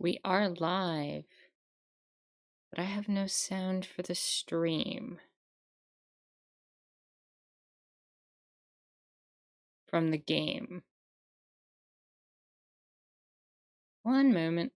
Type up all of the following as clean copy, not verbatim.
We are live, but I have no sound for the stream from the game. One moment.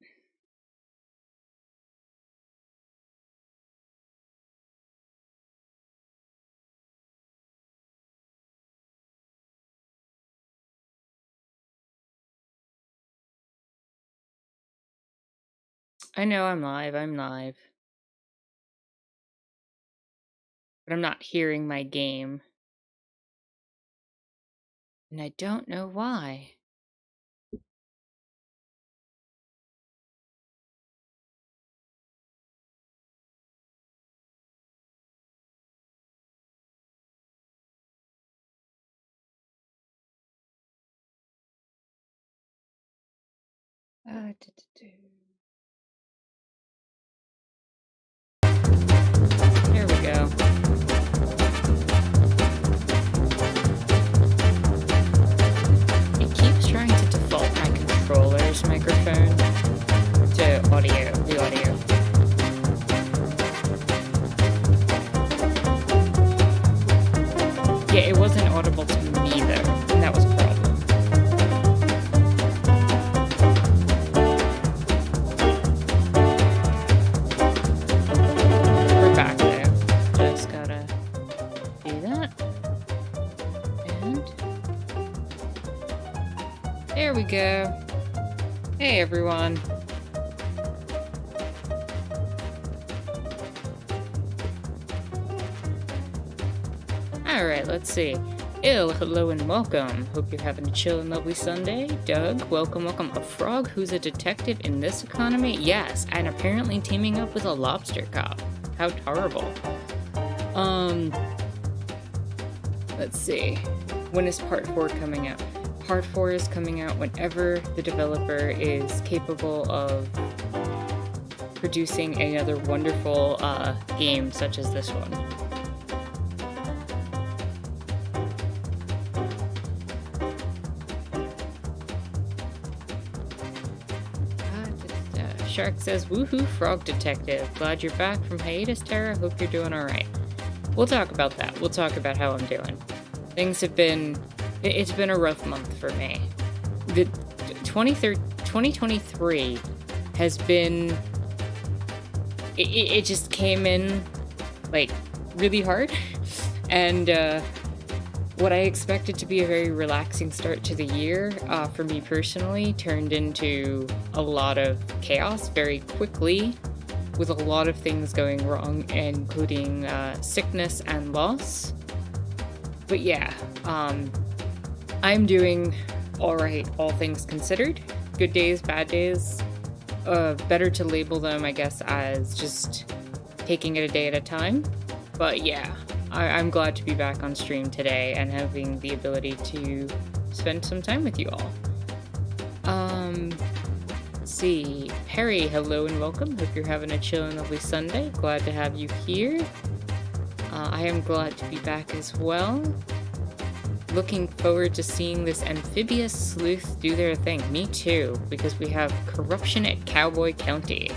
I know I'm live. But I'm not hearing my game. And I don't know why. There we go. It keeps trying to default my controller's microphone to the audio. Yeah, it wasn't audible to me though, and that was a problem. We're back though. Just gotta do that. And there we go. Hey everyone. Alright, let's see. Hello and welcome. Hope you're having a chill and lovely Sunday. Doug, welcome. A frog who's a detective in this economy? Yes, and apparently teaming up with a lobster cop. How terrible. Let's see. When is part 4 coming out? Part 4 is coming out whenever the developer is capable of producing another wonderful game such as this one. Shark says, woohoo, frog detective. Glad you're back from hiatus, Tara. Hope you're doing alright. We'll talk about that. We'll talk about how I'm doing. Things have been... It's been a rough month for me. The 2023 has been... It just came in, like, really hard. And, what I expected to be a very relaxing start to the year, for me personally, turned into a lot of chaos very quickly, with a lot of things going wrong, including sickness and loss. But yeah, I'm doing alright, all things considered. Good days, bad days. Better to label them, I guess, as just taking it a day at a time. But yeah. I'm glad to be back on stream today and having the ability to spend some time with you all. Let's see. Perry, hello and welcome. Hope you're having a chill and lovely Sunday. Glad to have you here. I am glad to be back as well. Looking forward to seeing this amphibious sleuth do their thing. Me too, because we have corruption at Cowboy County.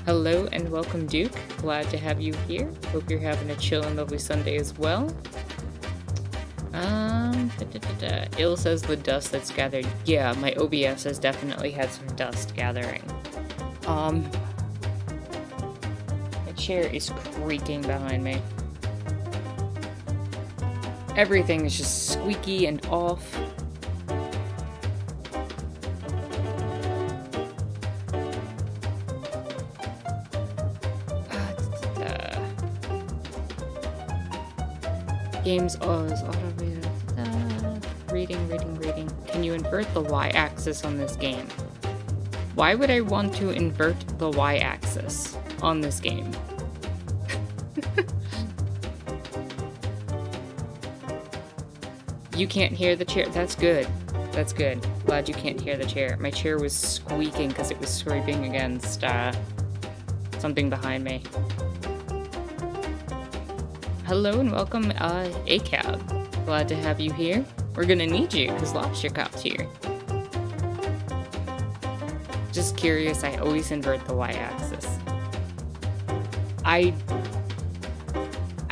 Hello and welcome, Duke. Glad to have you here. Hope you're having a chill and lovely Sunday as well. Ill says the dust that's gathered. Yeah, my OBS has definitely had some dust gathering. My chair is creaking behind me. Everything is just squeaky and off. Games is automated. Reading. Can you invert the y-axis on this game? Why would I want to invert the y-axis on this game? You can't hear the chair. That's good. That's good. Glad you can't hear the chair. My chair was squeaking because it was scraping against something behind me. Hello and welcome, ACAB. Glad to have you here. We're gonna need you, because Lobster Cop's here. Just curious, I always invert the y-axis. I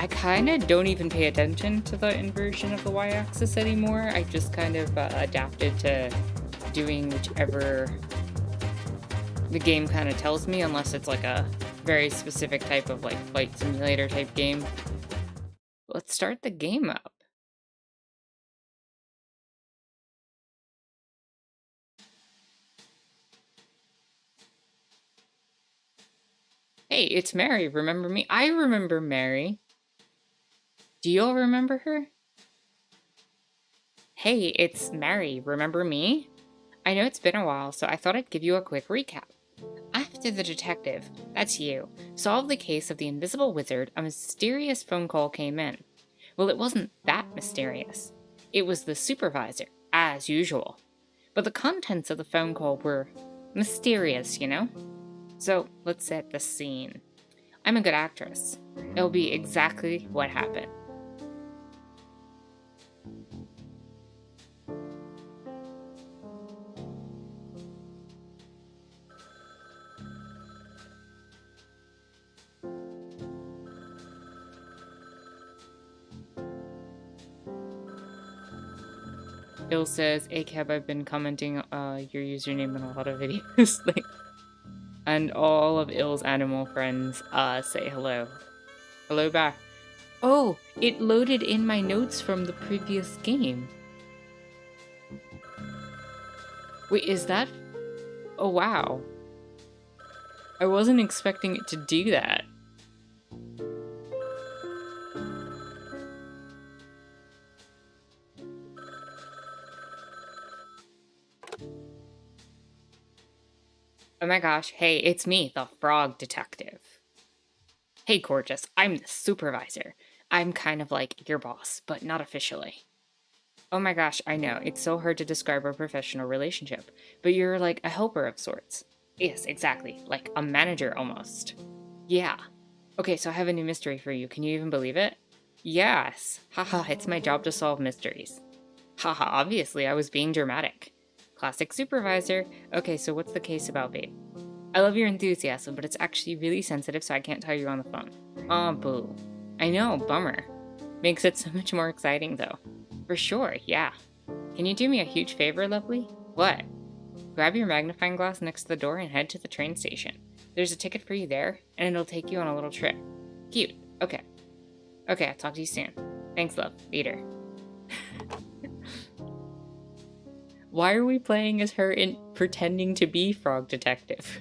kind of don't even pay attention to the inversion of the y-axis anymore. I just kind of adapted to doing whichever the game kind of tells me, unless it's like a very specific type of like flight simulator type game. Let's start the game up. Hey, it's Mary. Remember me? I remember Mary. Do you all remember her? Hey, it's Mary. Remember me? I know it's been a while, so I thought I'd give you a quick recap. After the detective, that's you, solved the case of the invisible wizard, a mysterious phone call came in. Well, it wasn't that mysterious. It was the supervisor, as usual. But the contents of the phone call were mysterious, you know? So, let's set the scene. I'm a good actress. It'll be exactly what happened. Bill says, ACAB, I've been commenting your username in a lot of videos. And all of Ill's animal friends say hello. Hello back. Oh, it loaded in my notes from the previous game. Wait, is that? Oh, wow. I wasn't expecting it to do that. Oh my gosh, hey, it's me, the frog detective. Hey, gorgeous, I'm the supervisor. I'm kind of like your boss, but not officially. Oh my gosh, I know, it's so hard to describe our professional relationship, but you're like a helper of sorts. Yes, exactly, like a manager almost. Yeah. Okay, so I have a new mystery for you, can you even believe it? Yes. Haha, it's my job to solve mysteries. Haha, obviously, I was being dramatic. Classic supervisor. Okay, so what's the case about, babe? I love your enthusiasm, but it's actually really sensitive, so I can't tell you on the phone. Aw, boo. I know, bummer. Makes it so much more exciting, though. For sure, yeah. Can you do me a huge favor, lovely? What? Grab your magnifying glass next to the door and head to the train station. There's a ticket for you there, and it'll take you on a little trip. Cute. Okay. Okay, I'll talk to you soon. Thanks, love. Later. Why are we playing as her in pretending to be Frog Detective?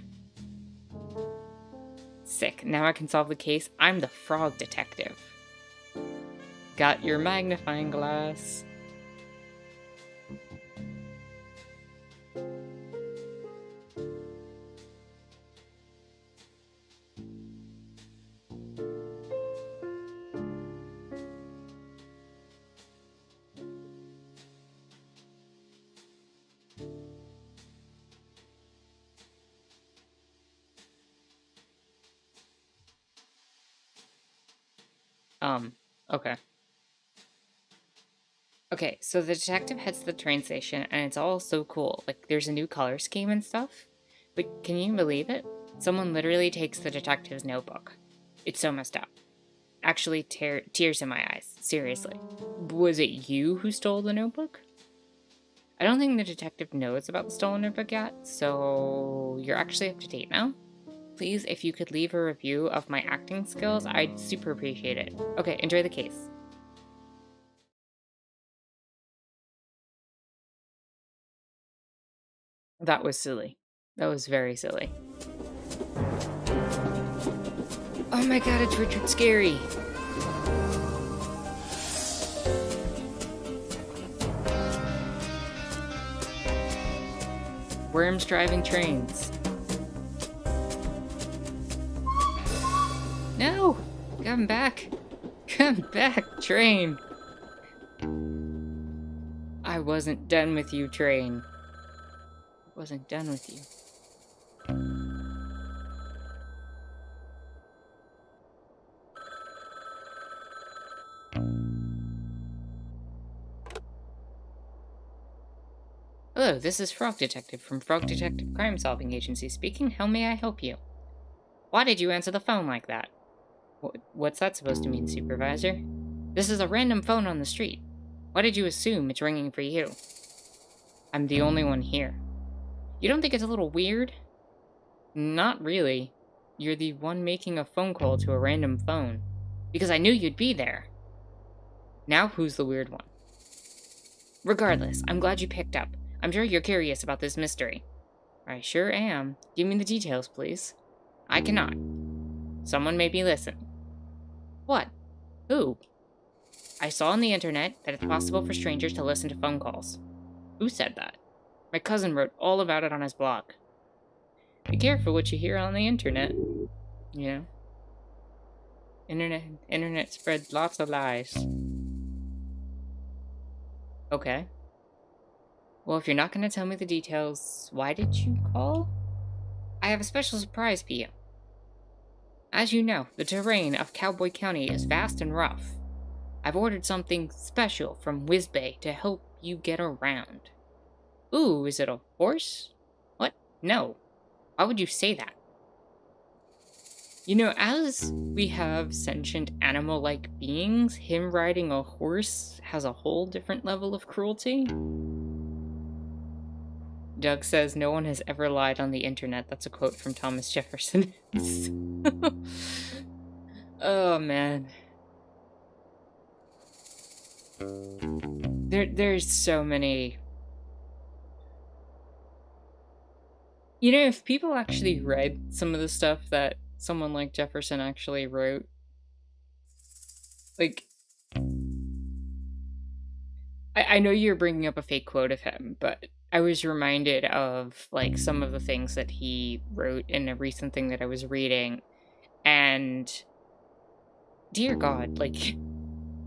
Sick. Now I can solve the case. I'm the Frog Detective. Got your magnifying glass. Okay. Okay, so the detective heads to the train station, and it's all so cool. Like, there's a new color scheme and stuff. But can you believe it? Someone literally takes the detective's notebook. It's so messed up. Actually, tears in my eyes. Seriously. Was it you who stole the notebook? I don't think the detective knows about the stolen notebook yet, so you're actually up to date now? Please, if you could leave a review of my acting skills, I'd super appreciate it. Okay, enjoy the case. That was silly. That was very silly. Oh my god, it's Richard Scary! Worms driving trains. No! Come back! Come back, train! I wasn't done with you, train. I wasn't done with you. Hello, this is Frog Detective from Frog Detective Crime Solving Agency speaking. How may I help you? Why did you answer the phone like that? What's that supposed to mean, Supervisor? This is a random phone on the street. Why did you assume it's ringing for you? I'm the only one here. You don't think it's a little weird? Not really. You're the one making a phone call to a random phone. Because I knew you'd be there. Now who's the weird one? Regardless, I'm glad you picked up. I'm sure you're curious about this mystery. I sure am. Give me the details, please. I cannot. Someone made me listen. What? Who? I saw on the internet that it's possible for strangers to listen to phone calls. Who said that? My cousin wrote all about it on his blog. Be careful what you hear on the internet. You know? Internet spreads lots of lies. Okay. Well, if you're not going to tell me the details, why did you call? I have a special surprise for you. As you know, the terrain of Cowboy County is vast and rough. I've ordered something special from Whizbay to help you get around. Ooh, is it a horse? What? No. Why would you say that? You know, as we have sentient animal-like beings, him riding a horse has a whole different level of cruelty. Doug says no one has ever lied on the internet. That's a quote from Thomas Jefferson. Oh, man. There's so many. You know, if people actually read some of the stuff that someone like Jefferson actually wrote, like, I know you're bringing up a fake quote of him, but I was reminded of, like, some of the things that he wrote in a recent thing that I was reading, and dear God, like,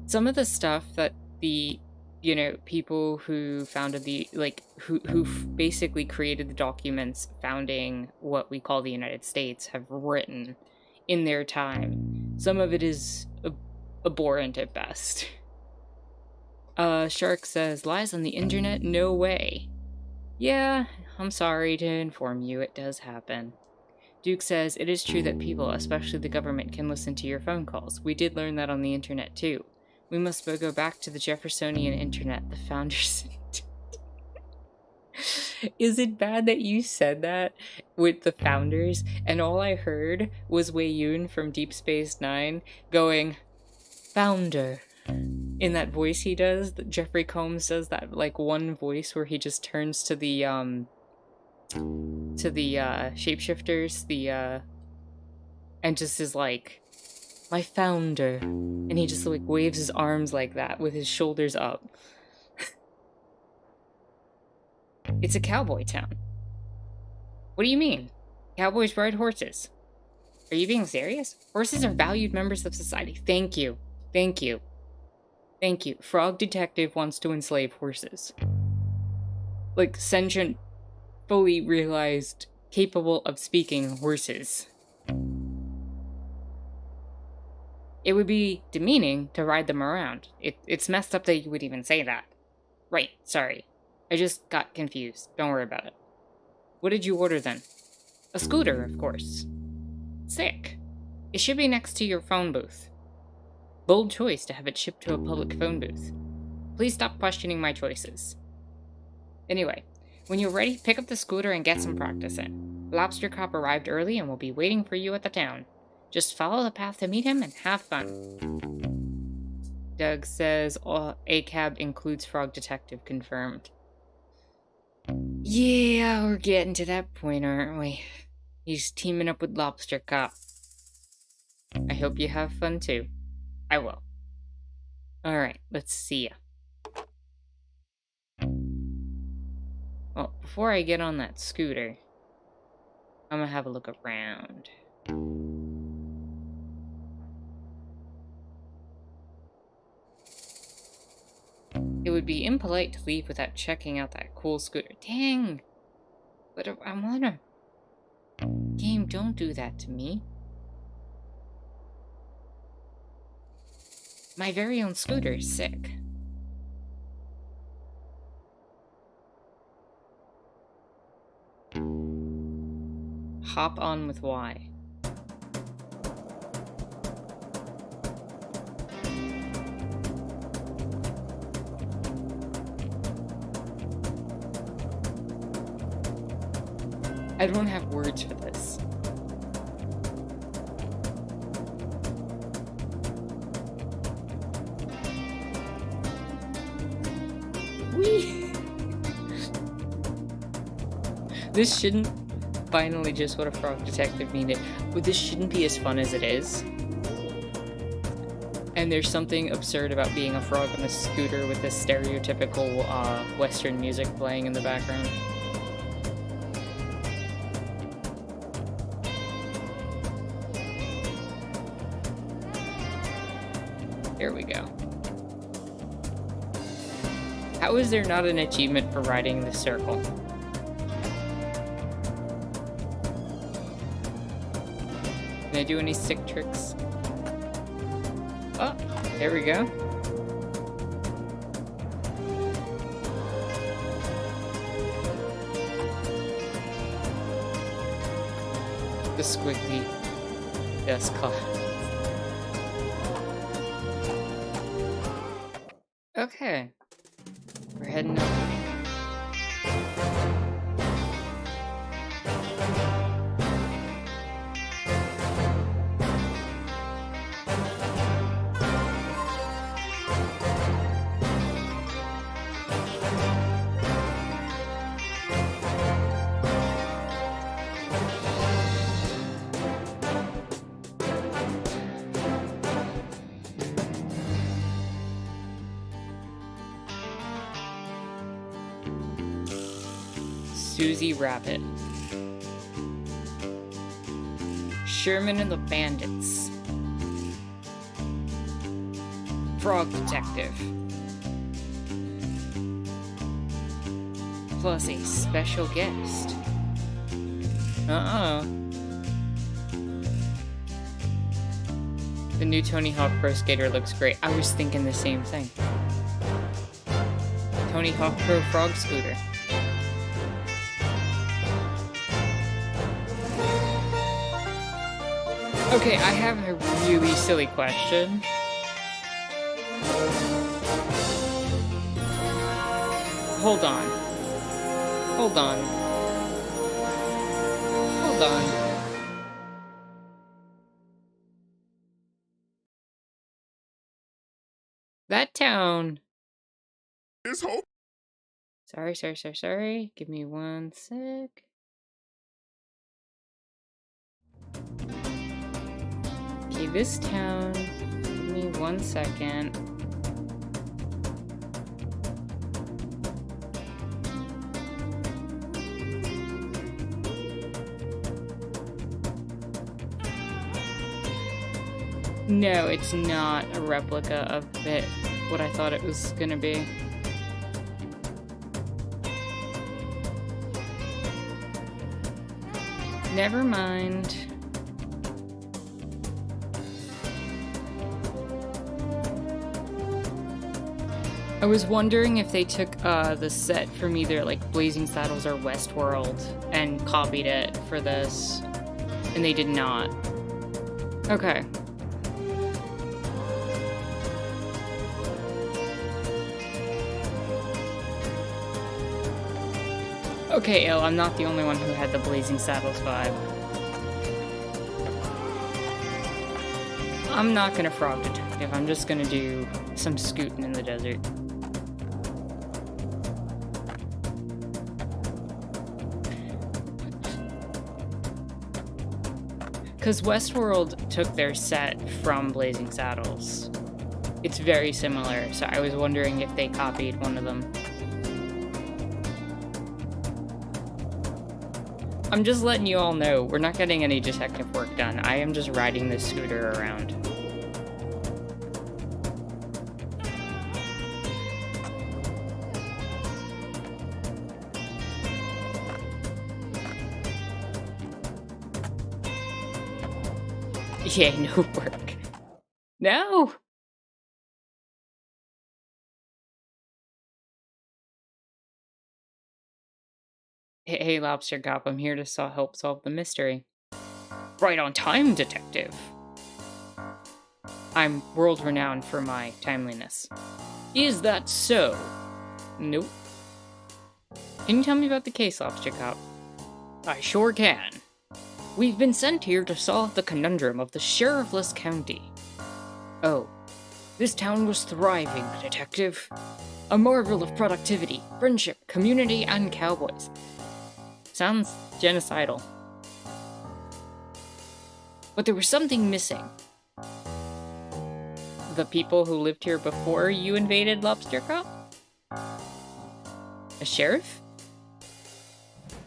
some of the stuff that the, you know, people who founded the, like, who basically created the documents founding what we call the United States have written in their time, some of it is abhorrent at best. Shark says, lies on the internet? No way. Yeah, I'm sorry to inform you, it does happen. Duke says, it is true that people, especially the government, can listen to your phone calls. We did learn that on the internet, too. We must go back to the Jeffersonian internet, the founders. Is it bad that you said that with the founders, and all I heard was Wei Yun from Deep Space Nine going, founder. In that voice he does, that Jeffrey Combs does that, like, one voice where he just turns to the shapeshifters, and just is like, my founder. And he just, like, waves his arms like that with his shoulders up. It's a cowboy town. What do you mean? Cowboys ride horses. Are you being serious? Horses are valued members of society. Thank you. Thank you. Thank you. Frog Detective wants to enslave horses. Like, sentient, fully realized, capable of speaking horses. It would be demeaning to ride them around. It's messed up that you would even say that. Right, sorry. I just got confused. Don't worry about it. What did you order then? A scooter, of course. Sick. It should be next to your phone booth. Bold choice to have it shipped to a public phone booth. Please stop questioning my choices. Anyway, when you're ready, pick up the scooter and get some practice in. Lobster Cop arrived early and will be waiting for you at the town. Just follow the path to meet him and have fun. Doug says a cab includes Frog Detective confirmed. Yeah, we're getting to that point, aren't we? He's teaming up with Lobster Cop. I hope you have fun too. I will. Alright, let's see ya. Well, before I get on that scooter, I'm gonna have a look around. It would be impolite to leave without checking out that cool scooter. Dang! But I wanna... Game, don't do that to me. My very own scooter is sick. hop on with Y. I don't have words for this. Whee! This shouldn't... Finally, just what a frog detective needed. But this shouldn't be as fun as it is. And there's something absurd about being a frog on a scooter with this stereotypical Western music playing in the background. There we go. How is there not an achievement for riding the circle? Can I do any sick tricks? Oh, there we go. The squiggly dust cloud. Okay. We're heading up. Susie Rabbit. Sherman and the Bandits. Frog Detective. Plus a special guest. The new Tony Hawk Pro Skater looks great. I was thinking the same thing. Tony Hawk Pro Frog Scooter. Okay, I have a really silly question. Hold on. Hold on. Hold on. That town. There's hope. Sorry. Give me one sec. Okay, this town. Give me 1 second. No, it's not a replica of what I thought it was gonna be. Never mind. I was wondering if they took the set from either like Blazing Saddles or Westworld and copied it for this, and they did not. Okay. Okay, Elle, I'm not the only one who had the Blazing Saddles vibe. I'm not gonna frog detective, I'm just gonna do some scooting in the desert. Because Westworld took their set from Blazing Saddles. It's very similar, so I was wondering if they copied one of them. I'm just letting you all know, we're not getting any detective work done. I am just riding this scooter around. Yay, no work. No! Hey, Lobster Cop, I'm here to help solve the mystery. Right on time, detective. I'm world-renowned for my timeliness. Is that so? Nope. Can you tell me about the case, Lobster Cop? I sure can. We've been sent here to solve the conundrum of the sheriffless county. Oh, this town was thriving, detective. A marvel of productivity, friendship, community, and cowboys. Sounds genocidal. But there was something missing. The people who lived here before you invaded, Lobster Cop? A sheriff?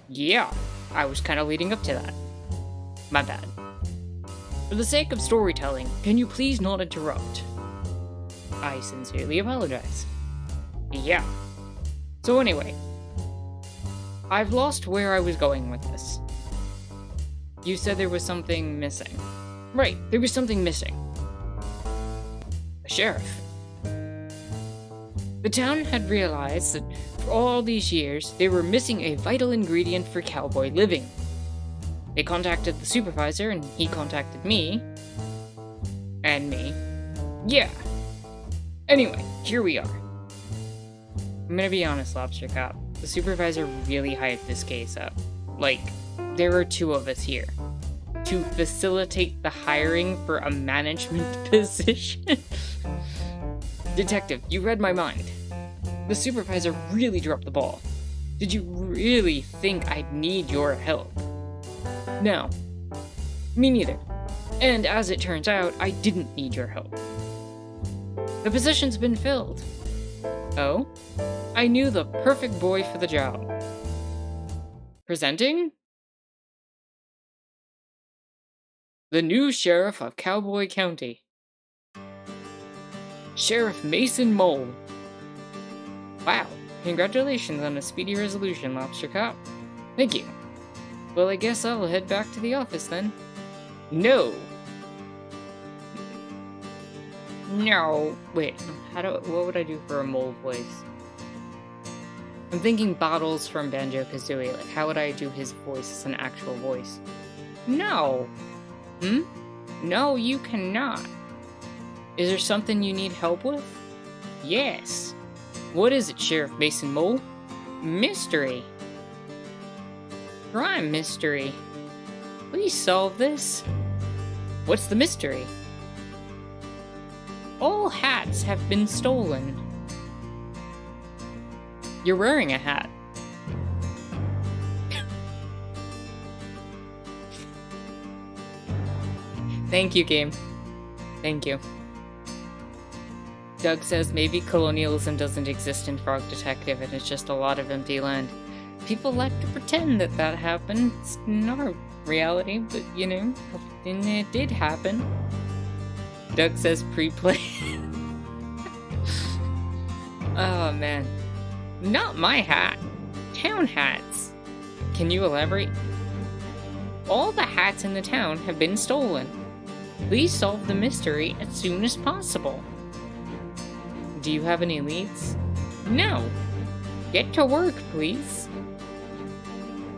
Yeah, I was kind of leading up to that. My bad. For the sake of storytelling, can you please not interrupt? I sincerely apologize. Yeah. So anyway, I've lost where I was going with this. You said there was something missing. Right, there was something missing. A sheriff. The town had realized that for all these years, they were missing a vital ingredient for cowboy living. They contacted the supervisor, and he contacted me. And me. Yeah. Anyway, here we are. I'm gonna be honest, Lobster Cop. The supervisor really hyped this case up. Like, there were two of us here. To facilitate the hiring for a management position. Detective, you read my mind. The supervisor really dropped the ball. Did you really think I'd need your help? No. Me neither. And as it turns out, I didn't need your help. The position's been filled. Oh? I knew the perfect boy for the job. Presenting? The new sheriff of Cowboy County. Sheriff Mason Mole. Wow, congratulations on a speedy resolution, Lobster Cop. Thank you. Well, I guess I'll head back to the office then. No! No! Wait, what would I do for a mole voice? I'm thinking Bottles from Banjo-Kazooie, like how would I do his voice as an actual voice? No! No, you cannot. Is there something you need help with? Yes. What is it, Sheriff Mason Mole? Mystery. Crime mystery. Please solve this. What's the mystery? All hats have been stolen. You're wearing a hat. Thank you, game. Thank you. Doug says maybe colonialism doesn't exist in Frog Detective and it's just a lot of empty land. People like to pretend that that happened. It's not reality, but you know, it did happen. Doug says pre-play. Oh man. Not my hat. Town hats. Can you elaborate? All the hats in the town have been stolen. Please solve the mystery as soon as possible. Do you have any leads? No. Get to work, please.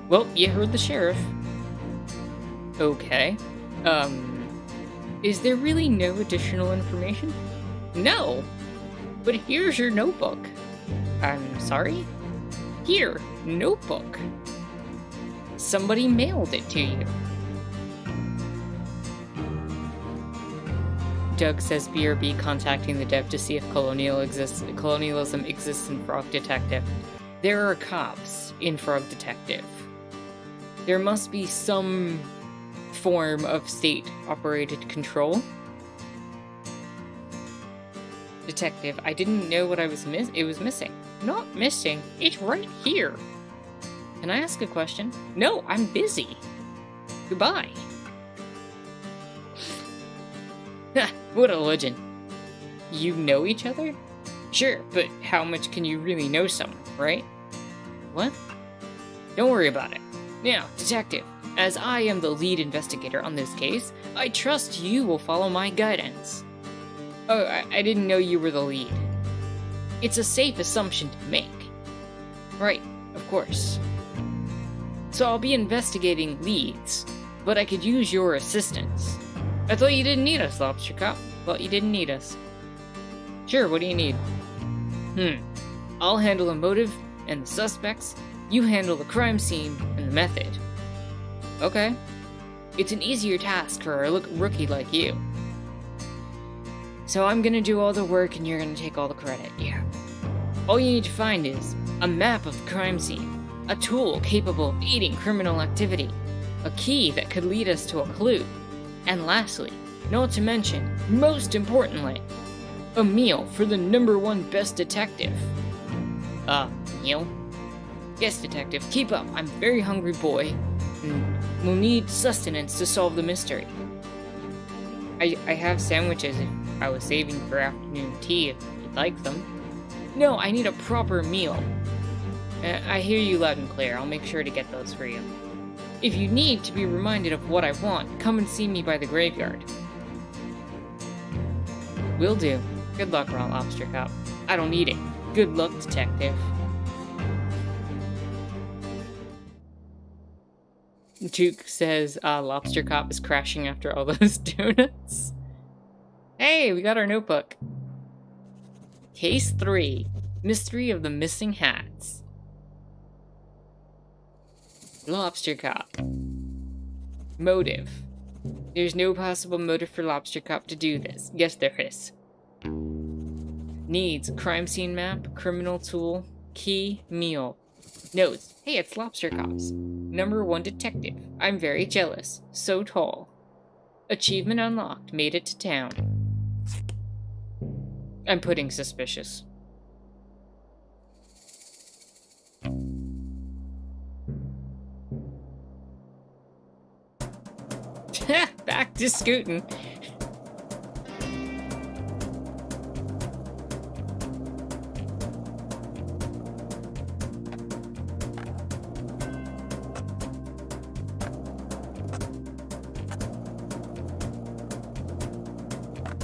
Well, you heard the sheriff. Okay. Is there really no additional information? No. But here's your notebook. I'm sorry? Here, notebook. Somebody mailed it to you. Doug says BRB contacting the dev to see if colonialism exists in Frog Detective. There are cops in Frog Detective. There must be some form of state-operated control. Detective, I didn't know what it was missing. Not missing, it's right here. Can I ask a question? No, I'm busy. Goodbye. What a legend. You know each other? Sure, but how much can you really know someone, right? What? Don't worry about it. Now, detective, as I am the lead investigator on this case, I trust you will follow my guidance. Oh, I didn't know you were the lead. It's a safe assumption to make. Right, of course. so I'll be investigating leads, but I could use your assistance. I thought you didn't need us, Lobster Cop. Thought you didn't need us. Sure, what do you need? I'll handle the motive and the suspects. You handle the crime scene and the method. Okay. It's an easier task for a rookie like you. So I'm gonna do all the work and you're gonna take all the credit, yeah. All you need to find is a map of the crime scene, a tool capable of aiding criminal activity, a key that could lead us to a clue, and lastly, not to mention, most importantly, a meal for the #1 best detective. Meal? Yes, detective, keep up. I'm a very hungry boy, and we'll need sustenance to solve the mystery. I have sandwiches if I was saving for afternoon tea if you'd like them. No, I need a proper meal. I hear you loud and clear. I'll make sure to get those for you. If you need to be reminded of what I want, come and see me by the graveyard. Will do. Good luck, Raw Lobster Cop. I don't need it. Good luck, detective. Duke says Lobster Cop is crashing after all those donuts. Hey, we got our notebook. Case 3. Mystery of the Missing Hats. Lobster Cop. Motive. There's no possible motive for Lobster Cop to do this. Yes, there is. Needs: crime scene map, criminal tool, key, meal. Notes: hey, it's Lobster Cops. #1 detective. I'm very jealous. So tall. Achievement unlocked. Made it to town. I'm putting suspicious. Back to scooting.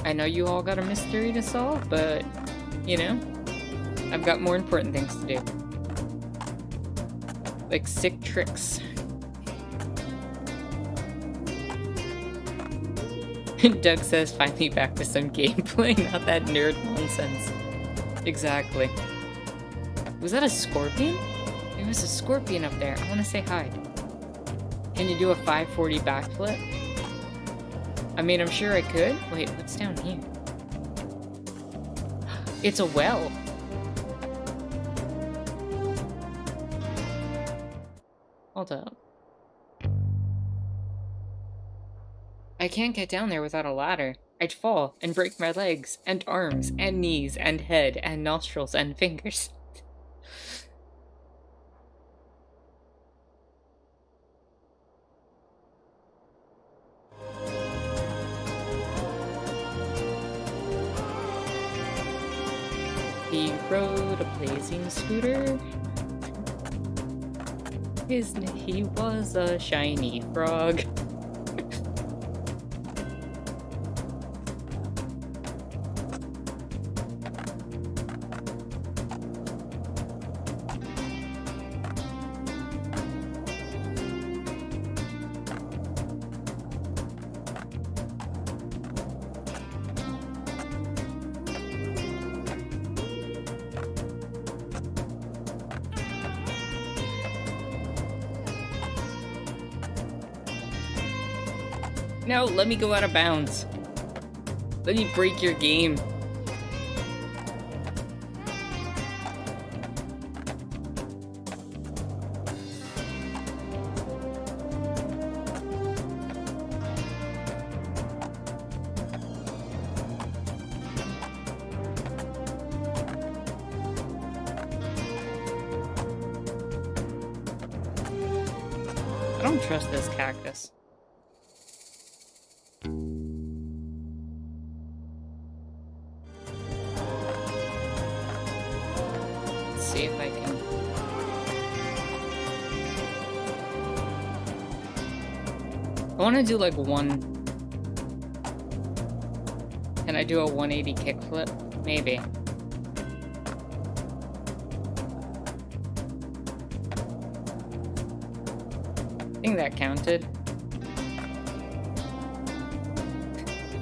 I know you all got a mystery to solve, but, you know, I've got more important things to do. Like sick tricks. Doug says finally back to some gameplay, not that nerd nonsense. Exactly. Was that a scorpion? There was a scorpion up there. I want to say hi. Can you do a 540 backflip? I mean, I'm sure I could. Wait, what's down here? It's a well. Hold up. I can't get down there without a ladder. I'd fall and break my legs and arms and knees and head and nostrils and fingers. He rode a blazing scooter. He was a shiny frog. No, let me go out of bounds. Let me break your game. I don't trust this cactus. See if I can. I want to do like one. Can I do a 180 kickflip? Maybe. think that counted.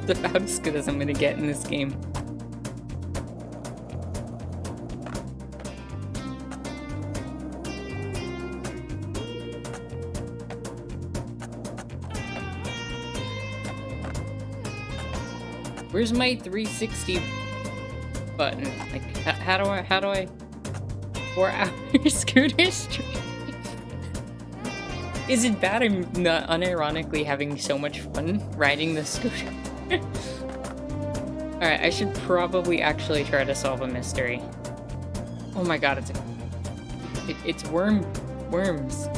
That's about as good as I'm gonna get in this game. Where's my 360 button? Like, how do I 4 hours scooter streak? Is it bad I'm not unironically having so much fun riding the scooter? Alright, I should probably actually try to solve a mystery. Oh my god, it's worms.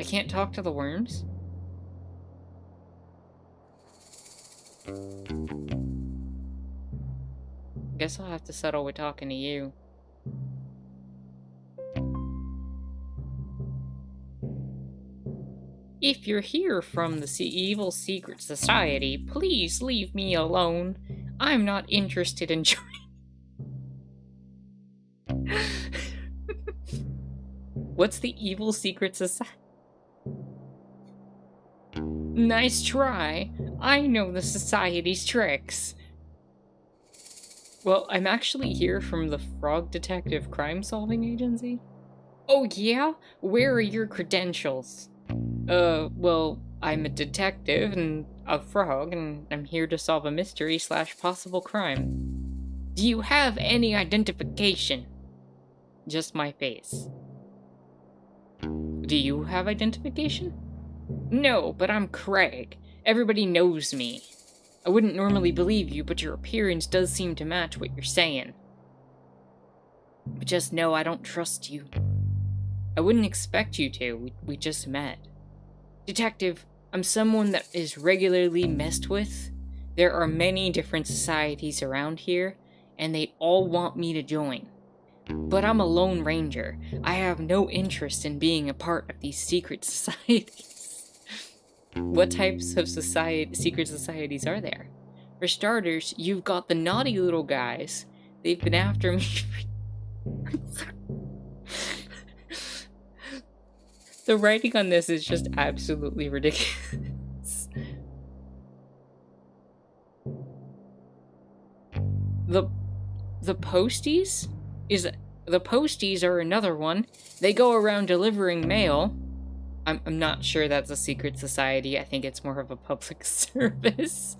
I can't talk to the worms? Guess I'll have to settle with talking to you. If you're here from the Evil Secret Society, please leave me alone. I'm not interested in joining. What's the Evil Secret Society? Nice try. I know the Society's tricks. Well, I'm actually here from the Frog Detective Crime Solving Agency. Oh yeah? Where are your credentials? Well, I'm a detective and a frog, and I'm here to solve a mystery / possible crime. Do you have any identification? Just my face. Do you have identification? No, but I'm Craig. Everybody knows me. I wouldn't normally believe you, but your appearance does seem to match what you're saying. But just know I don't trust you. I wouldn't expect you to. We just met. Detective, I'm someone that is regularly messed with. There are many different societies around here, and they all want me to join. But I'm a lone ranger. I have no interest in being a part of these secret societies. What types of secret societies are there? For starters, you've got the naughty little guys. They've been after me. The writing on this is just absolutely ridiculous. The posties? The posties are another one. They go around delivering mail. I'm not sure that's a secret society. I think it's more of a public service.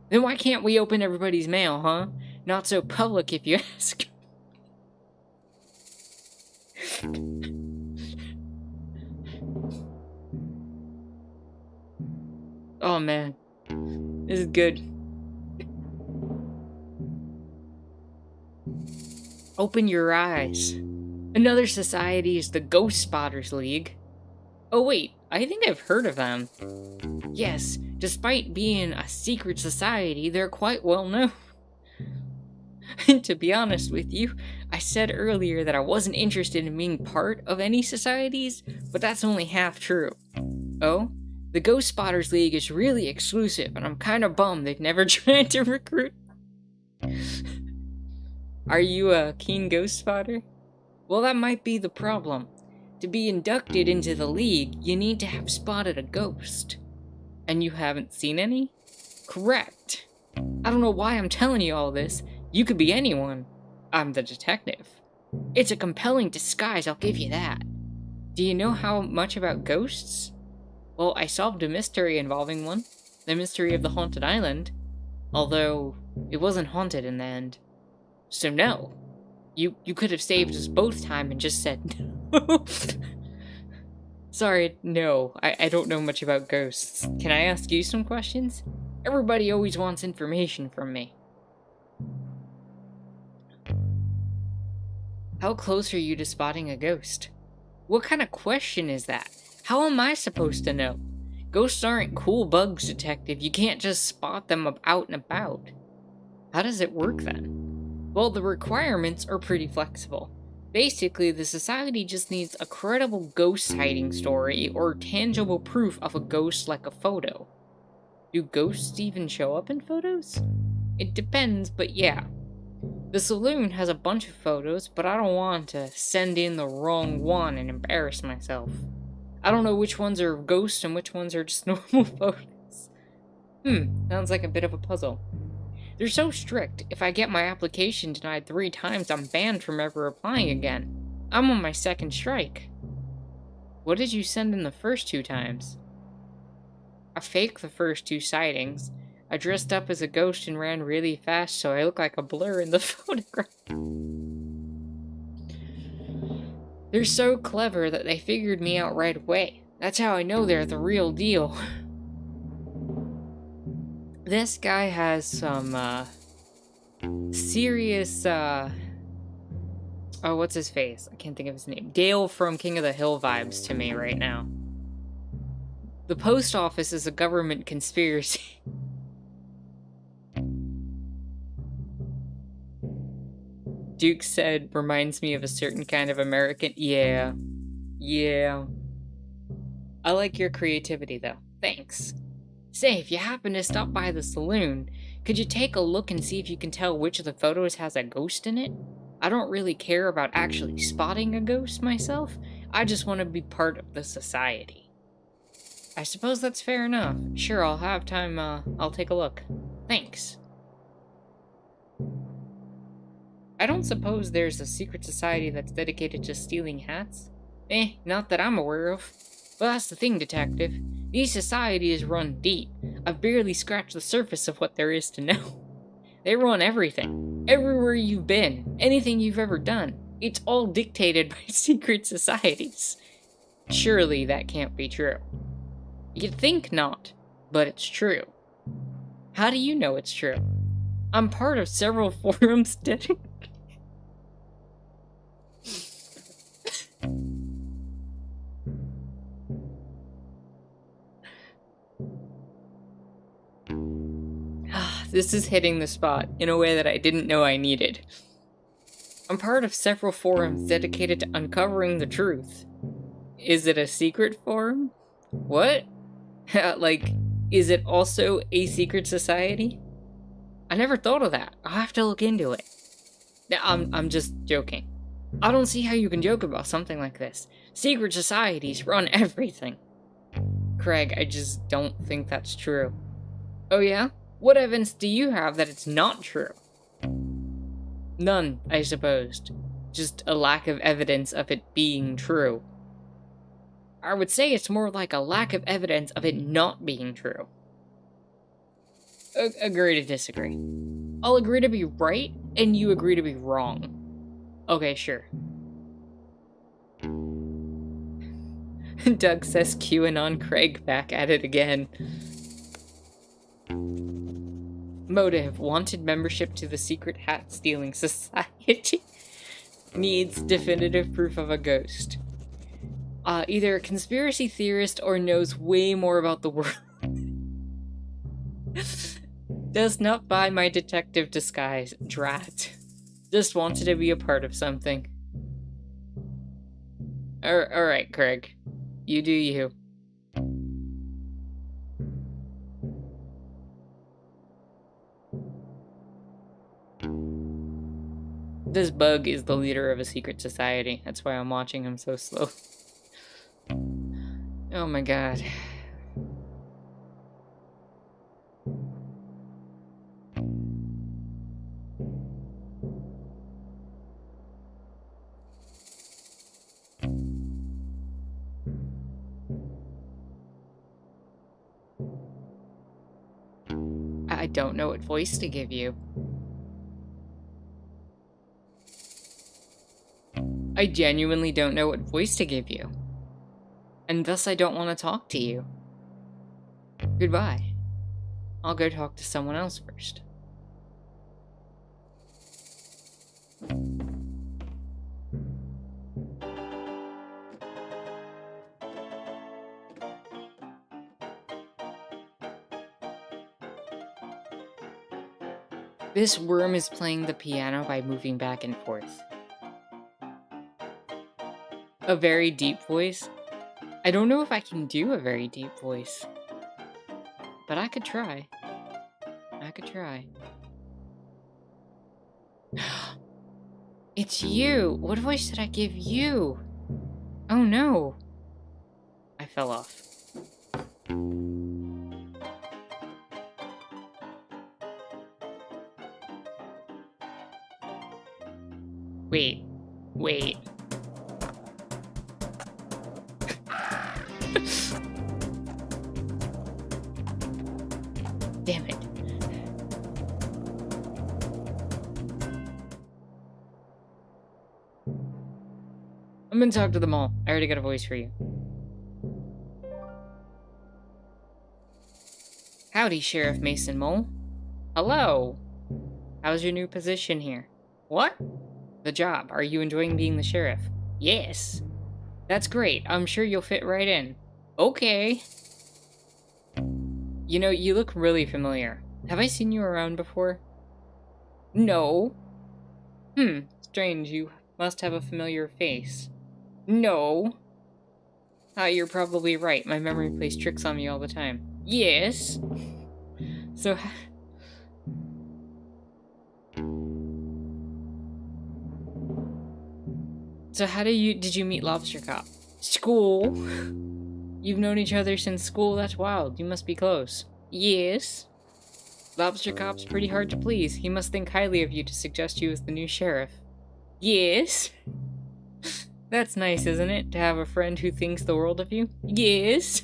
Then why can't we open everybody's mail, huh? Not so public if you ask. Oh man. This is good. Open your eyes. Another society is the Ghost Spotters League. Oh wait, I think I've heard of them. Yes, despite being a secret society, they're quite well known. And to be honest with you, I said earlier that I wasn't interested in being part of any societies, but that's only half true. Oh? The Ghost Spotters League is really exclusive, and I'm kinda bummed they've never tried to recruit. Are you a keen ghost spotter? Well, that might be the problem. To be inducted into the league, you need to have spotted a ghost. And you haven't seen any? Correct. I don't know why I'm telling you all this. You could be anyone. I'm the detective. It's a compelling disguise, I'll give you that. Do you know how much about ghosts? Well, I solved a mystery involving one. The mystery of the haunted island. Although, it wasn't haunted in the end. So no. You could have saved us both time and just said no. Sorry, no. I don't know much about ghosts. Can I ask you some questions? Everybody always wants information from me. How close are you to spotting a ghost? What kind of question is that? How am I supposed to know? Ghosts aren't cool bugs, detective. You can't just spot them out and about. How does it work then? Well, the requirements are pretty flexible. Basically, the society just needs a credible ghost sighting story or tangible proof of a ghost like a photo. Do ghosts even show up in photos? It depends, but yeah. The saloon has a bunch of photos, but I don't want to send in the wrong one and embarrass myself. I don't know which ones are ghosts and which ones are just normal photos. Sounds like a bit of a puzzle. They're so strict, if I get my application denied 3 times, I'm banned from ever applying again. I'm on my 2nd strike. What did you send in the first 2 times? I faked the first 2 sightings. I dressed up as a ghost and ran really fast so I look like a blur in the photograph. They're so clever that they figured me out right away. That's how I know they're the real deal. This guy has some, serious, oh, what's his face? I can't think of his name. Dale from King of the Hill vibes to me right now. The post office is a government conspiracy. Duke said, reminds me of a certain kind of American. Yeah. I like your creativity, though. Thanks. Say, if you happen to stop by the saloon, could you take a look and see if you can tell which of the photos has a ghost in it? I don't really care about actually spotting a ghost myself. I just want to be part of the society. I suppose that's fair enough. Sure, I'll have time, I'll take a look. Thanks. I don't suppose there's a secret society that's dedicated to stealing hats? Not that I'm aware of. Well, that's the thing, Detective. These societies run deep. I've barely scratched the surface of what there is to know. They run everything. Everywhere you've been, anything you've ever done. It's all dictated by secret societies. Surely that can't be true. You'd think not, but it's true. How do you know it's true? I'm part of several forums dedicated. This is hitting the spot in a way that I didn't know I needed. I'm part of several forums dedicated to uncovering the truth. Is it a secret forum? What? Like, is it also a secret society? I never thought of that. I'll have to look into it. I'm just joking. I don't see how you can joke about something like this. Secret societies run everything. Craig, I just don't think that's true. Oh yeah? What evidence do you have that it's not true? None, I supposed. Just a lack of evidence of it being true. I would say it's more like a lack of evidence of it not being true. Agree to disagree. I'll agree to be right, and you agree to be wrong. Okay, sure. Doug says QAnon Craig back at it again. Motive, wanted membership to the secret hat stealing society. Needs definitive proof of a ghost. Either a conspiracy theorist or knows way more about the world. Does not buy my detective disguise. Drat. Just wanted to be a part of something. Alright, Craig. You do you. This bug is the leader of a secret society. That's why I'm watching him so slow. Oh my god. I don't know what voice to give you. I genuinely don't know what voice to give you. And thus I don't want to talk to you. Goodbye. I'll go talk to someone else first. This worm is playing the piano by moving back and forth. A very deep voice? I don't know if I can do a very deep voice. but I could try. I could try. It's you! What voice did I give you? Oh no! I fell off. Wait. Wait. Damn it. I'm gonna talk to them all. I already got a voice for you. Howdy, Sheriff Mason Mole. Hello. How's your new position here? What? The job. Are you enjoying being the sheriff? Yes. That's great. I'm sure you'll fit right in. Okay. You know, you look really familiar. Have I seen you around before? No. Strange. You must have a familiar face. No. You're probably right. My memory plays tricks on me all the time. Yes. So... So how did you meet Lobster Cop? School. You've known each other since school? That's wild. You must be close. Yes. Lobster Cop's pretty hard to please. He must think highly of you to suggest you as the new sheriff. Yes. That's nice, isn't it? To have a friend who thinks the world of you? Yes.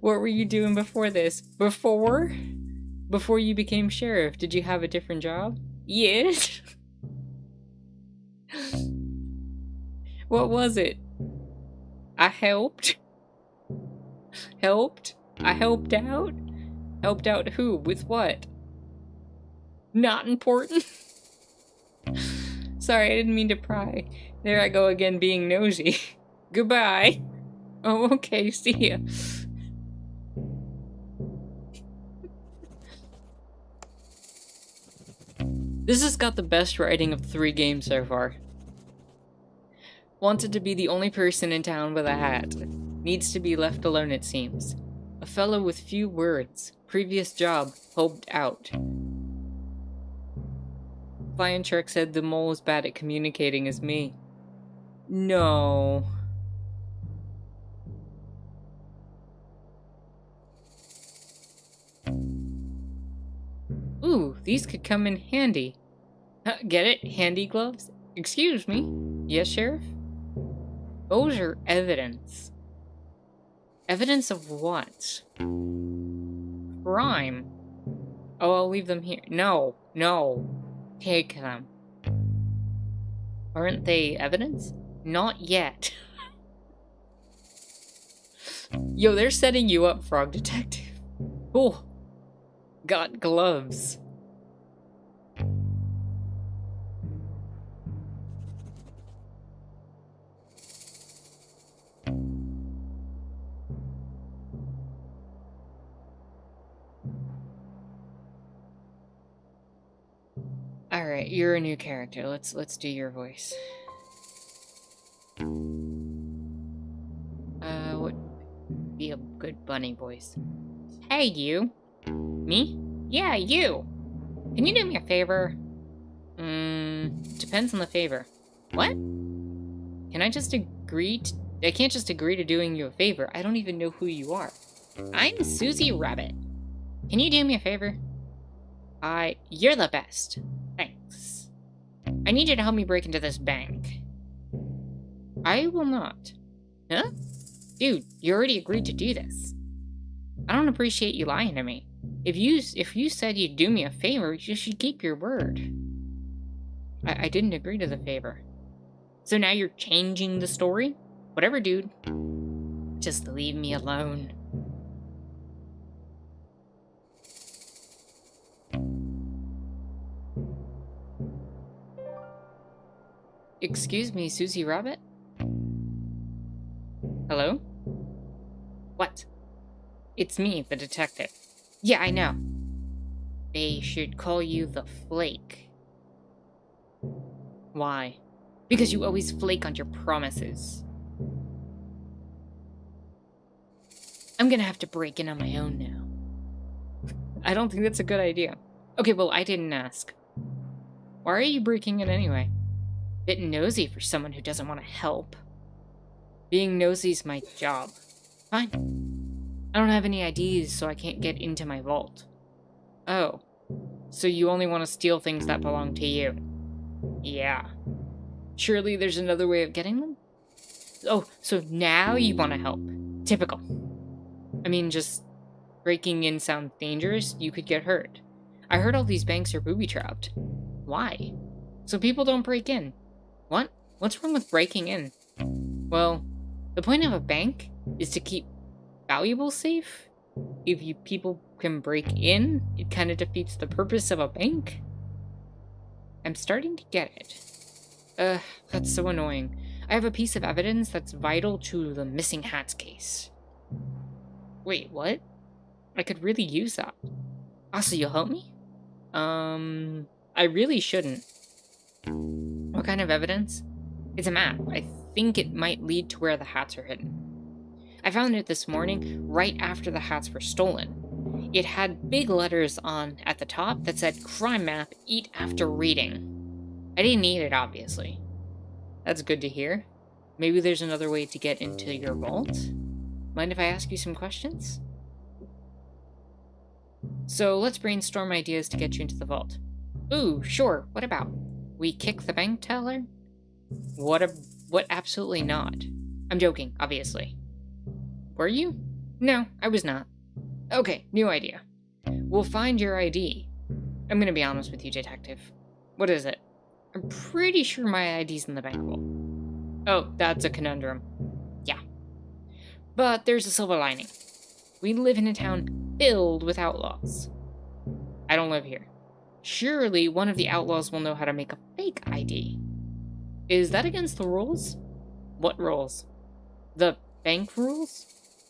What were you doing before this? Before you became sheriff, did you have a different job? Yes. What was it? I helped? Helped? I helped out? Helped out who? With what? Not important? Sorry, I didn't mean to pry. There I go again being nosy. Goodbye. Oh, okay, see ya. This has got the best writing of the 3 games so far. Wanted to be the only person in town with a hat. Needs to be left alone, it seems. A fellow with few words. Previous job, hoped out. Flying Shark said the mole is bad at communicating as me. No. Ooh, these could come in handy. Get it? Handy gloves? Excuse me? Yes, Sheriff? Those are evidence. Evidence of what? Crime. Oh, I'll leave them here. No, no. Take them. Aren't they evidence? Not yet. Yo, they're setting you up, Frog Detective. Oh. Got gloves. Alright, you're a new character. Let's do your voice. What would be a good bunny voice? Hey, you. Me? Yeah, you. Can you do me a favor? Depends on the favor. What? Can I just agree to... I can't just agree to doing you a favor. I don't even know who you are. I'm Susie Rabbit. Can you do me a favor? You're the best. Thanks. I need you to help me break into this bank. I will not. Huh? Dude, you already agreed to do this. I don't appreciate you lying to me. If you said you'd do me a favor, you should keep your word. I didn't agree to the favor. So now you're changing the story? Whatever, dude. Just leave me alone. Excuse me, Susie Rabbit? Hello? What? It's me, the detective. Yeah, I know. They should call you the Flake. Why? Because you always flake on your promises. I'm gonna have to break in on my own now. I don't think that's a good idea. Okay, well, I didn't ask. Why are you breaking in anyway? Bit nosy for someone who doesn't want to help. Being nosy's my job. Fine. I don't have any IDs, so I can't get into my vault. Oh. So you only want to steal things that belong to you? Yeah. Surely there's another way of getting them? Oh, so now you want to help. Typical. I mean, just breaking in sounds dangerous. You could get hurt. I heard all these banks are booby-trapped. Why? So people don't break in. What? What's wrong with breaking in? Well, the point of a bank is to keep valuables safe. If people can break in, it kind of defeats the purpose of a bank. I'm starting to get it. That's so annoying. I have a piece of evidence that's vital to the missing hats case. Wait, what? I could really use that. Also, you'll help me? I really shouldn't. What kind of evidence? It's a map. I think it might lead to where the hats are hidden. I found it this morning, right after the hats were stolen. It had big letters on at the top that said, "Crime Map, eat after reading." I didn't eat it, obviously. That's good to hear. Maybe there's another way to get into your vault? Mind if I ask you some questions? So let's brainstorm ideas to get you into the vault. Ooh, sure, what about? We kick the bank teller? What absolutely not. I'm joking, obviously. Were you? No, I was not. Okay, new idea. We'll find your ID. I'm gonna be honest with you, detective. What is it? I'm pretty sure my ID's in the bank vault. Oh, that's a conundrum. Yeah. But there's a silver lining. We live in a town filled with outlaws. I don't live here. Surely one of the outlaws will know how to make a fake ID. Is that against the rules? What rules? The bank rules?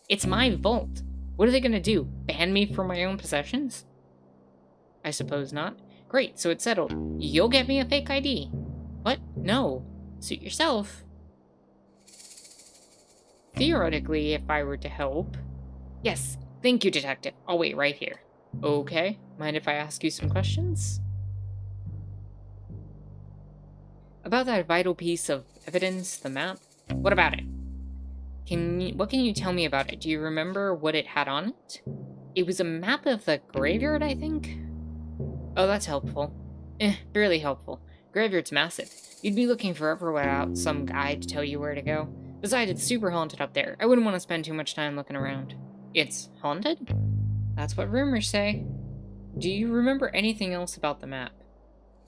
It's my vault. What are they gonna do? Ban me from my own possessions? I suppose not. Great, so it's settled. You'll get me a fake ID. What? No. Suit yourself. Theoretically, if I were to help. Yes, thank you, detective. I'll wait right here. Okay, mind if I ask you some questions? About that vital piece of evidence, the map? What about it? What can you tell me about it? Do you remember what it had on it? It was a map of the graveyard, I think? Oh, that's helpful. Barely helpful. Graveyard's massive. You'd be looking forever without some guide to tell you where to go. Besides, it's super haunted up there. I wouldn't want to spend too much time looking around. It's haunted? That's what rumors say. Do you remember anything else about the map?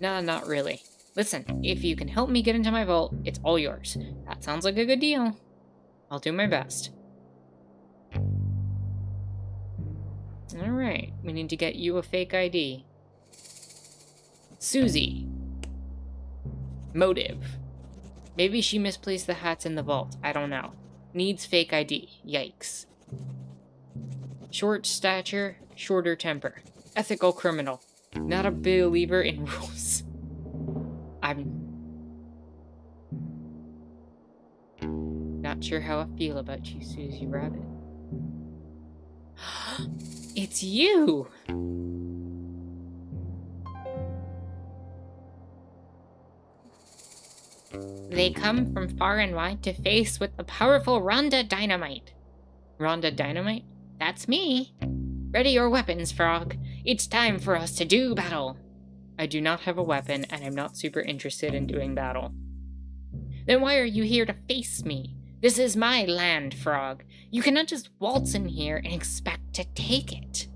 Nah, not really. Listen, if you can help me get into my vault, it's all yours. That sounds like a good deal. I'll do my best. Alright, we need to get you a fake ID. Susie. Motive. Maybe she misplaced the hats in the vault. I don't know. Needs fake ID. Yikes. Short stature, shorter temper. Ethical criminal. Not a believer in rules. I'm not sure how I feel about you, Susie Rabbit. It's you! They come from far and wide to face with the powerful Rhonda Dynamite. Rhonda Dynamite? That's me. Ready your weapons, Frog. It's time for us to do battle. I do not have a weapon, and I'm not super interested in doing battle. Then why are you here to face me? This is my land, Frog. You cannot just waltz in here and expect to take it.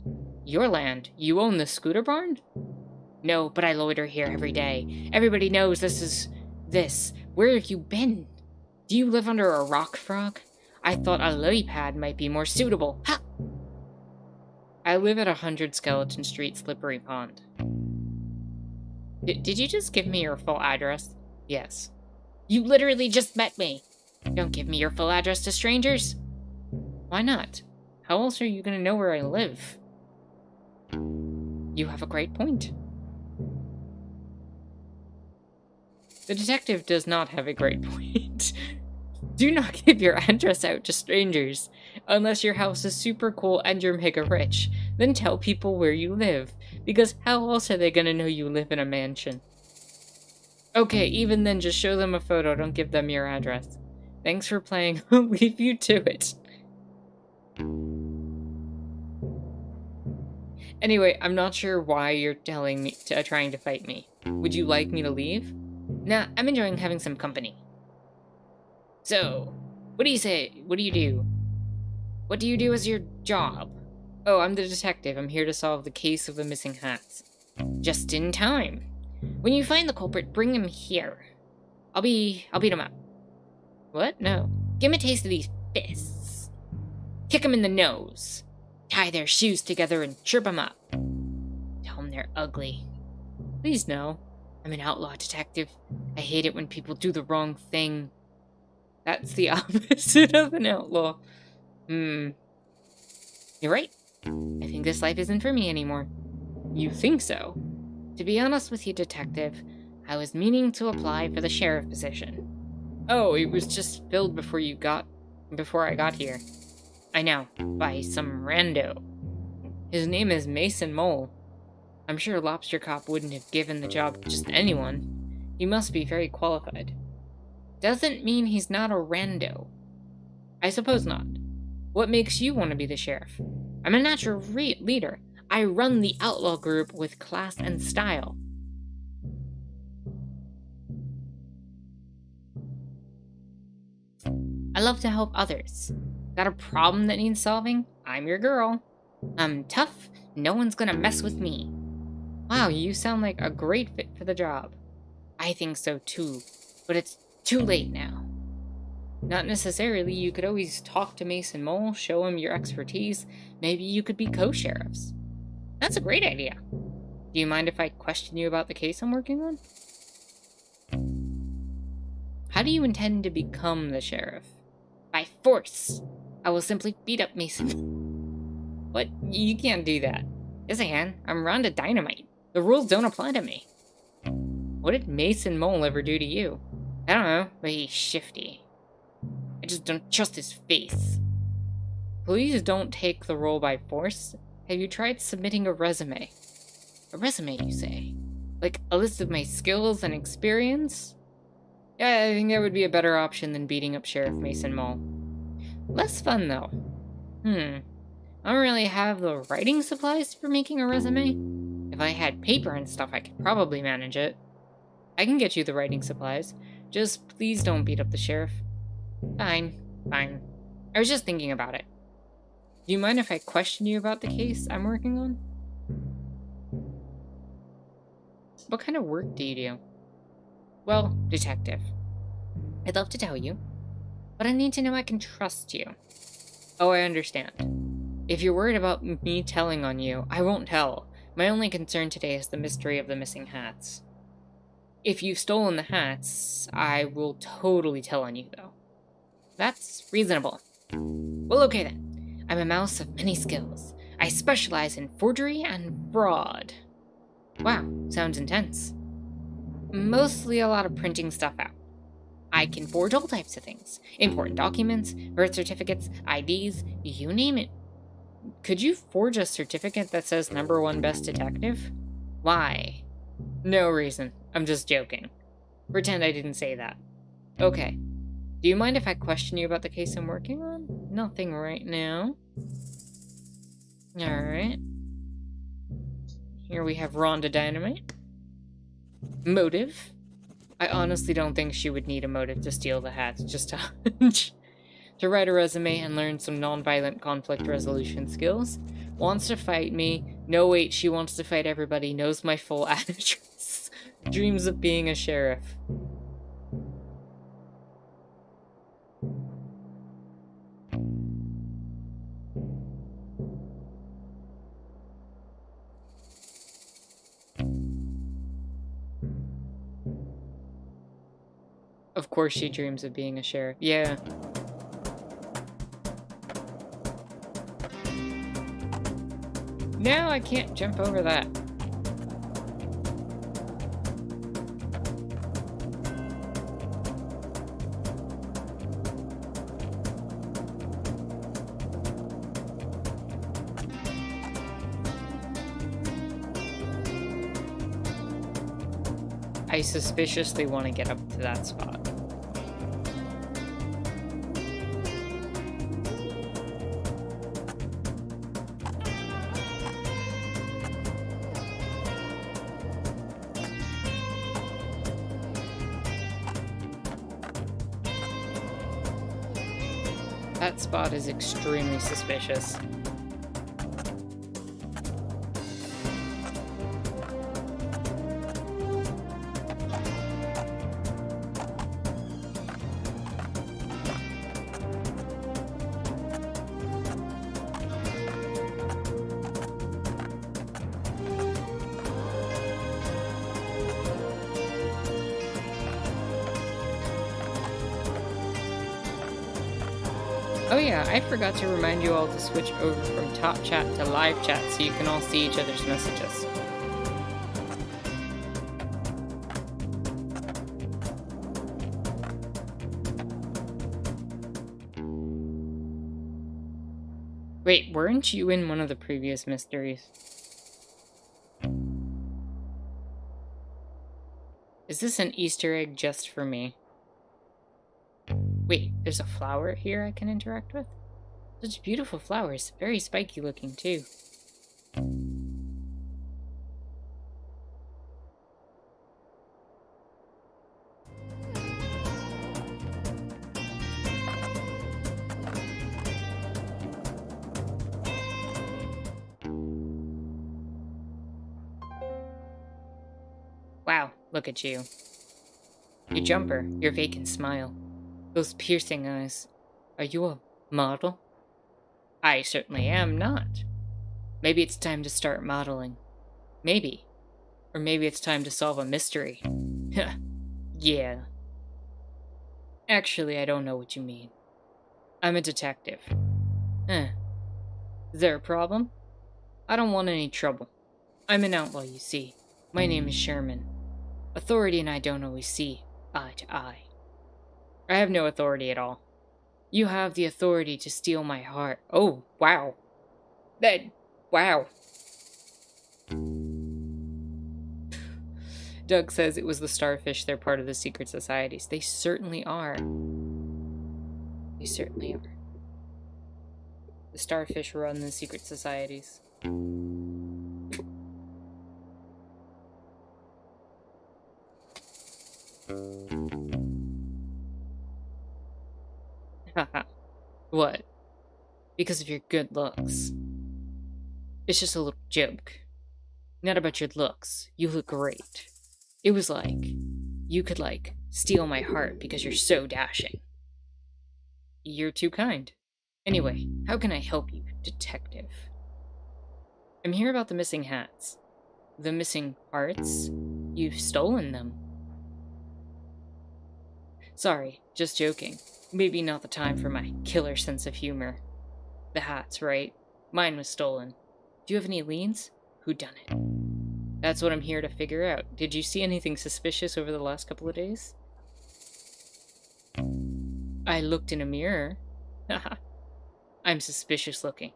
Your land? You own the scooter barn? No, but I loiter here every day. Everybody knows this. Where have you been? Do you live under a rock, Frog? I thought a lily pad might be more suitable. Ha! I live at 100 Skeleton Street, Slippery Pond. Did you just give me your full address? Yes. You literally just met me. Don't give me your full address to strangers. Why not? How else are you gonna know where I live? You have a great point. The detective does not have a great point. Do not give your address out to strangers. Unless your house is super cool and you're mega rich. Then tell people where you live. Because how else are they gonna know you live in a mansion? Okay, even then, just show them a photo. Don't give them your address. Thanks for playing. I'll leave you to it. Anyway, I'm not sure why you're telling me trying to fight me. Would you like me to leave? Nah, I'm enjoying having some company. So, what do you say? What do you do? What do you do as your job? Oh, I'm the detective. I'm here to solve the case of the missing hats. Just in time. When you find the culprit, bring him here. I'll beat him up. What? No. Give him a taste of these fists. Kick him in the nose. Tie their shoes together and chirp them up. Tell them they're ugly. Please no. I'm an outlaw detective. I hate it when people do the wrong thing. That's the opposite of an outlaw. You're right. I think this life isn't for me anymore. You think so? To be honest with you, detective, I was meaning to apply for the sheriff position. Oh, it was just filled before I got here. I know, by some rando. His name is Mason Mole. I'm sure Lobster Cop wouldn't have given the job to just anyone. He must be very qualified. Doesn't mean he's not a rando. I suppose not. What makes you want to be the sheriff? I'm a natural leader. I run the outlaw group with class and style. I love to help others. Got a problem that needs solving? I'm your girl. I'm tough. No one's gonna mess with me. Wow, you sound like a great fit for the job. I think so too, but it's too late now. Not necessarily. You could always talk to Mason Mole, show him your expertise. Maybe you could be co-sheriffs. That's a great idea. Do you mind if I question you about the case I'm working on? How do you intend to become the sheriff? By force. I will simply beat up Mason. What? You can't do that. Yes, I can. I'm Rhonda Dynamite. The rules don't apply to me. What did Mason Mole ever do to you? I don't know, but he's shifty. I just don't trust his face. Please don't take the role by force. Have you tried submitting a resume? A resume, you say? Like a list of my skills and experience? Yeah, I think that would be a better option than beating up Sheriff Mason Mole. Less fun, though. I don't really have the writing supplies for making a resume. If I had paper and stuff, I could probably manage it. I can get you the writing supplies. Just please don't beat up the sheriff. Fine. I was just thinking about it. Do you mind if I question you about the case I'm working on? What kind of work do you do? Well, detective. I'd love to tell you, but I need to know I can trust you. Oh, I understand. If you're worried about me telling on you, I won't tell. My only concern today is the mystery of the missing hats. If you've stolen the hats, I will totally tell on you, though. That's reasonable. Well, okay then. I'm a mouse of many skills. I specialize in forgery and fraud. Wow, sounds intense. Mostly a lot of printing stuff out. I can forge all types of things. Important documents, birth certificates, IDs, you name it. Could you forge a certificate that says #1 best detective? Why? No reason. I'm just joking. Pretend I didn't say that. Okay. Do you mind if I question you about the case I'm working on? Nothing right now. Alright. Here we have Rhonda Dynamite. Motive. I honestly don't think she would need a motive to steal the hats, just a hunch. To write a resume and learn some non-violent conflict resolution skills. Wants to fight me. No, wait, she wants to fight everybody. Knows my full address. Dreams of being a sheriff. Of course she dreams of being a sheriff. Yeah. No, I can't jump over that. I suspiciously want to get up to that spot. That spot is extremely suspicious. Oh yeah, I forgot to remind you all to switch over from top chat to live chat so you can all see each other's messages. Wait, weren't you in one of the previous mysteries? Is this an Easter egg just for me? Wait, there's a flower here I can interact with? Such beautiful flowers, very spiky looking too. Wow, look at you. Your jumper, your vacant smile. Those piercing eyes. Are you a model? I certainly am not. Maybe it's time to start modeling. Maybe. Or maybe it's time to solve a mystery. Yeah. Actually, I don't know what you mean. I'm a detective. Is there a problem? I don't want any trouble. I'm an outlaw, you see. My name is Sherman. Authority and I don't always see eye to eye. I have no authority at all. You have the authority to steal my heart. Oh, wow. Wow. Doug says it was the starfish. They're part of the secret societies. They certainly are. They certainly are. The starfish run the secret societies. Haha. What? Because of your good looks. It's just a little joke. Not about your looks. You look great. It was like, you could, steal my heart because you're so dashing. You're too kind. Anyway, how can I help you, detective? I'm here about the missing hats. The missing hearts? You've stolen them. Sorry, just joking. Maybe not the time for my killer sense of humor. The hats, right? Mine was stolen. Do you have any liens? Who done it? That's what I'm here to figure out. Did you see anything suspicious over the last couple of days? I looked in a mirror. I'm suspicious looking.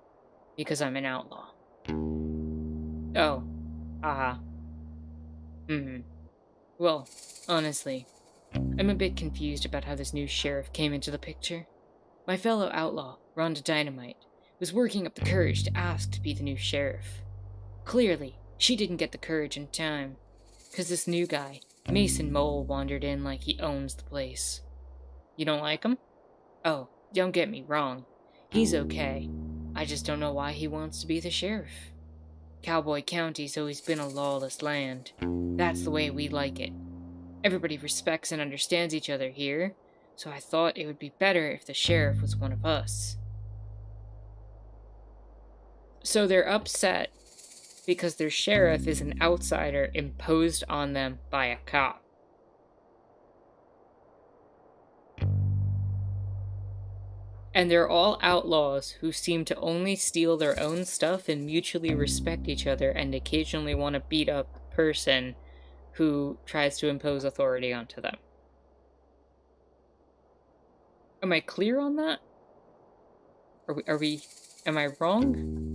Because I'm an outlaw. Oh. Haha. Well, honestly, I'm a bit confused about how this new sheriff came into the picture. My fellow outlaw, Rhonda Dynamite, was working up the courage to ask to be the new sheriff. Clearly, she didn't get the courage in time, 'cause this new guy, Mason Mole, wandered in like he owns the place. You don't like him? Oh, don't get me wrong. He's okay. I just don't know why he wants to be the sheriff. Cowboy County's always been a lawless land. That's the way we like it. Everybody respects and understands each other here, so I thought it would be better if the sheriff was one of us. So they're upset because their sheriff is an outsider imposed on them by a cop. And they're all outlaws who seem to only steal their own stuff and mutually respect each other and occasionally want to beat up a person who tries to impose authority onto them. Am I clear on that? Am I wrong?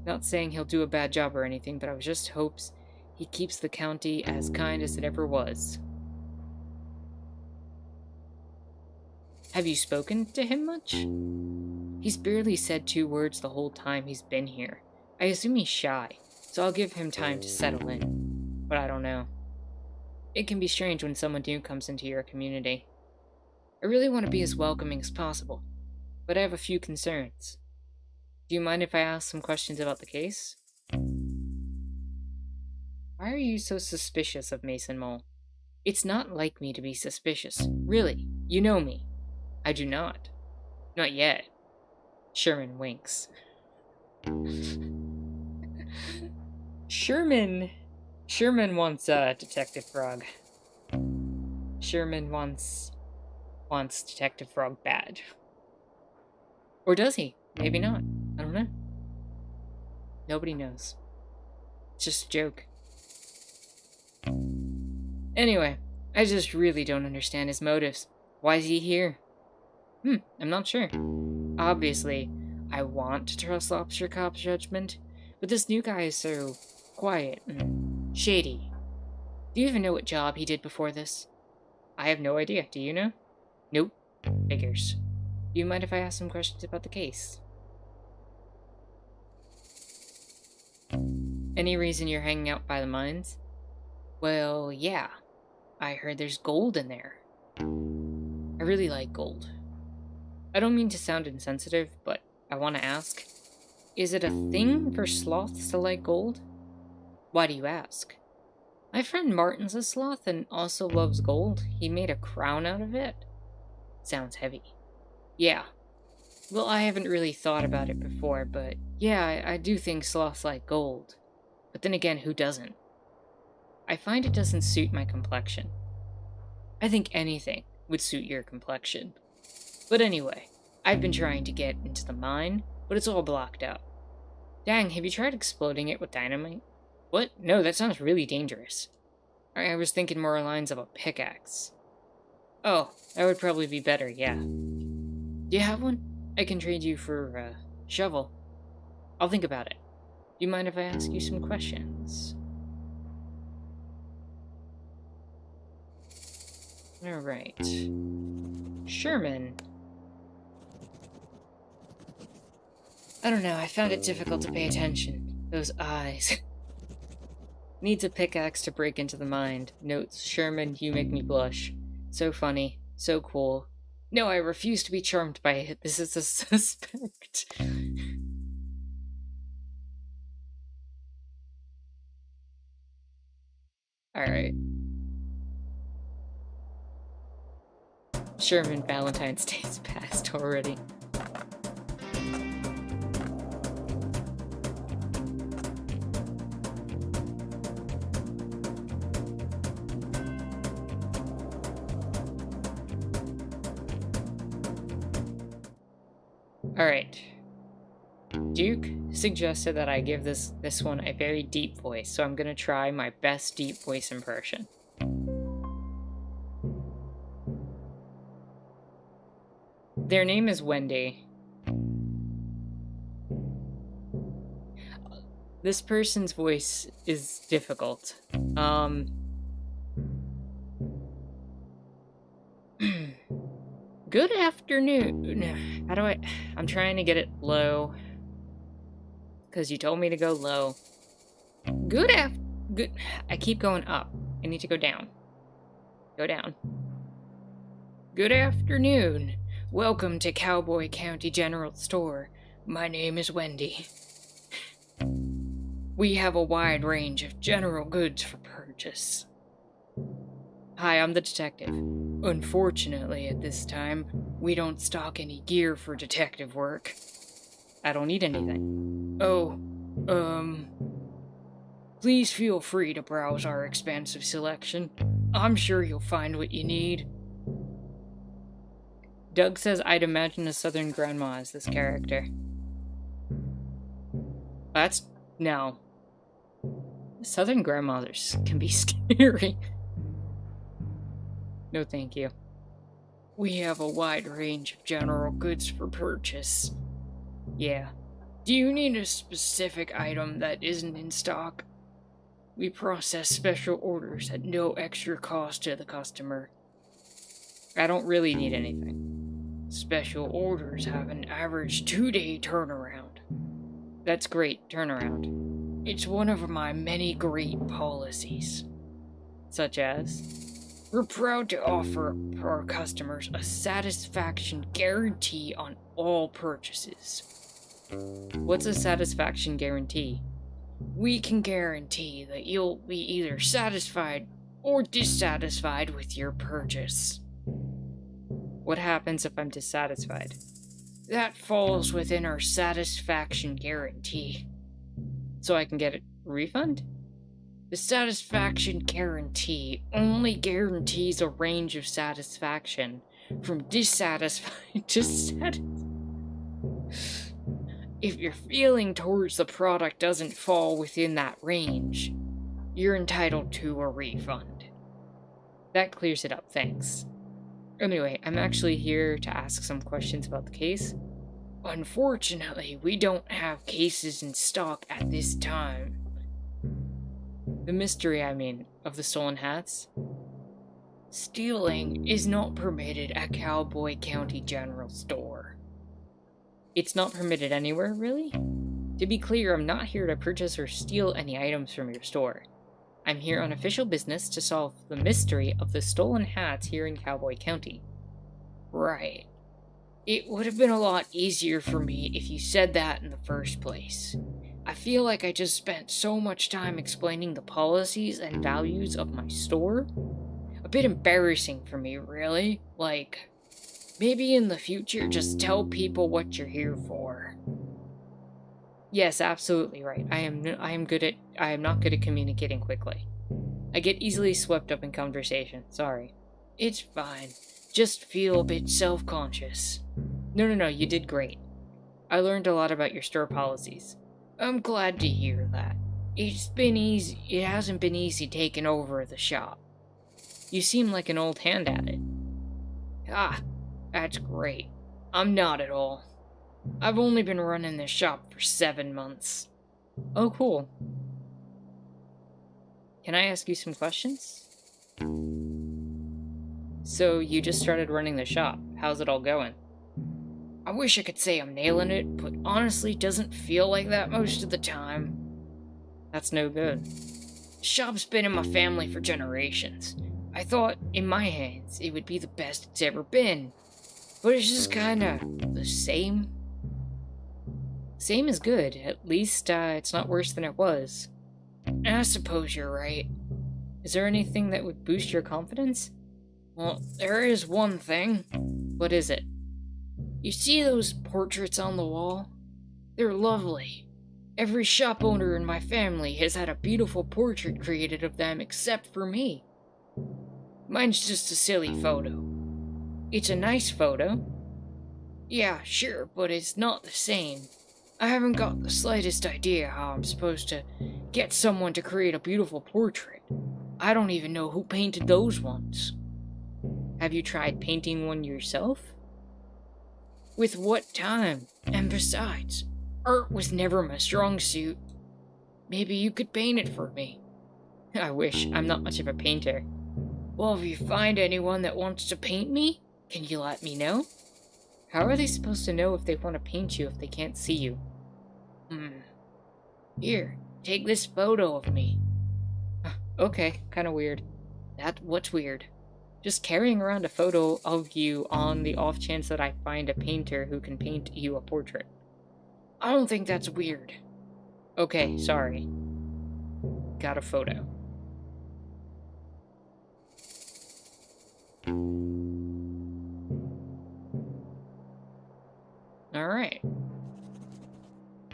Not saying he'll do a bad job or anything, but I was just hopes He keeps the county as kind as it ever was. Have you spoken to him much? He's barely said 2 words the whole time he's been here. I assume he's shy, so I'll give him time to settle in. But I don't know. It can be strange when someone new comes into your community. I really want to be as welcoming as possible, but I have a few concerns. Do you mind if I ask some questions about the case? Why are you so suspicious of Mason Mole? It's not like me to be suspicious. Really, you know me. I do not. Not yet. Sherman winks. Sherman wants Detective Frog. Sherman wants Detective Frog bad. Or does he? Maybe not. I don't know. Nobody knows. It's just a joke. Anyway, I just really don't understand his motives. Why is he here? I'm not sure. Obviously, I want to trust Lobster Cop's judgment, but this new guy is so quiet and shady. Do you even know what job he did before this? I have no idea. Do you know? Nope. Figures. Do you mind if I ask some questions about the case? Any reason you're hanging out by the mines? Well, yeah. I heard there's gold in there. I really like gold. I don't mean to sound insensitive, but I want to ask, is it a thing for sloths to like gold? Why do you ask? My friend Martin's a sloth and also loves gold. He made a crown out of it. Sounds heavy. Yeah. Well, I haven't really thought about it before, but yeah, I do think sloths like gold. But then again, who doesn't? I find it doesn't suit my complexion. I think anything would suit your complexion. But anyway, I've been trying to get into the mine, but it's all blocked out. Dang, have you tried exploding it with dynamite? What? No, that sounds really dangerous. I was thinking more lines of a pickaxe. Oh, that would probably be better, yeah. Do you have one? I can trade you for a shovel. I'll think about it. Do you mind if I ask you some questions? Alright. Sherman. I don't know, I found it difficult to pay attention. Those eyes. Needs a pickaxe to break into the mind. Notes, Sherman, you make me blush. So funny. So cool. No, I refuse to be charmed by it. This is a suspect. Alright. Sherman, Valentine's Day's passed already. Alright. Duke suggested that I give this one a very deep voice, so I'm gonna try my best deep voice impression. Their name is Wendy. This person's voice is difficult. Good afternoon. How do I'm trying to get it low. Because you told me to go low. Good. I keep going up. I need to go down. Go down. Good afternoon. Welcome to Cowboy County General Store. My name is Wendy. We have a wide range of general goods for purchase. Hi, I'm the detective. Unfortunately, at this time, we don't stock any gear for detective work. I don't need anything. Oh, please feel free to browse our expansive selection. I'm sure you'll find what you need. Doug says I'd imagine a southern grandma as this character. No. Southern grandmothers can be scary. No, thank you. We have a wide range of general goods for purchase. Yeah. Do you need a specific item that isn't in stock? We process special orders at no extra cost to the customer. I don't really need anything. Special orders have an average 2-day turnaround. That's great turnaround. It's one of my many great policies. Such as, we're proud to offer our customers a satisfaction guarantee on all purchases. What's a satisfaction guarantee? We can guarantee that you'll be either satisfied or dissatisfied with your purchase. What happens if I'm dissatisfied? That falls within our satisfaction guarantee. So I can get a refund? The satisfaction guarantee only guarantees a range of satisfaction from dissatisfied to satisfied. If your feeling towards the product doesn't fall within that range, you're entitled to a refund. That clears it up, thanks. Anyway, I'm actually here to ask some questions about the case. Unfortunately, we don't have cases in stock at this time. The mystery, of the stolen hats? Stealing is not permitted at Cowboy County General Store. It's not permitted anywhere, really? To be clear, I'm not here to purchase or steal any items from your store. I'm here on official business to solve the mystery of the stolen hats here in Cowboy County. Right. It would have been a lot easier for me if you said that in the first place. I feel like I just spent so much time explaining the policies and values of my store. A bit embarrassing for me, really. Maybe in the future, just tell people what you're here for. Yes, absolutely right. I am not good at communicating quickly. I get easily swept up in conversation. Sorry. It's fine. Just feel a bit self-conscious. No, you did great. I learned a lot about your store policies. I'm glad to hear that. It hasn't been easy taking over the shop. You seem like an old hand at it. Ah, that's great. I'm not at all. I've only been running this shop for 7 months. Oh, cool. Can I ask you some questions? So, you just started running the shop. How's it all going? I wish I could say I'm nailing it, but honestly, it doesn't feel like that most of the time. That's no good. The shop's been in my family for generations. I thought, in my hands, it would be the best it's ever been. But it's just kinda the same. Same is good. At least, it's not worse than it was. I suppose you're right. Is there anything that would boost your confidence? Well, there is one thing. What is it? You see those portraits on the wall? They're lovely. Every shop owner in my family has had a beautiful portrait created of them except for me. Mine's just a silly photo. It's a nice photo. Yeah, sure, but it's not the same. I haven't got the slightest idea how I'm supposed to get someone to create a beautiful portrait. I don't even know who painted those ones. Have you tried painting one yourself? With what time? And besides, art was never my strong suit. Maybe you could paint it for me. I wish. I'm not much of a painter. Well, if you find anyone that wants to paint me, can you let me know? How are they supposed to know if they want to paint you if they can't see you? Here, take this photo of me. Okay, kinda weird. What's weird? Just carrying around a photo of you on the off chance that I find a painter who can paint you a portrait. I don't think that's weird. Okay, sorry. Got a photo. Alright.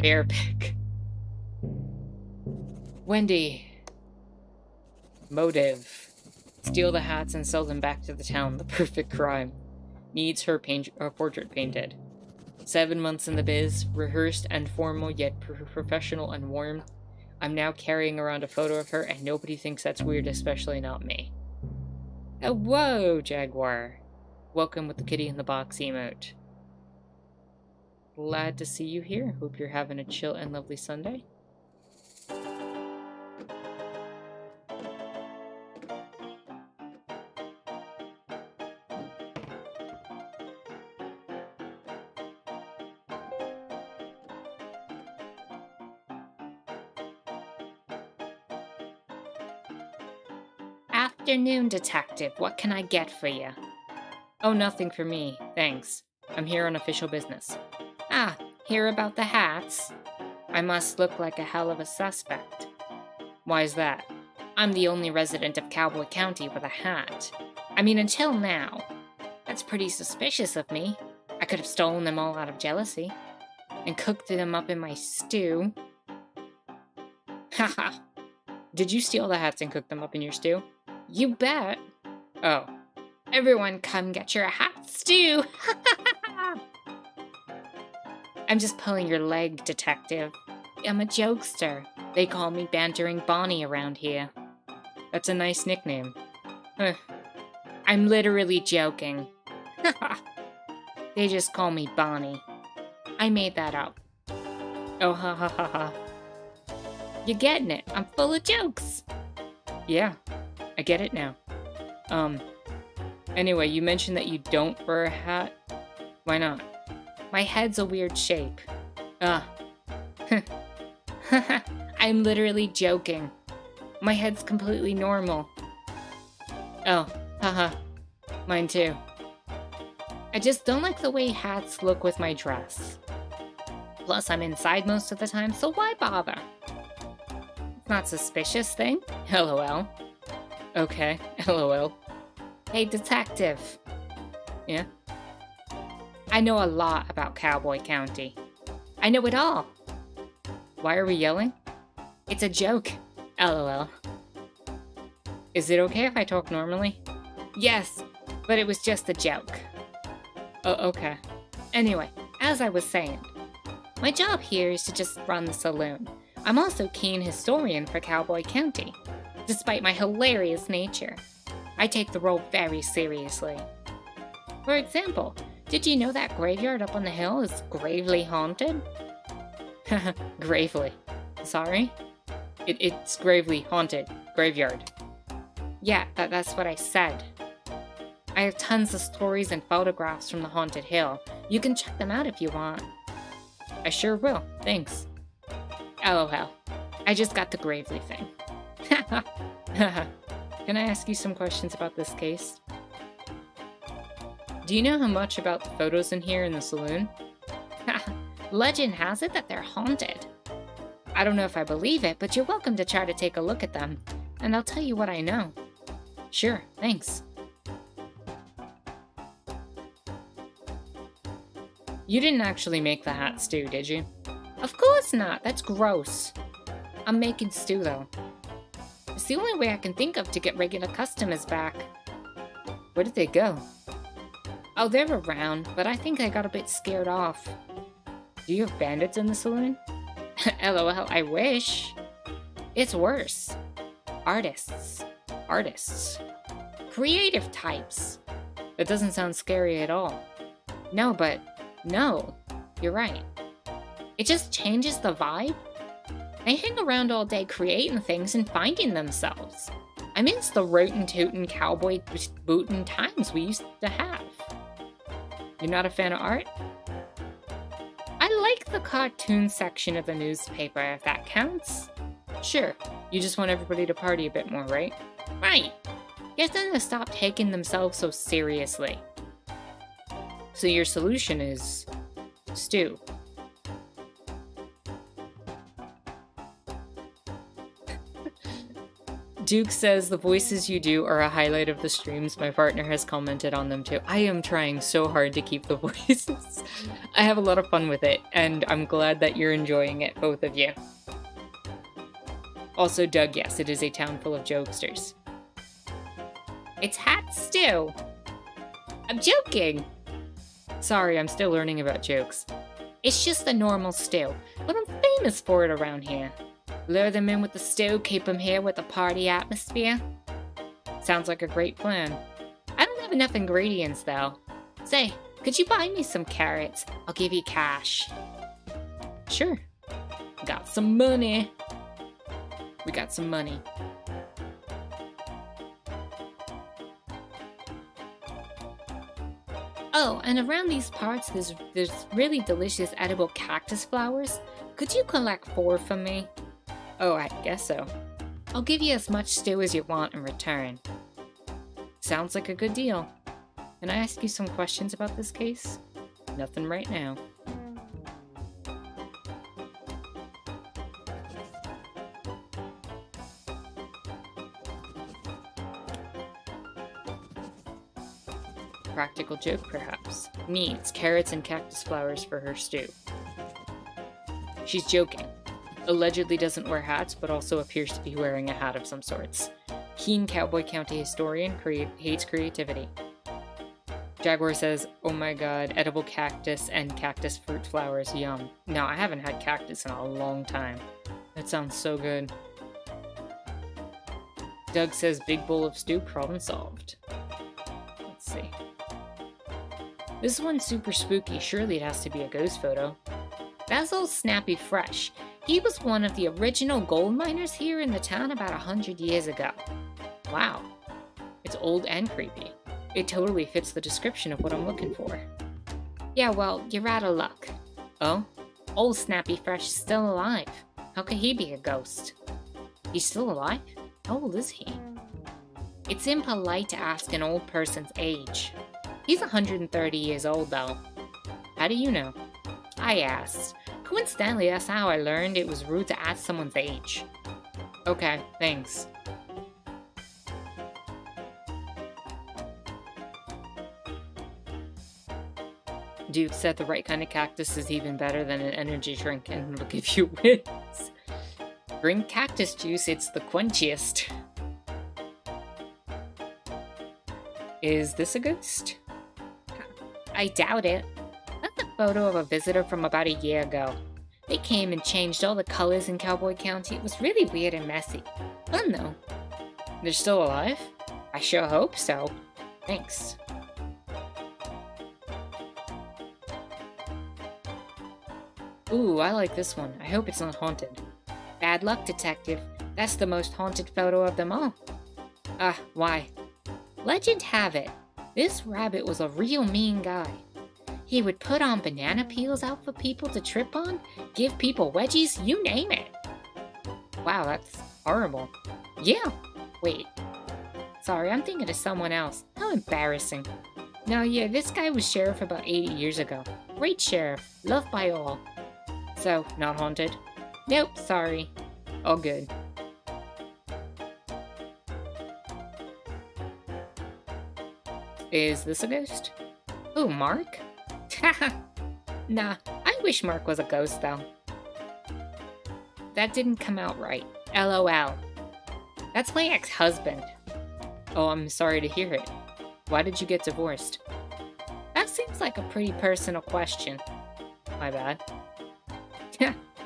Bear pick. Wendy. Motive. Steal the hats and sell them back to the town. The perfect crime. Needs her portrait painted. 7 months in the biz. Rehearsed and formal, yet professional and warm. I'm now carrying around a photo of her, and nobody thinks that's weird, especially not me. Hello, Jaguar. Welcome with the kitty in the box emote. Glad to see you here. Hope you're having a chill and lovely Sunday. afternoon, detective. What can I get for you? Oh, nothing for me, thanks. I'm here on official business. Ah, hear about the hats? I must look like a hell of a suspect. Why is that? I'm the only resident of Cowboy County with a hat. I mean, until now. That's pretty suspicious of me. I could have stolen them all out of jealousy. And cooked them up in my stew. Haha. Did you steal the hats and cook them up in your stew? You bet. Oh. Everyone come get your hat stew. I'm just pulling your leg, detective. I'm a jokester. They call me Bantering Bonnie around here. That's a nice nickname. Huh. I'm literally joking. They just call me Bonnie. I made that up. Oh, ha ha ha ha. You're getting it. I'm full of jokes. Yeah, I get it now. Anyway, you mentioned that you don't wear a hat. Why not? My head's a weird shape. I'm literally joking. My head's completely normal. Oh, haha. Mine too. I just don't like the way hats look with my dress. Plus, I'm inside most of the time, so why bother? It's not suspicious thing. LOL. Okay, LOL. Hey, detective. Yeah? I know a lot about Cowboy County. I know it all. Why are we yelling? It's a joke. LOL. Is it okay if I talk normally? Yes, but it was just a joke. Oh, okay. Anyway, as I was saying, my job here is to just run the saloon. I'm also keen historian for Cowboy County. Despite my hilarious nature, I take the role very seriously. For example, did you know that graveyard up on the hill is gravely haunted? Gravely. Sorry? It's gravely haunted. Graveyard. Yeah, that's what I said. I have tons of stories and photographs from the haunted hill. You can check them out if you want. I sure will, thanks. LOL. I just got the gravely thing. Can I ask you some questions about this case? Do you know how much about the photos in here in the saloon? Legend has it that they're haunted. I don't know if I believe it, but you're welcome to try to take a look at them, and I'll tell you what I know. Sure, thanks. You didn't actually make the hat stew, did you? Of course not, that's gross. I'm making stew though. It's the only way I can think of to get regular customers back. Where did they go? Oh, they're around, but I think I got a bit scared off. Do you have bandits in the saloon? LOL, I wish. It's worse. Artists. Creative types. That doesn't sound scary at all. No, you're right. It just changes the vibe. They hang around all day creating things and finding themselves. I miss the rootin' tootin' cowboy bootin' times we used to have. You're not a fan of art? I like the cartoon section of the newspaper, if that counts. Sure, you just want everybody to party a bit more, right? Right. Get them to stop taking themselves so seriously. So your solution is stew. Duke says the voices you do are a highlight of the streams. My partner has commented on them too. I am trying so hard to keep the voices. I have a lot of fun with it, and I'm glad that you're enjoying it, both of you. Also, Doug, yes, it is a town full of jokesters. It's hat stew. I'm joking. Sorry, I'm still learning about jokes. It's just a normal stew, but I'm famous for it around here. Lure them in with the stew, keep them here with a party atmosphere. Sounds like a great plan. I don't have enough ingredients though. Say, could you buy me some carrots? I'll give you cash. Sure. Got some money. We got some money. Oh, and around these parts, there's really delicious edible cactus flowers. Could you collect 4 for me? Oh, I guess so. I'll give you as much stew as you want in return. Sounds like a good deal. Can I ask you some questions about this case? Nothing right now. Practical joke, perhaps. Needs carrots and cactus flowers for her stew. She's joking. Allegedly doesn't wear hats, but also appears to be wearing a hat of some sorts. Keen Cowboy County historian hates creativity. Jaguar says, oh my god, edible cactus and cactus fruit flowers, yum. No, I haven't had cactus in a long time. That sounds so good. Doug says, big bowl of stew, problem solved. Let's see. This one's super spooky, surely it has to be a ghost photo. Basil Snappy Fresh. He was one of the original gold miners here in the town about 100 years ago. Wow. It's old and creepy. It totally fits the description of what I'm looking for. Yeah, well, you're out of luck. Oh? Old Snappy Fresh is still alive. How could he be a ghost? He's still alive? How old is he? It's impolite to ask an old person's age. He's 130 years old, though. How do you know? I asked. Coincidentally, that's how I learned it was rude to ask someone's age. Okay, thanks. Dude said the right kind of cactus is even better than an energy drink and it'll give you wins. Drink cactus juice, it's the quenchiest. Is this a ghost? I doubt it. That's a photo of a visitor from about a year ago. They came and changed all the colors in Cowboy County. It was really weird and messy. Fun though. They're still alive? I sure hope so. Thanks. Ooh, I like this one. I hope it's not haunted. Bad luck, detective. That's the most haunted photo of them all. Why? Legend have it, this rabbit was a real mean guy. He would put on banana peels out for people to trip on, give people wedgies, you name it. Wow, that's horrible. Yeah. Wait. Sorry, I'm thinking of someone else. How embarrassing. No, yeah, this guy was sheriff about 80 years ago. Great sheriff, loved by all. So, not haunted? Nope, sorry. All good. Is this a ghost? Ooh, Mark? Nah, I wish Mark was a ghost, though. That didn't come out right. LOL. That's my ex-husband. Oh, I'm sorry to hear it. Why did you get divorced? That seems like a pretty personal question. My bad.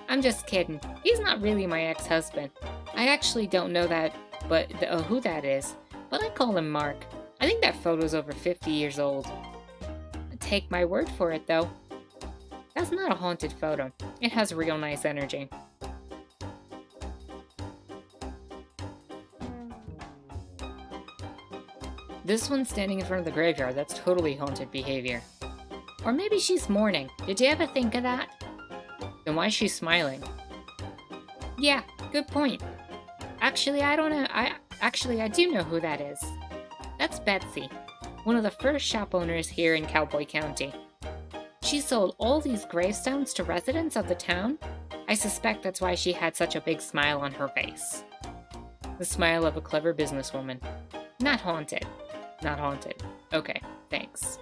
I'm just kidding. He's not really my ex-husband. I actually don't know that, but who that is. But I call him Mark. I think that photo's over 50 years old. Take my word for it, though. That's not a haunted photo. It has real nice energy. This one's standing in front of the graveyard. That's totally haunted behavior. Or maybe she's mourning. Did you ever think of that? Then why is she smiling? Yeah, good point. Actually, I don't know. I do know who that is. That's Betsy, one of the first shop owners here in Cowboy County. She sold all these gravestones to residents of the town. I suspect that's why she had such a big smile on her face. The smile of a clever businesswoman. Not haunted. Not haunted. Okay, thanks.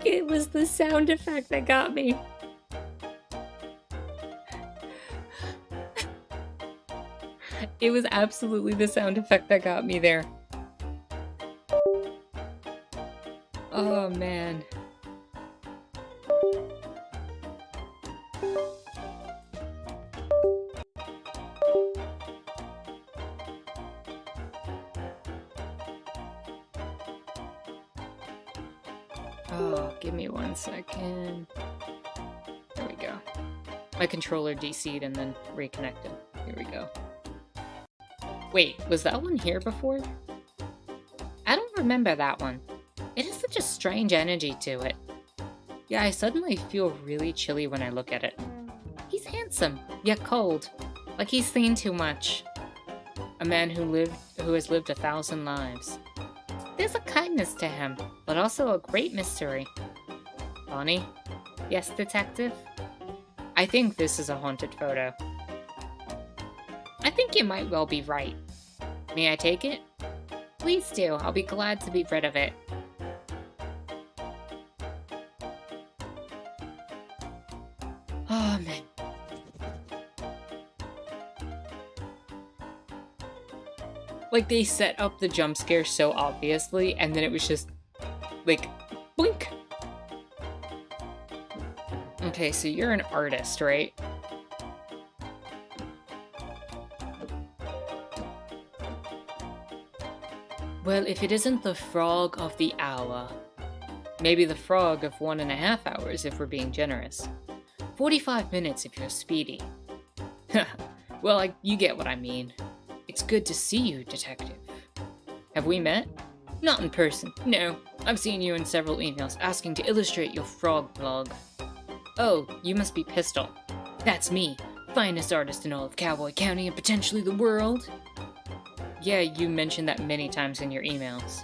It was the sound effect that got me. It was absolutely the sound effect that got me there. Oh, man. Oh, give me 1 second. There we go. My controller DC'd and then reconnected. Here we go. Wait, was that one here before? I don't remember that one. It has such a strange energy to it. Yeah, I suddenly feel really chilly when I look at it. He's handsome, yet cold. Like he's seen too much. A man who has lived 1,000 lives. There's a kindness to him, but also a great mystery. Bonnie? Yes, detective? I think this is a haunted photo. I think you might well be right. May I take it? Please do, I'll be glad to be rid of it. Oh, man. Like, they set up the jump scare so obviously, and then it was just, like, blink! Okay, so you're an artist, right? Well, if it isn't the frog of the hour, maybe the frog of 1.5 hours if we're being generous. 45 minutes if you're speedy. Well, you get what I mean. It's good to see you, detective. Have we met? Not in person, no. I've seen you in several emails asking to illustrate your frog blog. Oh, you must be Pistol. That's me, finest artist in all of Cowboy County and potentially the world. Yeah, you mentioned that many times in your emails.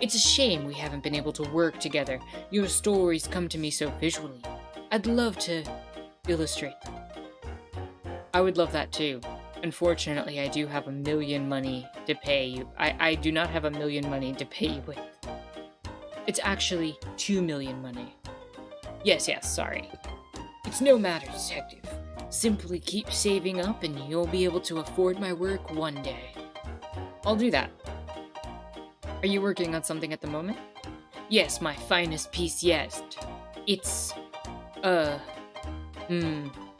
It's a shame we haven't been able to work together. Your stories come to me so visually. I'd love to illustrate them. I would love that too. Unfortunately, I do have $1 million money to pay you. I do not have $1 million money to pay you with. It's actually $2 million money. Yes, sorry. It's no matter, detective. Simply keep saving up and you'll be able to afford my work one day. I'll do that. Are you working on something at the moment? Yes, my finest piece yet. It's, well,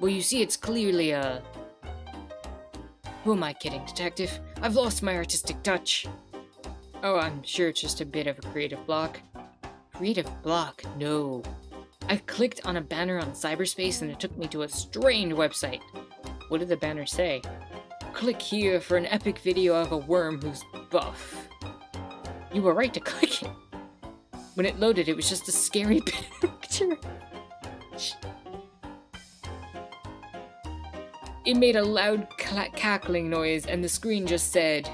you see, it's clearly, Who am I kidding, detective? I've lost my artistic touch. Oh, I'm sure it's just a bit of a creative block. Creative block? No. I clicked on a banner on cyberspace and it took me to a strange website. What did the banner say? Click here for an epic video of a worm who's buff. You were right to click it. When it loaded, it was just a scary picture. It made a loud cackling noise, and the screen just said,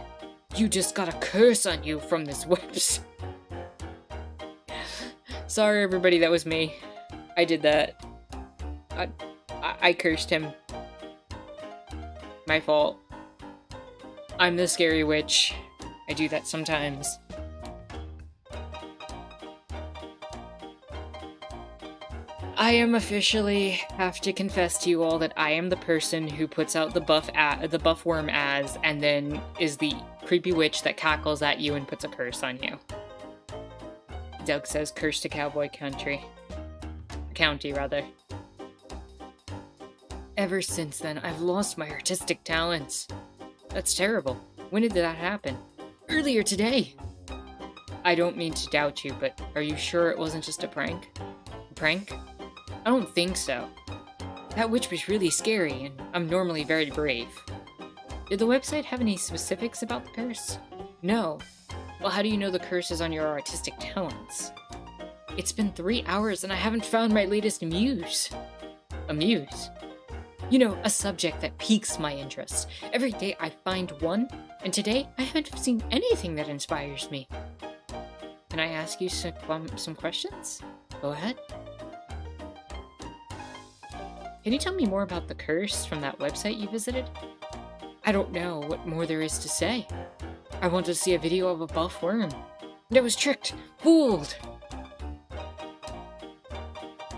"You just got a curse on you from this website." Sorry, everybody, that was me. I did that. I cursed him. My fault. I'm the scary witch. I do that sometimes. I am officially have to confess to you all that I am the person who puts out the buff worm as, and then is the creepy witch that cackles at you and puts a curse on you. Doug says curse to Cowboy County, rather. Ever since then, I've lost my artistic talents. That's terrible. When did that happen? Earlier today. I don't mean to doubt you, but are you sure it wasn't just a prank? A prank? I don't think so. That witch was really scary, and I'm normally very brave. Did the website have any specifics about the curse? No. Well, how do you know the curse is on your artistic talents? It's been 3 hours and I haven't found my latest muse. A muse? You know, a subject that piques my interest. Every day I find one, and today I haven't seen anything that inspires me. Can I ask you some questions? Go ahead. Can you tell me more about the curse from that website you visited? I don't know what more there is to say. I want to see a video of a buff worm. And I was tricked, fooled.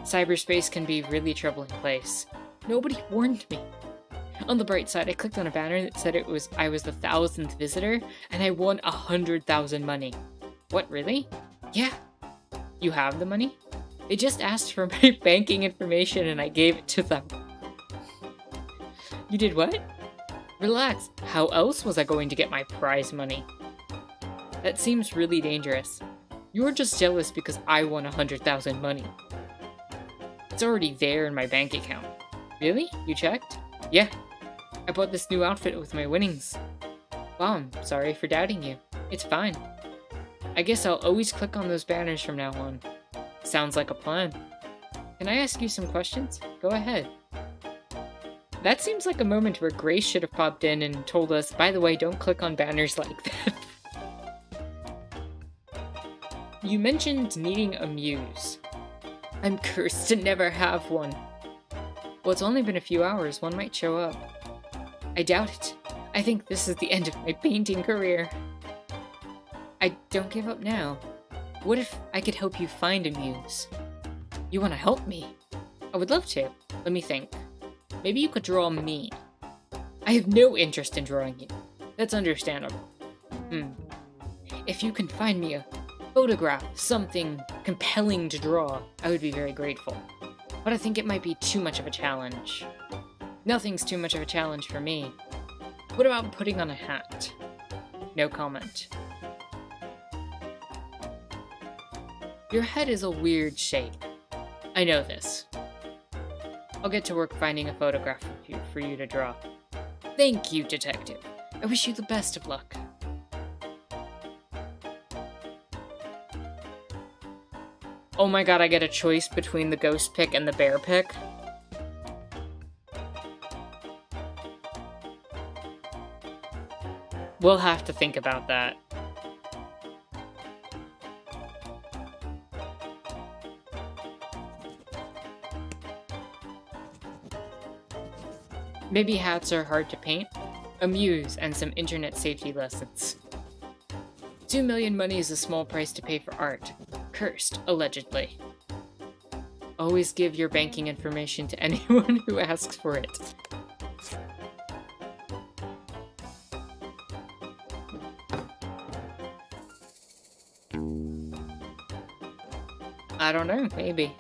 Cyberspace can be a really troubling place. Nobody warned me. On the bright side, I clicked on a banner that said I was the 1,000th visitor, and I won 100,000 money. What, really? Yeah. You have the money? They just asked for my banking information and I gave it to them. You did what? Relax. How else was I going to get my prize money? That seems really dangerous. You're just jealous because I won 100,000 money. It's already there in my bank account. Really? You checked? Yeah. I bought this new outfit with my winnings. Wow, I'm sorry for doubting you. It's fine. I guess I'll always click on those banners from now on. Sounds like a plan. Can I ask you some questions? Go ahead. That seems like a moment where Grace should have popped in and told us, by the way, don't click on banners like that. You mentioned needing a muse. I'm cursed to never have one. Well, it's only been a few hours. One might show up. I doubt it. I think this is the end of my painting career. I don't give up now. What if I could help you find a muse? You want to help me? I would love to. Let me think. Maybe you could draw me. I have no interest in drawing you. That's understandable. If you can find me a photograph, something compelling to draw, I would be very grateful. But I think it might be too much of a challenge. Nothing's too much of a challenge for me. What about putting on a hat? No comment. Your head is a weird shape. I know this. I'll get to work finding a photograph for you to draw. Thank you, Detective. I wish you the best of luck. Oh my god, I get a choice between the ghost pick and the bear pick. We'll have to think about that. Maybe hats are hard to paint. A muse and some internet safety lessons. 2 million money is a small price to pay for art. Cursed, allegedly. Always give your banking information to anyone who asks for it. I don't know, maybe.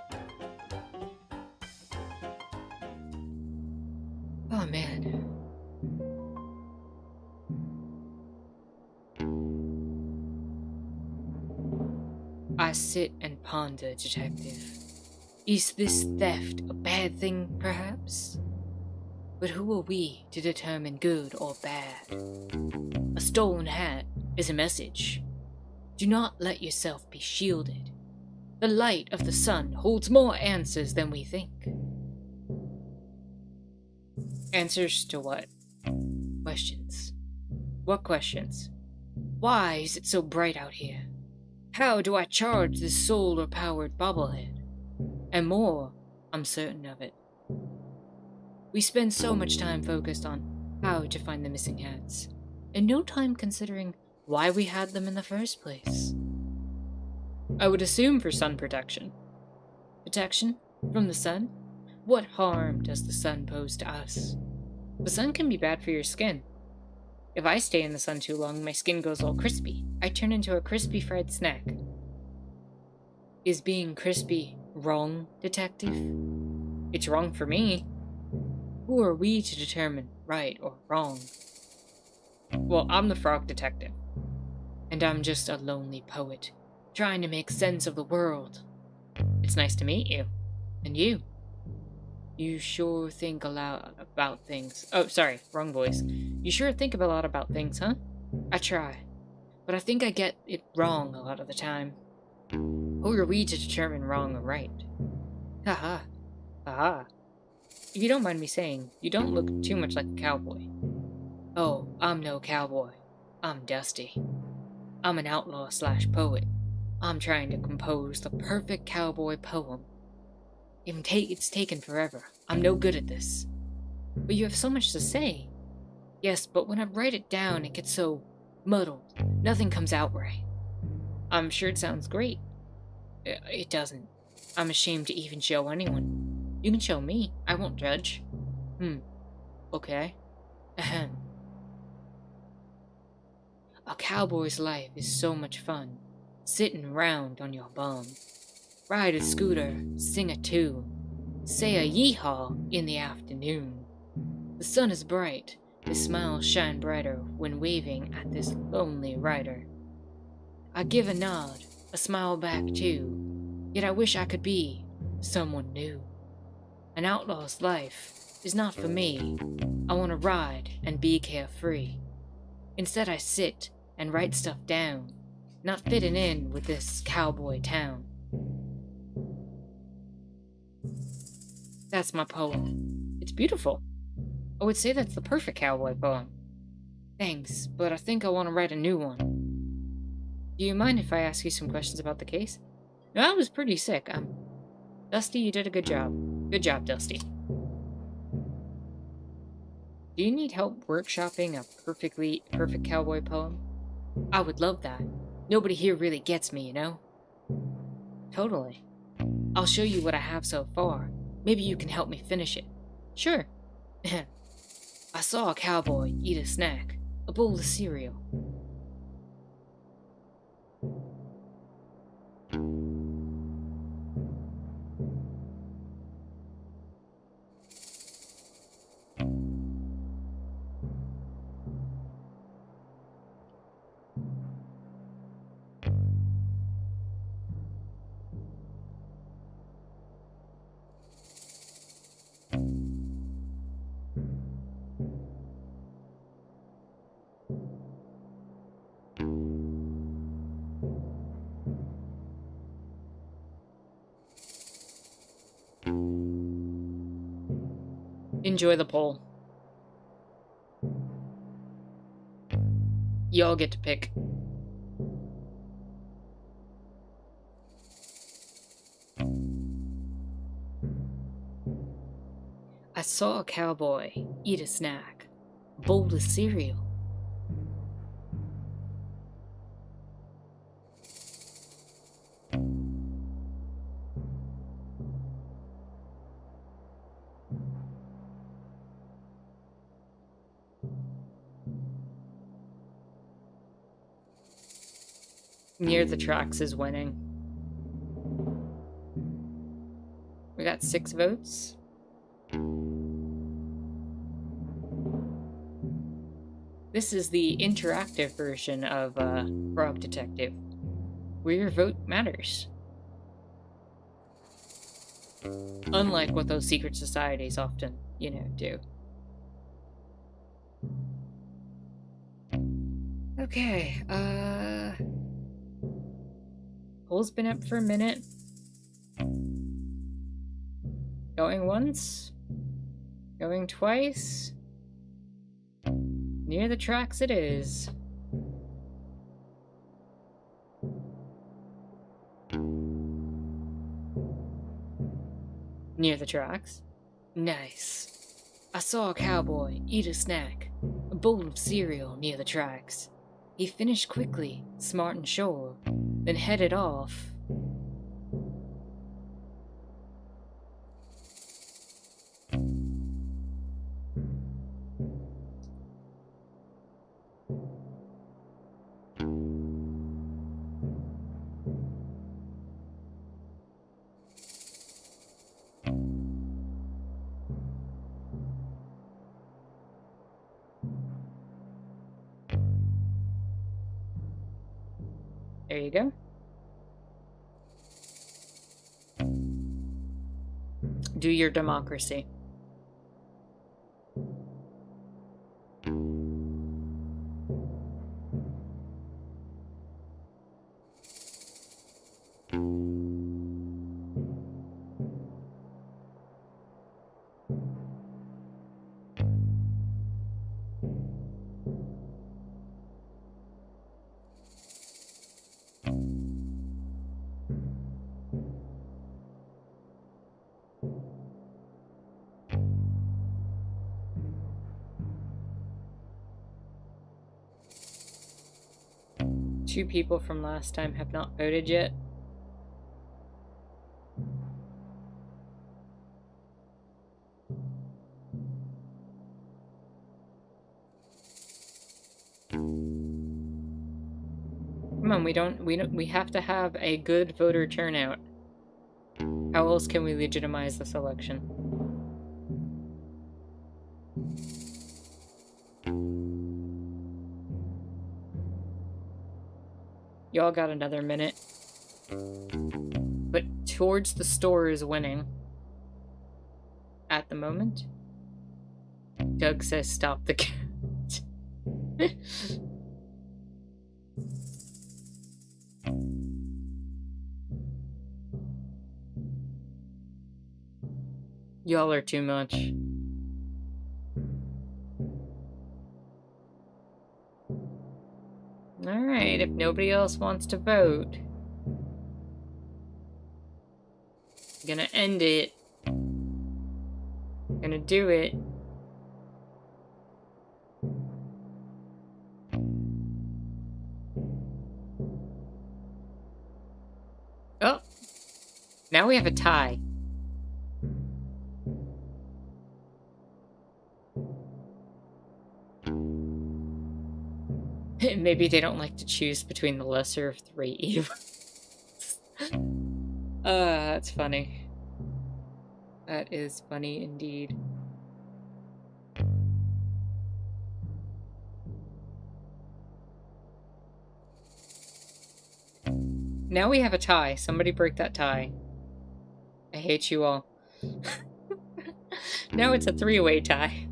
Oh man. I sit and ponder, Detective. Is this theft a bad thing, perhaps? But who are we to determine good or bad? A stolen hat is a message. Do not let yourself be shielded. The light of the sun holds more answers than we think. Answers to what? Questions. What questions? Why is it so bright out here? How do I charge this solar-powered bobblehead? And more, I'm certain of it. We spend so much time focused on how to find the missing hats, and no time considering why we had them in the first place. I would assume for sun protection. Protection? From the sun? What harm does the sun pose to us? The sun can be bad for your skin. If I stay in the sun too long, my skin goes all crispy. I turn into a crispy fried snack. Is being crispy wrong, Detective? It's wrong for me. Who are we to determine right or wrong? Well, I'm the Frog Detective. And I'm just a lonely poet, trying to make sense of the world. It's nice to meet you. And you. You sure think a lot about things. Oh, sorry, wrong voice. You sure think a lot about things, huh? I try. But I think I get it wrong a lot of the time. Who are we to determine wrong or right? Haha. Haha. If you don't mind me saying, you don't look too much like a cowboy. Oh, I'm no cowboy. I'm Dusty. I'm an outlaw / poet. I'm trying to compose the perfect cowboy poem. It's taken forever. I'm no good at this. But you have so much to say. Yes, but when I write it down, it gets so muddled. Nothing comes out right. I'm sure it sounds great. It doesn't. I'm ashamed to even show anyone. You can show me. I won't judge. Okay. Ahem. A cowboy's life is so much fun. Sitting round on your bum. Ride a scooter, sing a tune. Say a yee-haw in the afternoon. The sun is bright. His smile shine brighter when waving at this lonely rider. I give a nod, a smile back too. Yet I wish I could be someone new. An outlaw's life is not for me. I want to ride and be carefree. Instead I sit and write stuff down, not fitting in with this cowboy town. That's my poem. It's beautiful. I would say that's the perfect cowboy poem. Thanks, but I think I want to write a new one. Do you mind if I ask you some questions about the case? No, I was pretty sick. Dusty, you did a good job. Good job, Dusty. Do you need help workshopping a perfect cowboy poem? I would love that. Nobody here really gets me, you know? Totally. I'll show you what I have so far. Maybe you can help me finish it. Sure. I saw a cowboy eat a snack, a bowl of cereal. Enjoy the poll. Y'all get to pick. I saw a cowboy eat a snack, a bowl of cereal. Near the tracks is winning. We got 6 votes. This is the interactive version of Frog Detective, where your vote matters. Unlike what those secret societies often, do. Okay, poll's been up for a minute. Going once. Going twice. Near the tracks it is. Near the tracks. Nice. I saw a cowboy eat a snack, a bowl of cereal near the tracks. He finished quickly, smart and sure, then headed off. There you go. Do your democracy. Two people from last time have not voted yet. we have to have a good voter turnout. How else can we legitimize this election? Y'all got another minute. But Towards the Store is winning. At the moment. Doug says stop the cat. Y'all are too much. Alright, if nobody else wants to vote, I'm gonna end it. Gonna do it. Oh! Now we have a tie. Maybe they don't like to choose between the lesser of three evils. That's funny. That is funny indeed. Now we have a tie. Somebody break that tie. I hate you all. Now it's a three-way tie.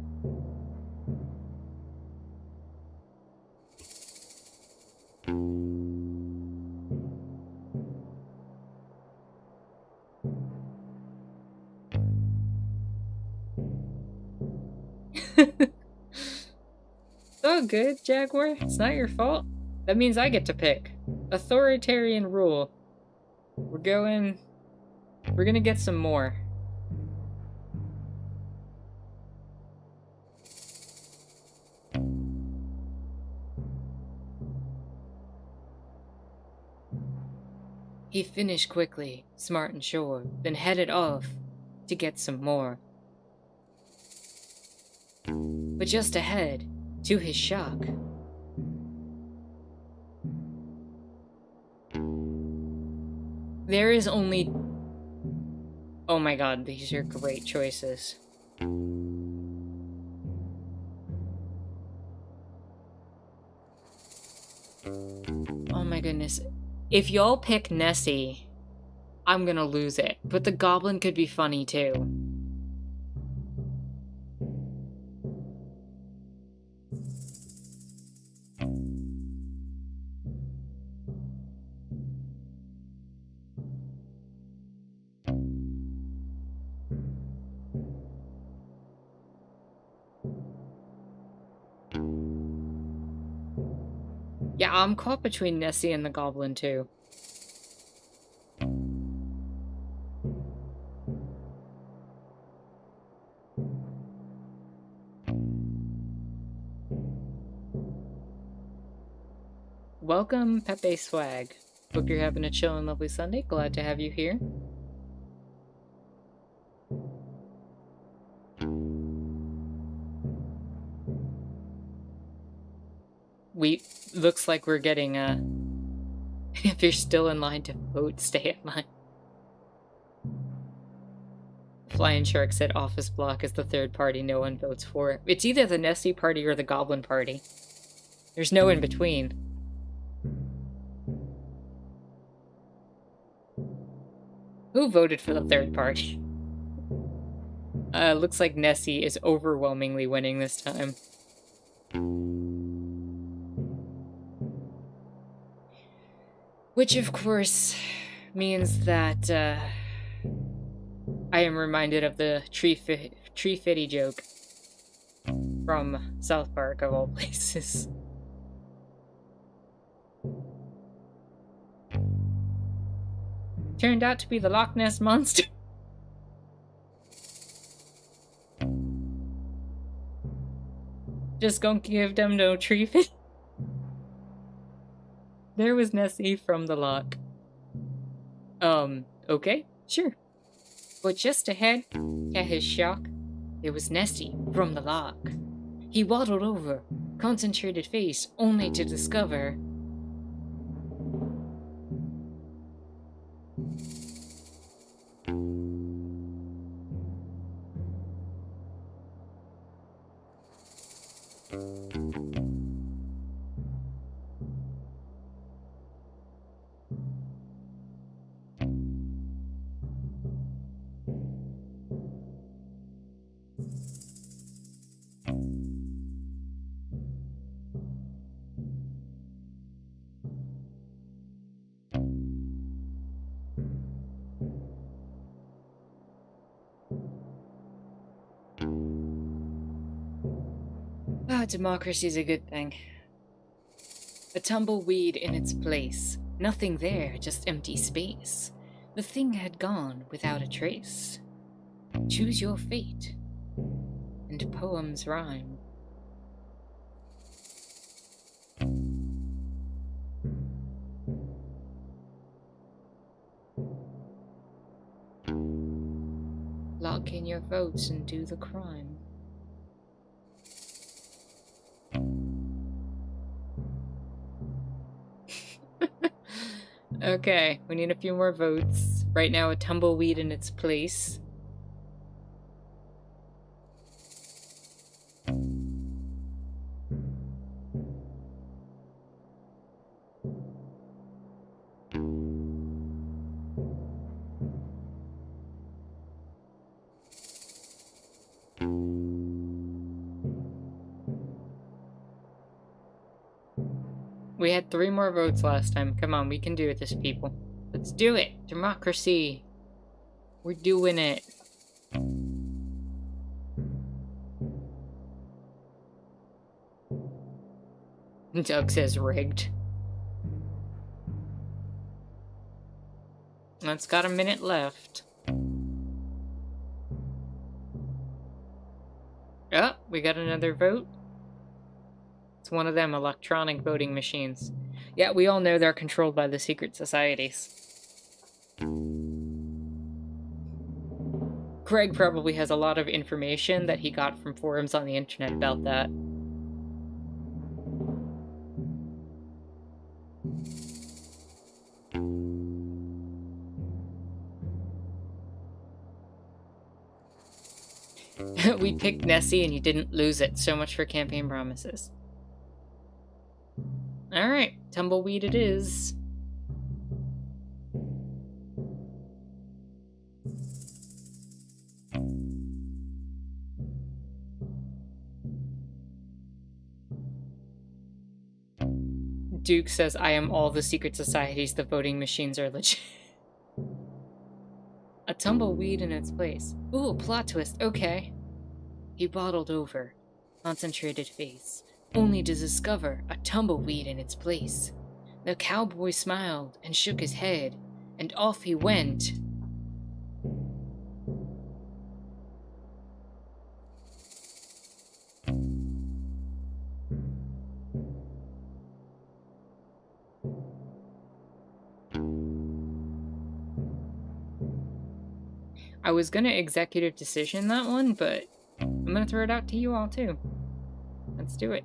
Oh, good, Jaguar. It's not your fault. That means I get to pick. Authoritarian rule. We're gonna get some more. He finished quickly, smart and sure, then headed off to get some more. But just ahead, to his shock, there is only... Oh my god, these are great choices. Oh my goodness. If y'all pick Nessie, I'm gonna lose it. But the goblin could be funny too. Yeah, I'm caught between Nessie and the goblin too. Welcome, Pepe Swag. Hope you're having a chill and lovely Sunday. Glad to have you here. Looks like we're getting, if you're still in line to vote, stay in line. Flying Shark said Office Block is the third party no one votes for. It's either the Nessie party or the Goblin party. There's no in between. Who voted for the third party? Looks like Nessie is overwhelmingly winning this time. Which, of course, means that, I am reminded of the tree fitty joke from South Park, of all places. Turned out to be the Loch Ness Monster. Just gonna give them no tree fit. There was Nessie from the loch. Okay, sure. But just ahead, to his shock, there was Nessie from the loch. He waddled over, concentrated face, only to discover Ah, democracy's a good thing. A tumbleweed in its place. Nothing there, just empty space. The thing had gone without a trace. Choose your fate. And poems rhyme. Lock in your votes and do the crime. Okay, we need a few more votes. Right now, a tumbleweed in its place. We had 3 more votes last time. Come on, we can do this, people. Let's do it. Democracy. We're doing it. Doug says rigged. It's got a minute left. Oh, we got another vote. It's one of them electronic voting machines. Yeah, we all know they're controlled by the secret societies. Craig probably has a lot of information that he got from forums on the internet about that. We picked Nessie and you didn't lose it. So much for campaign promises. Alright, tumbleweed it is. Duke says, I am all the secret societies, the voting machines are legit. A tumbleweed in its place. Ooh, plot twist, okay. He bottled over, concentrated face, only to discover a tumbleweed in its place. The cowboy smiled and shook his head, and off he went. I was gonna executive decision that one, but I'm gonna throw it out to you all too. Let's do it.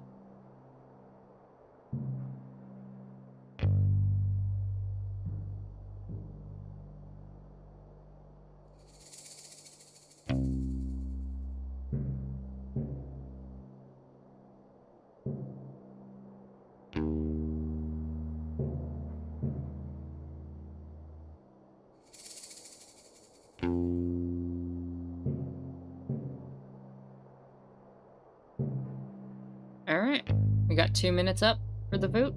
Alright, we got 2 minutes up for the vote.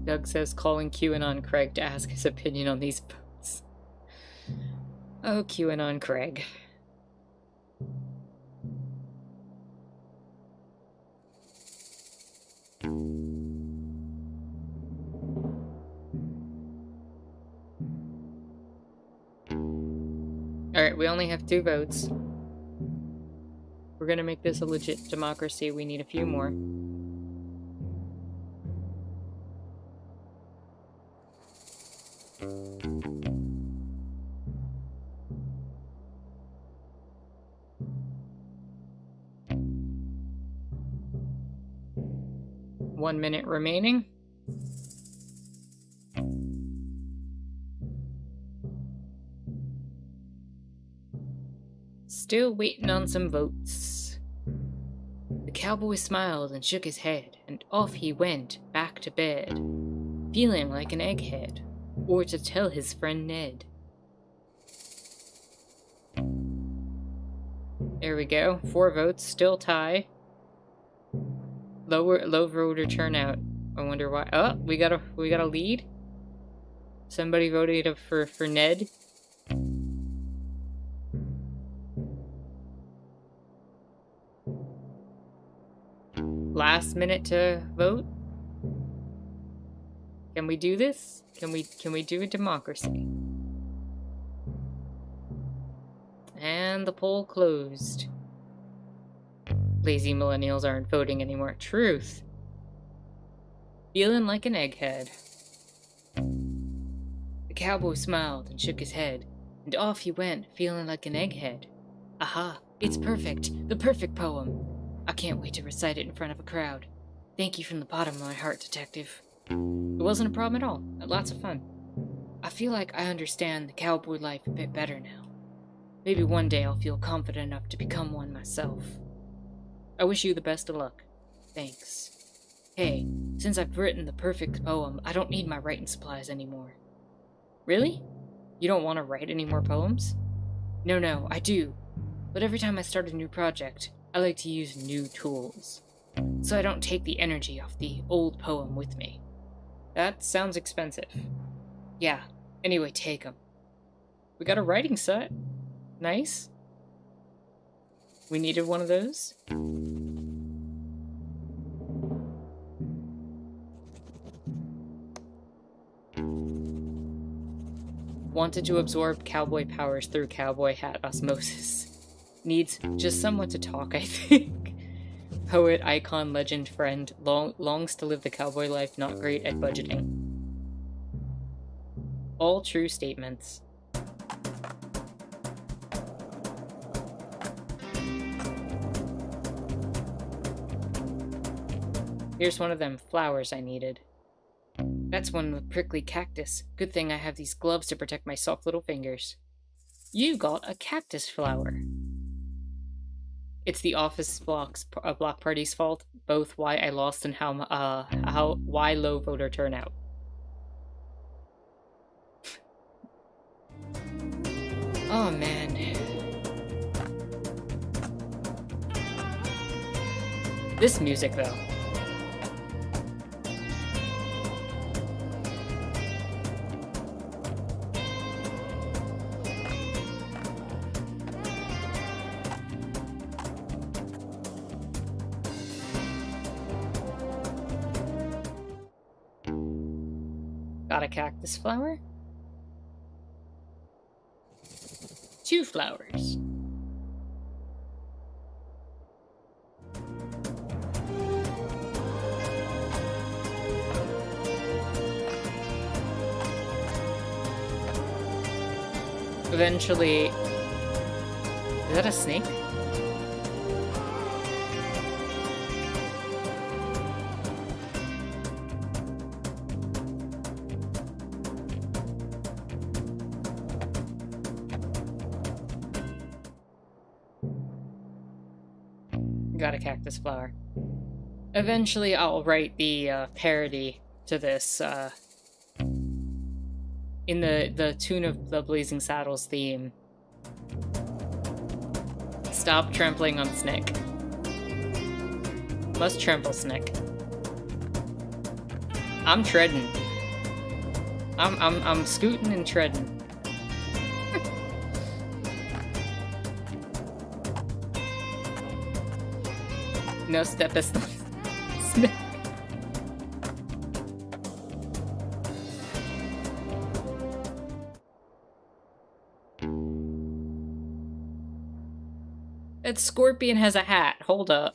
Doug says calling QAnon Craig to ask his opinion on these votes. Oh, QAnon Craig. Alright, we only have 2 votes. We're gonna make this a legit democracy. We need a few more. We need a few more 1 minute remaining. Still waiting on some votes. The cowboy smiled and shook his head, and off he went back to bed, feeling like an egghead, or to tell his friend Ned. There we go. 4 votes, still tie. Low voter turnout. I wonder why. Oh, we got a lead. Somebody voted for Ned. Last minute to vote. Can we do this? Can we do a democracy? And the poll closed. Lazy millennials aren't voting anymore. Truth. Feeling like an egghead. The cowboy smiled and shook his head, and off he went, feeling like an egghead. Aha, it's perfect. The perfect poem. I can't wait to recite it in front of a crowd. Thank you from the bottom of my heart, Detective. It wasn't a problem at all. Lots of fun. I feel like I understand the cowboy life a bit better now. Maybe one day I'll feel confident enough to become one myself. I wish you the best of luck. Thanks. Hey, since I've written the perfect poem, I don't need my writing supplies anymore. Really? You don't want to write any more poems? No, I do. But every time I start a new project, I like to use new tools, so I don't take the energy off the old poem with me. That sounds expensive. Yeah, anyway, take them. We got a writing set. Nice. We needed one of those. Wanted to absorb cowboy powers through cowboy hat osmosis. Needs just someone to talk, I think. Poet, icon, legend, friend, longs to live the cowboy life, not great at budgeting. All true statements. Here's one of them flowers I needed. That's one with prickly cactus. Good thing I have these gloves to protect my soft little fingers. You got a cactus flower. It's the office block party's fault, both why I lost and why low voter turnout. Oh man. This music though. Got a cactus flower? 2 flowers. Eventually... Is that a snake? Got a cactus flower. Eventually I'll write the parody to this in the tune of the Blazing Saddles theme. Stop trampling on Snick. Must trample Snick. I'm treading. I'm scooting and treading. No step is Snick. That scorpion has a hat. Hold up.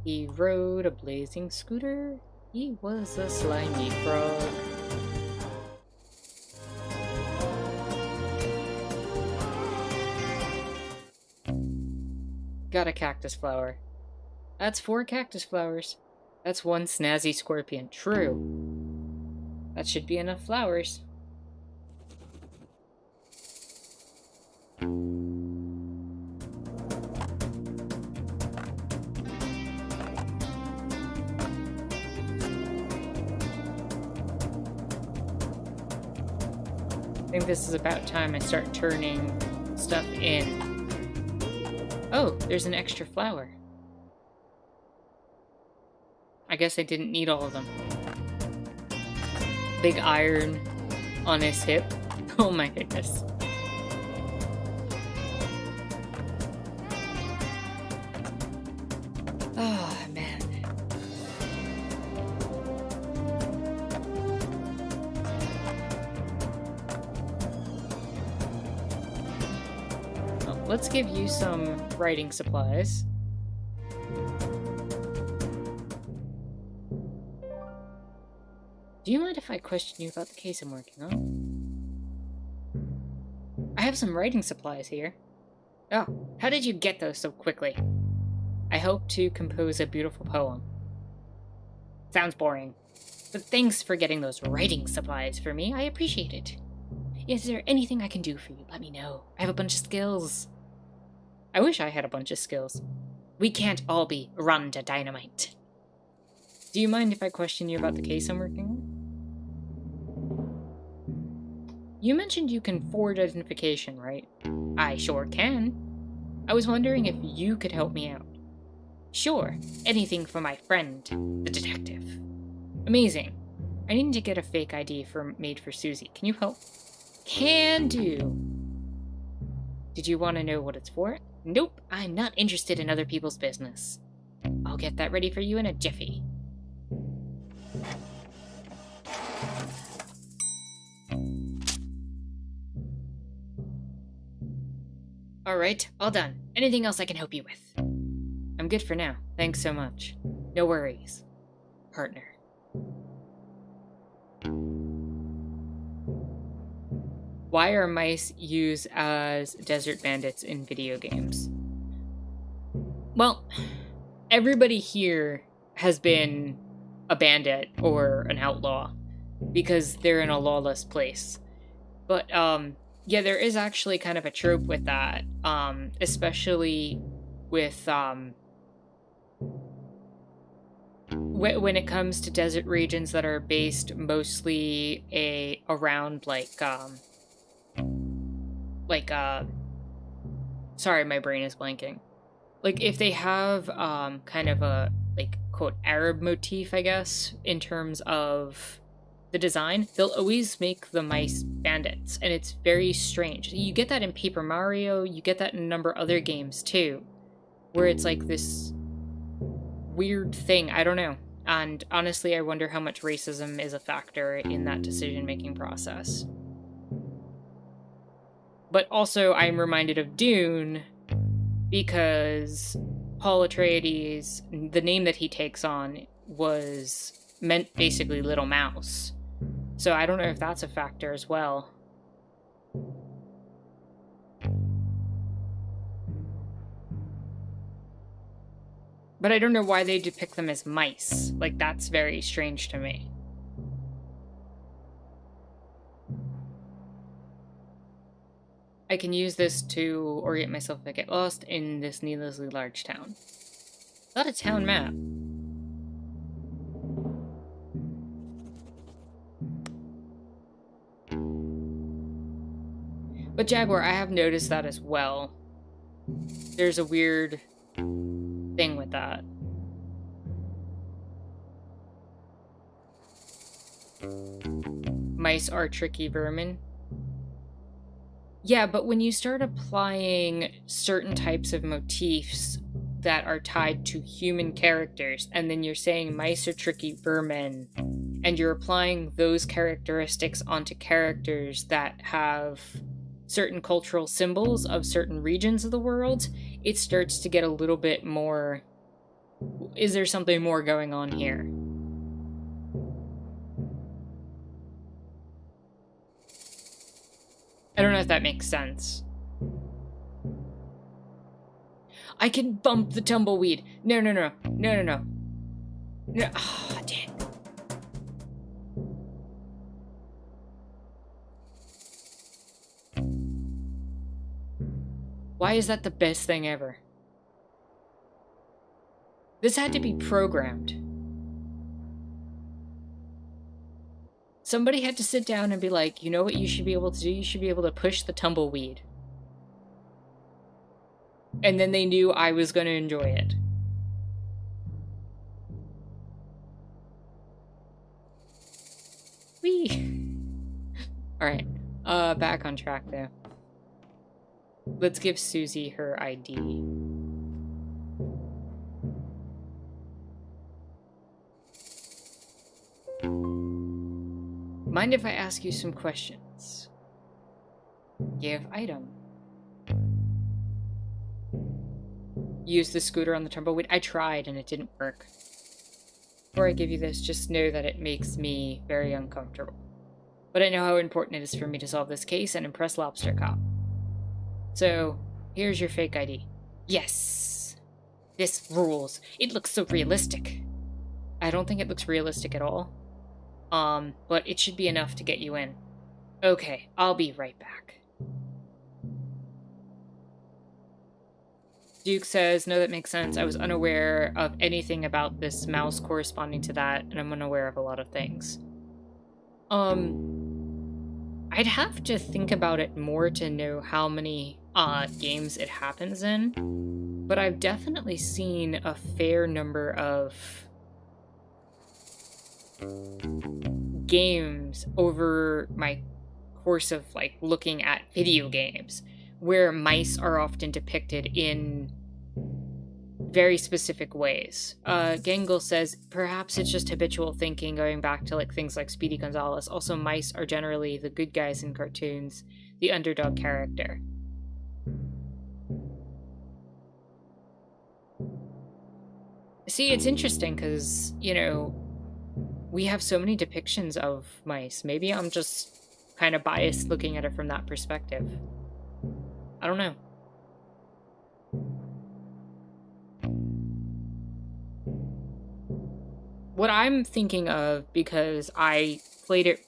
He rode a blazing scooter. He was a slimy frog. Got a cactus flower. That's 4 cactus flowers. That's 1 snazzy scorpion. True. That should be enough flowers. I think this is about time I start turning stuff in. Oh, there's an extra flower. I guess I didn't need all of them. Big iron on his hip. Oh my goodness. Oh man. Let's give you some writing supplies. Do you mind if I question you about the case I'm working on? I have some writing supplies here. Oh, how did you get those so quickly? I hope to compose a beautiful poem. Sounds boring. But thanks for getting those writing supplies for me. I appreciate it. Is there anything I can do for you? Let me know. I have a bunch of skills. I wish I had a bunch of skills. We can't all be Rhonda Dynamite. Do you mind if I question you about the case I'm working on? You mentioned you can forward identification, right? I sure can. I was wondering if you could help me out. Sure, anything for my friend, the detective. Amazing. I need to get a fake ID made for Susie. Can you help? Can do. Did you want to know what it's for? Nope, I'm not interested in other people's business. I'll get that ready for you in a jiffy. Alright, all done. Anything else I can help you with? I'm good for now. Thanks so much. No worries. Partner. Why are mice used as desert bandits in video games? Well, everybody here has been a bandit or an outlaw because they're in a lawless place. But, yeah, there is actually kind of a trope with that, especially with, when it comes to desert regions that are based mostly around, sorry, my brain is blanking. Like, if they have, kind of a, quote, Arab motif, I guess, in terms of the design, they'll always make the mice bandits, and it's very strange. You get that in Paper Mario, you get that in a number of other games, too, where it's like this weird thing, I don't know. And honestly, I wonder how much racism is a factor in that decision-making process. But also, I'm reminded of Dune, because Paul Atreides, the name that he takes on, meant basically Little Mouse. So I don't know if that's a factor as well. But I don't know why they depict them as mice. Like, that's very strange to me. I can use this to orient myself if I get lost in this needlessly large town. Not a town map. But Jaguar, I have noticed that as well. There's a weird thing with that. Mice are tricky vermin. Yeah, but when you start applying certain types of motifs that are tied to human characters, and then you're saying mice are tricky vermin, and you're applying those characteristics onto characters that have certain cultural symbols of certain regions of the world, it starts to get a little bit more Is there something more going on here? I don't know if that makes sense. I can bump the tumbleweed. No. No, oh, damn. Why is that the best thing ever? This had to be programmed. Somebody had to sit down and be like, you know what you should be able to do? You should be able to push the tumbleweed. And then they knew I was going to enjoy it. Whee! Alright, back on track though. Let's give Susie her ID. Mind if I ask you some questions? Give item. Use the scooter on the tumbleweed. I tried and it didn't work. Before I give you this, just know that it makes me very uncomfortable. But I know how important it is for me to solve this case and impress Lobster Cop. So, here's your fake ID. Yes! This rules. It looks so realistic. I don't think it looks realistic at all. But it should be enough to get you in. Okay, I'll be right back. Duke says, no, that makes sense. I was unaware of anything about this mouse corresponding to that, and I'm unaware of a lot of things. I'd have to think about it more to know how many games it happens in, but I've definitely seen a fair number of games over my course of like looking at video games where mice are often depicted in very specific ways. Gangle says, perhaps it's just habitual thinking going back to like things like Speedy Gonzales. Also, mice are generally the good guys in cartoons, the underdog character. See, it's interesting because, you know, we have so many depictions of mice. Maybe I'm just kind of biased looking at it from that perspective. I don't know. What I'm thinking of, because I played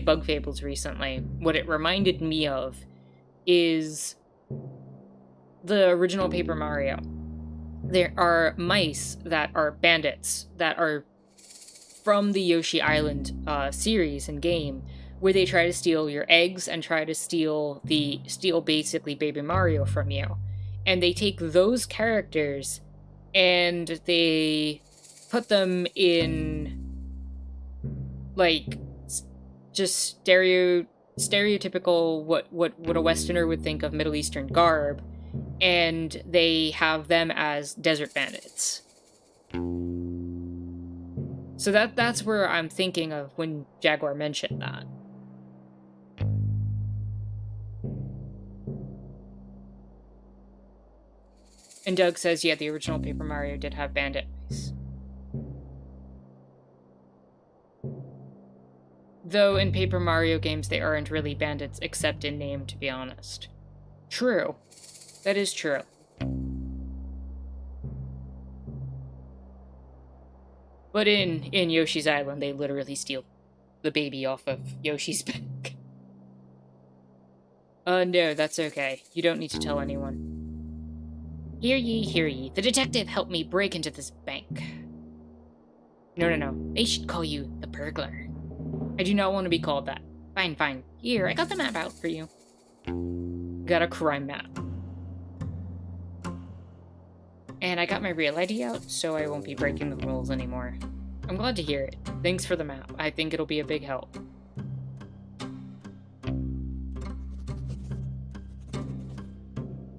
Bug Fables recently, what it reminded me of is the original Paper Mario. There are mice that are bandits that are from the Yoshi Island series and game, where they try to steal your eggs and try to steal basically Baby Mario from you. And they take those characters and they put them in like just stereotypical what a Westerner would think of Middle Eastern garb, and they have them as desert bandits. So that's where I'm thinking of when Jaguar mentioned that. And Doug says, yeah, the original Paper Mario did have bandit mice. Though in Paper Mario games, they aren't really bandits, except in name, to be honest. True. That is true. But in Yoshi's Island, they literally steal the baby off of Yoshi's back. No, that's okay. You don't need to tell anyone. Hear ye, hear ye. The detective helped me break into this bank. No. They should call you the burglar. I do not want to be called that. Fine. Here, I got the map out for you. Got a crime map. And I got my real ID out, so I won't be breaking the rules anymore. I'm glad to hear it. Thanks for the map. I think it'll be a big help.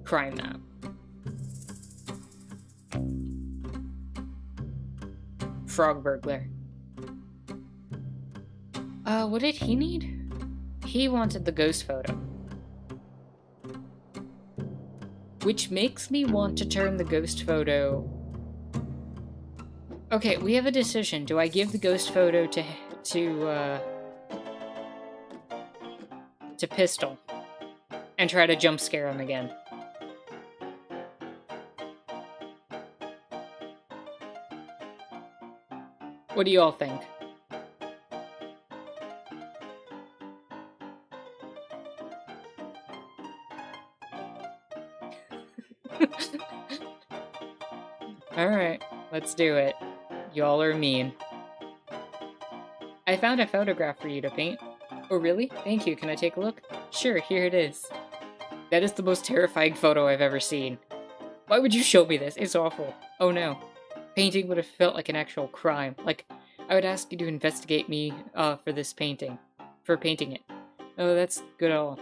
Crime map. Frog burglar. What did he need? He wanted the ghost photo. Which makes me want to turn the ghost photo Okay, we have a decision. Do I give the ghost photo to Pistol and try to jump scare him again? What do you all think? Alright, let's do it. Y'all are mean. I found a photograph for you to paint. Oh really? Thank you, can I take a look? Sure, here it is. That is the most terrifying photo I've ever seen. Why would you show me this? It's awful. Oh no. Painting would have felt like an actual crime. Like, I would ask you to investigate me for this painting. For painting it. Oh, that's good all.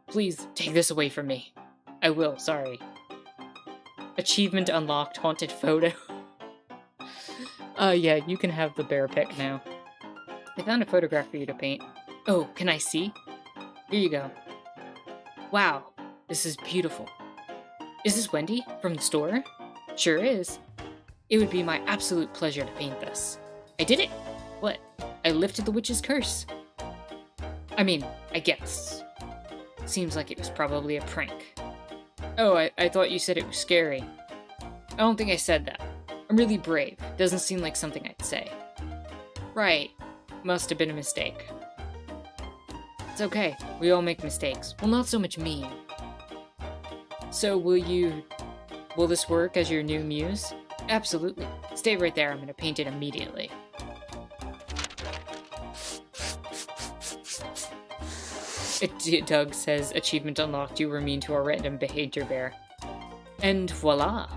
Please, take this away from me. I will, sorry. Achievement unlocked, haunted photo. Yeah, you can have the bear pick now. I found a photograph for you to paint. Oh, can I see? Here you go. Wow, this is beautiful. Is this Wendy from the store? Sure is. It would be my absolute pleasure to paint this. I did it! What? I lifted the witch's curse. I mean, I guess. Seems like it was probably a prank. Oh, I thought you said it was scary. I don't think I said that. I'm really brave. Doesn't seem like something I'd say. Right. Must have been a mistake. It's okay. We all make mistakes. Well, not so much me. So will this work as your new muse? Absolutely. Stay right there. I'm gonna paint it immediately. Doug says, achievement unlocked, you were mean to a random behavior bear. And voila!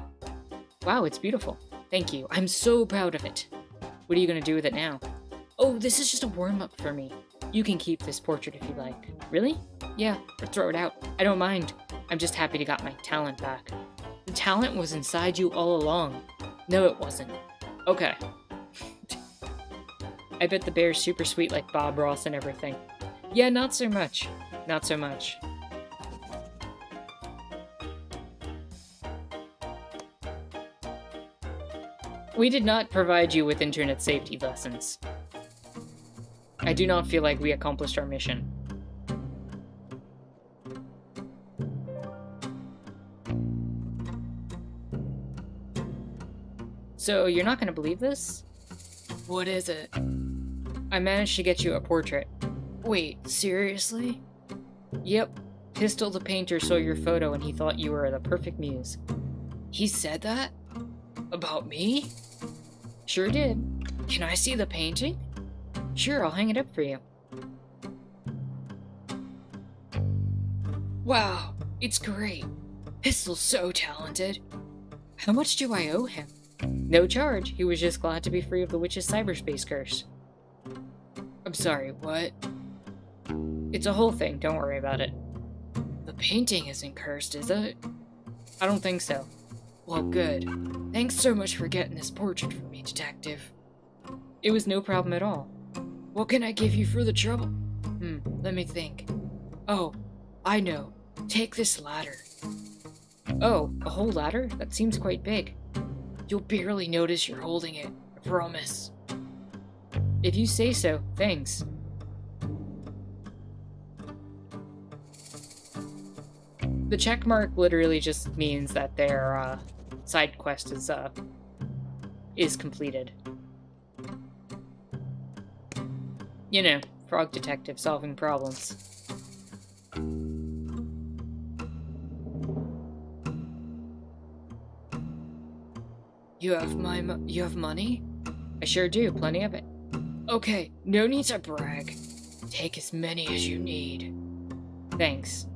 Wow, it's beautiful. Thank you. I'm so proud of it. What are you gonna do with it now? Oh, this is just a warm-up for me. You can keep this portrait if you like. Really? Yeah, or throw it out. I don't mind. I'm just happy to got my talent back. The talent was inside you all along. No, it wasn't. Okay. I bet the bear's super sweet like Bob Ross and everything. Yeah, not so much. Not so much. We did not provide you with internet safety lessons. I do not feel like we accomplished our mission. So, you're not gonna believe this? What is it? I managed to get you a portrait. Wait, seriously? Yep. Pistol the painter saw your photo and he thought you were the perfect muse. He said that? About me? Sure did. Can I see the painting? Sure, I'll hang it up for you. Wow, it's great. Pistol's so talented. How much do I owe him? No charge. He was just glad to be free of the witch's cyberspace curse. I'm sorry, what? It's a whole thing, don't worry about it. The painting isn't cursed, is it? I don't think so. Well, good. Thanks so much for getting this portrait for me, detective. It was no problem at all. What can I give you for the trouble? Let me think. Oh, I know. Take this ladder. Oh, a whole ladder? That seems quite big. You'll barely notice you're holding it, I promise. If you say so, thanks. The check mark literally just means that their side quest is completed. You know, frog detective solving problems. You have money? I sure do, plenty of it. Okay, no need to brag. Take as many as you need. Thanks.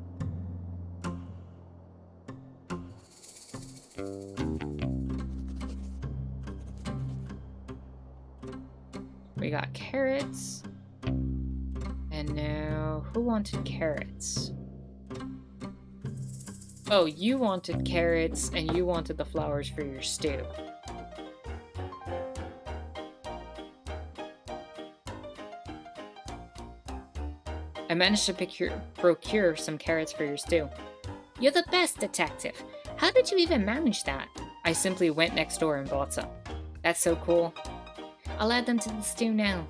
We got carrots. And now, who wanted carrots? Oh, you wanted carrots, and you wanted the flowers for your stew. I managed to procure some carrots for your stew. You're the best, detective. How did you even manage that? I simply went next door and bought some. That's so cool. I'll add them to the stew now.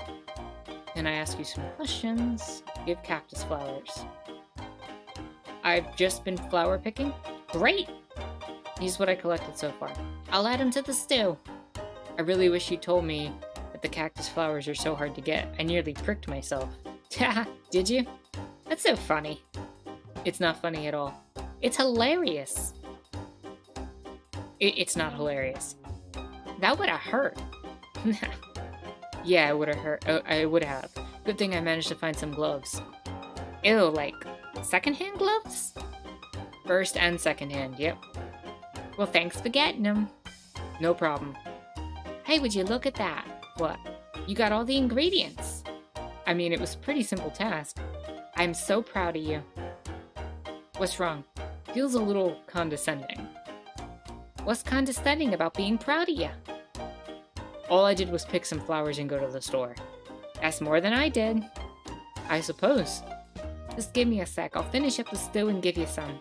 Can I ask you some questions? Give cactus flowers. I've just been flower picking? Great! Here's what I collected so far. I'll add them to the stew. I really wish you told me that the cactus flowers are so hard to get. I nearly pricked myself. Haha, did you? That's so funny. It's not funny at all. It's hilarious. It's not hilarious. That would have hurt. Yeah, it would have hurt. Oh, I would have. Good thing I managed to find some gloves. Ew, like secondhand gloves? First and secondhand, yep. Well, thanks for getting them. No problem. Hey, would you look at that? What? You got all the ingredients. I mean, it was a pretty simple task. I'm so proud of you. What's wrong? Feels a little condescending. What's condescending about being proud of you? All I did was pick some flowers and go to the store. That's more than I did. I suppose. Just give me a sec. I'll finish up the stew and give you some.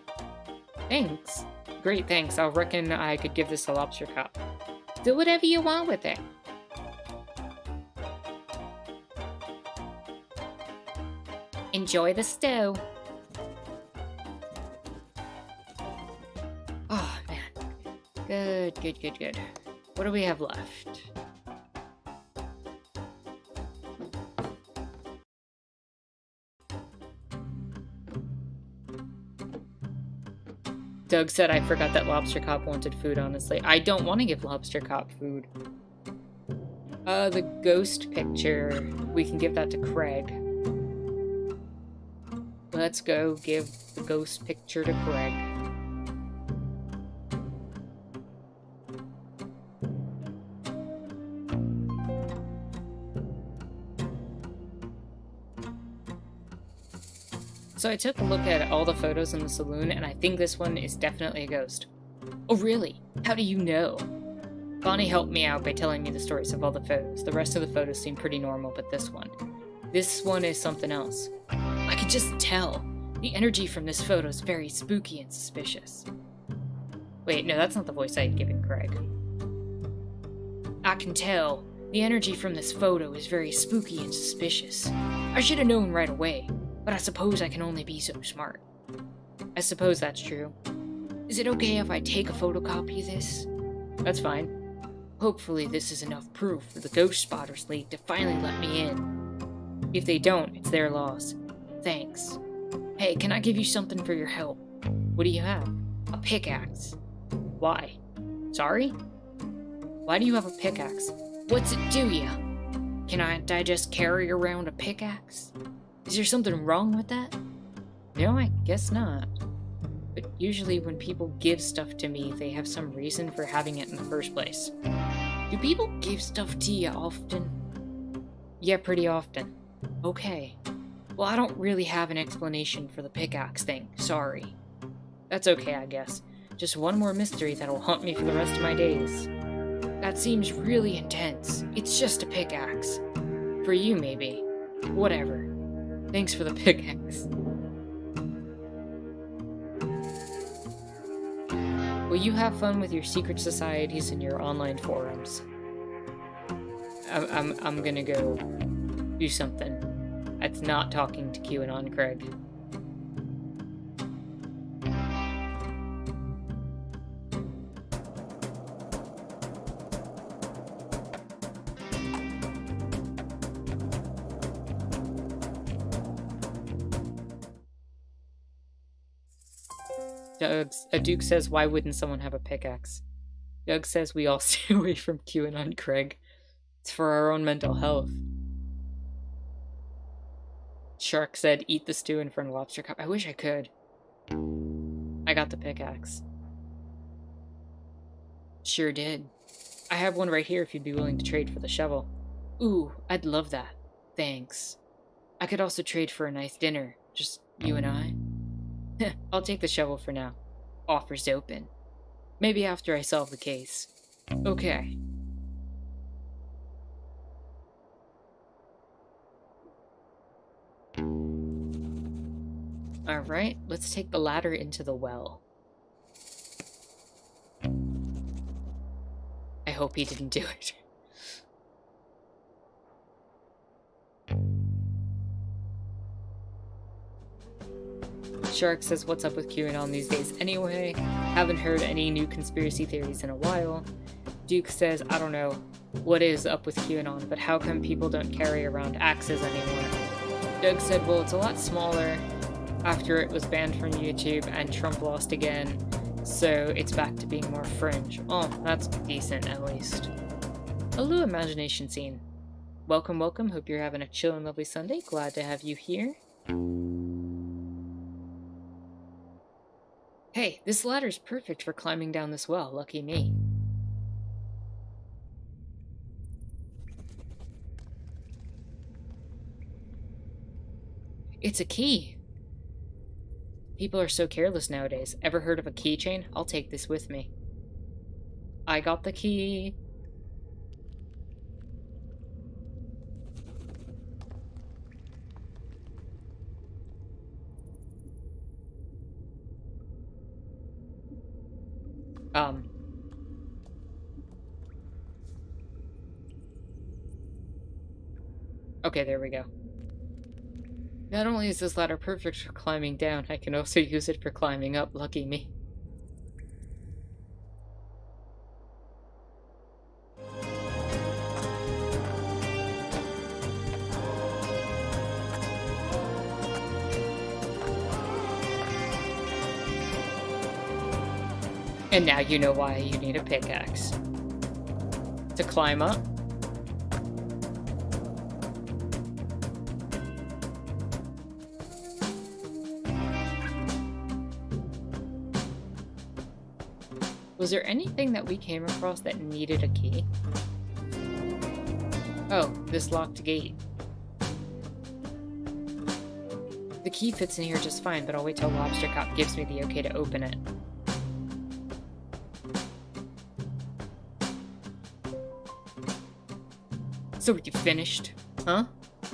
Thanks. Great, thanks. I reckon I could give this a lobster cup. Do whatever you want with it. Enjoy the stew. Oh, man. Good, good, good, good. What do we have left? Doug said I forgot that Lobster Cop wanted food, honestly. I don't want to give Lobster Cop food. The ghost picture. We can give that to Craig. Let's go give the ghost picture to Craig. So I took a look at all the photos in the saloon, and I think this one is definitely a ghost. Oh really? How do you know? Bonnie helped me out by telling me the stories of all the photos. The rest of the photos seem pretty normal, but this one is something else. I could just tell. The energy from this photo is very spooky and suspicious. Wait, no, that's not the voice I had given Craig. I can tell. The energy from this photo is very spooky and suspicious. I should have known right away. But I suppose I can only be so smart. I suppose that's true. Is it okay if I take a photocopy of this? That's fine. Hopefully this is enough proof for the Ghost Spotters League to finally let me in. If they don't, it's their loss. Thanks. Hey, can I give you something for your help? What do you have? A pickaxe. Why? Sorry? Why do you have a pickaxe? What's it do ya? Can I just carry around a pickaxe? Is there something wrong with that? No, I guess not. But usually when people give stuff to me, they have some reason for having it in the first place. Do people give stuff to you often? Yeah, pretty often. Okay. Well, I don't really have an explanation for the pickaxe thing, sorry. That's okay, I guess. Just one more mystery that'll haunt me for the rest of my days. That seems really intense. It's just a pickaxe. For you, maybe. Whatever. Thanks for the pickaxe. Will you have fun with your secret societies and your online forums? I'm gonna go do something. That's not talking to QAnon Craig. Duke says, why wouldn't someone have a pickaxe? Doug says we all stay away from QAnon Craig. It's for our own mental health. Shark said, eat the stew in front of Lobster Cup. I wish I could. I got the pickaxe. Sure did. I have one right here if you'd be willing to trade for the shovel. Ooh, I'd love that. Thanks. I could also trade for a nice dinner. Just you and I. I'll take the shovel for now. Offers open. Maybe after I solve the case. Okay. Alright, let's take the ladder into the well. I hope he didn't do it. Shark says, what's up with QAnon these days anyway? Haven't heard any new conspiracy theories in a while. Duke says, I don't know what is up with QAnon, but how come people don't carry around axes anymore? Doug said, well, it's a lot smaller after it was banned from YouTube and Trump lost again, so it's back to being more fringe. Oh, that's decent at least. Hello, Imagination Scene. Welcome, welcome. Hope you're having a chill and lovely Sunday. Glad to have you here. Hey, this ladder's perfect for climbing down this well. Lucky me. It's a key. People are so careless nowadays. Ever heard of a keychain? I'll take this with me. I got the key. Okay, there we go. Not only is this ladder perfect for climbing down, I can also use it for climbing up. Lucky me. And now you know why you need a pickaxe. To climb up. Was there anything that we came across that needed a key? Oh, this locked gate. The key fits in here just fine, but I'll wait till Lobster Cop gives me the okay to open it. So, you finished? Huh?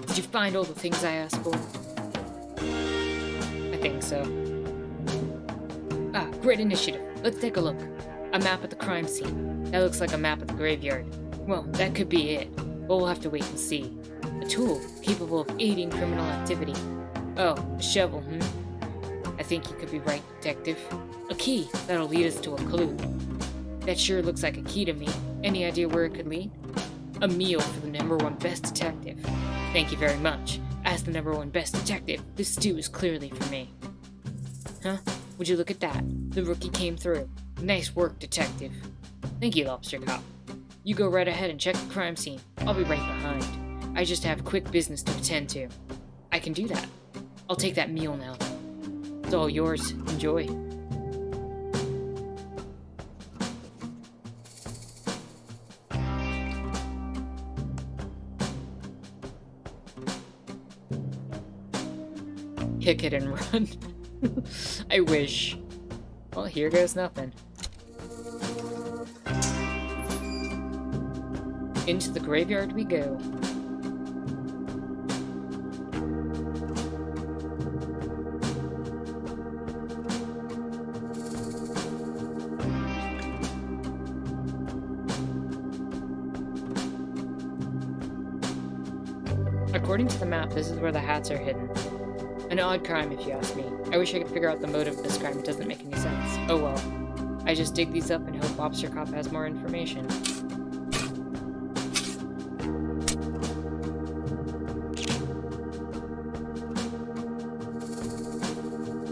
Did you find all the things I asked for? I think so. Ah, great initiative. Let's take a look. A map of the crime scene. That looks like a map of the graveyard. Well, that could be it, but we'll have to wait and see. A tool capable of aiding criminal activity. Oh, a shovel, I think you could be right, detective. A key that'll lead us to a clue. That sure looks like a key to me. Any idea where it could lead? A meal for the #1 best detective. Thank you very much. As the #1 best detective, this stew is clearly for me. Huh? Would you look at that? The rookie came through. Nice work, detective. Thank you, Lobster Cop. You go right ahead and check the crime scene. I'll be right behind. I just have quick business to attend to. I can do that. I'll take that meal now. It's all yours. Enjoy. Kick it and run. I wish. Well, here goes nothing. Into the graveyard we go. According to the map, this is where the hats are hidden. An odd crime, if you ask me. I wish I could figure out the motive of this crime. It doesn't make any sense. Oh well. I just dig these up and hope Lobster Cop has more information.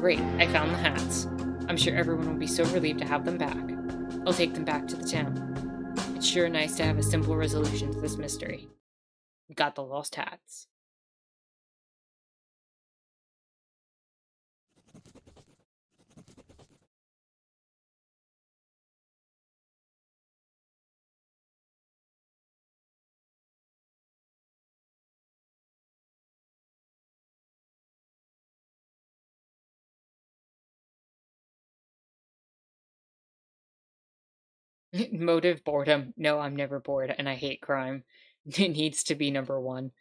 Great, I found the hats. I'm sure everyone will be so relieved to have them back. I'll take them back to the town. It's sure nice to have a simple resolution to this mystery. Got the lost hats. Motive boredom. No, I'm never bored, and I hate crime. It needs to be #1.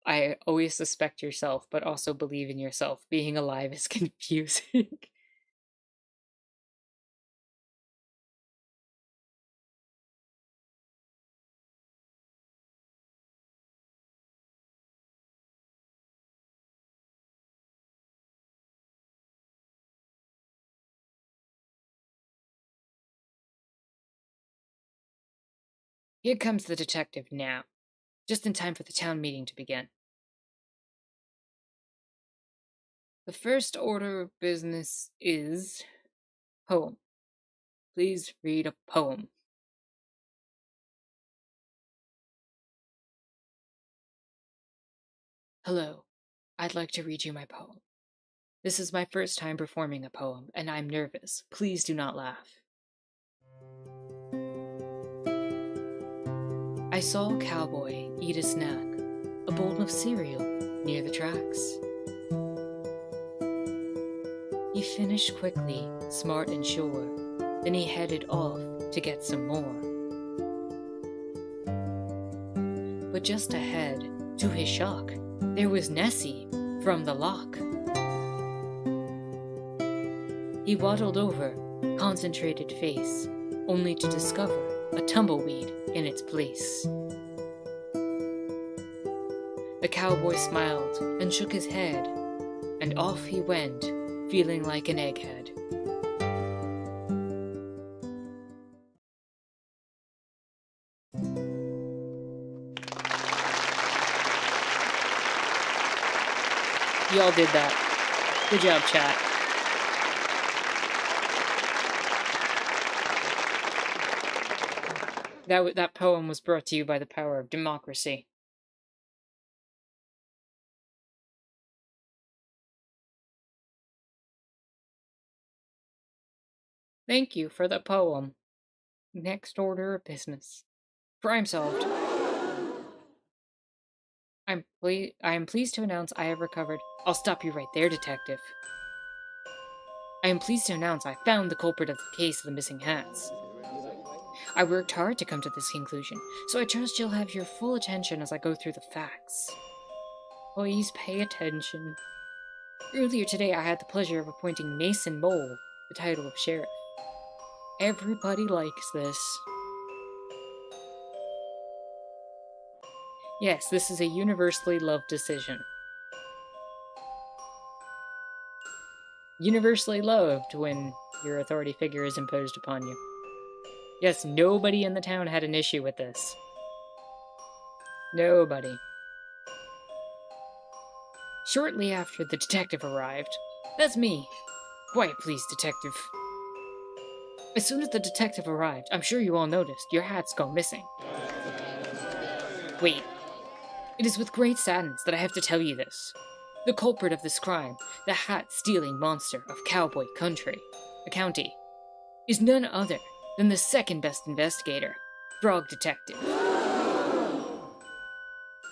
I always suspect yourself, but also believe in yourself. Being alive is confusing. Here comes the detective now, just in time for the town meeting to begin. The first order of business is poem. Please read a poem. Hello, I'd like to read you my poem. This is my first time performing a poem, and I'm nervous. Please do not laugh. I saw a cowboy eat a snack, a bowl of cereal, near the tracks. He finished quickly, smart and sure, then he headed off to get some more. But just ahead, to his shock, there was Nessie from the lock. He waddled over, concentrated face, only to discover a tumbleweed in its place. The cowboy smiled and shook his head, and off he went, feeling like an egghead. Y'all did that. Good job, chat. That poem was brought to you by the power of democracy. Thank you for the poem. Next order of business. Crime solved. I am pleased to announce I have recovered. I'll stop you right there, detective. I am pleased to announce I found the culprit of the case of the missing hats. I worked hard to come to this conclusion, so I trust you'll have your full attention as I go through the facts. Please pay attention. Earlier today, I had the pleasure of appointing Mason Mole the title of sheriff. Everybody likes this. Yes, this is a universally loved decision. Universally loved when your authority figure is imposed upon you. Yes, nobody in the town had an issue with this. Nobody. Shortly after the detective arrived, that's me. Quiet, please, detective. As soon as the detective arrived, I'm sure you all noticed, your hats go missing. Wait. It is with great sadness that I have to tell you this. The culprit of this crime, the hat-stealing monster of Cowboy Country, the county, is none other than the second-best investigator, Frog Detective.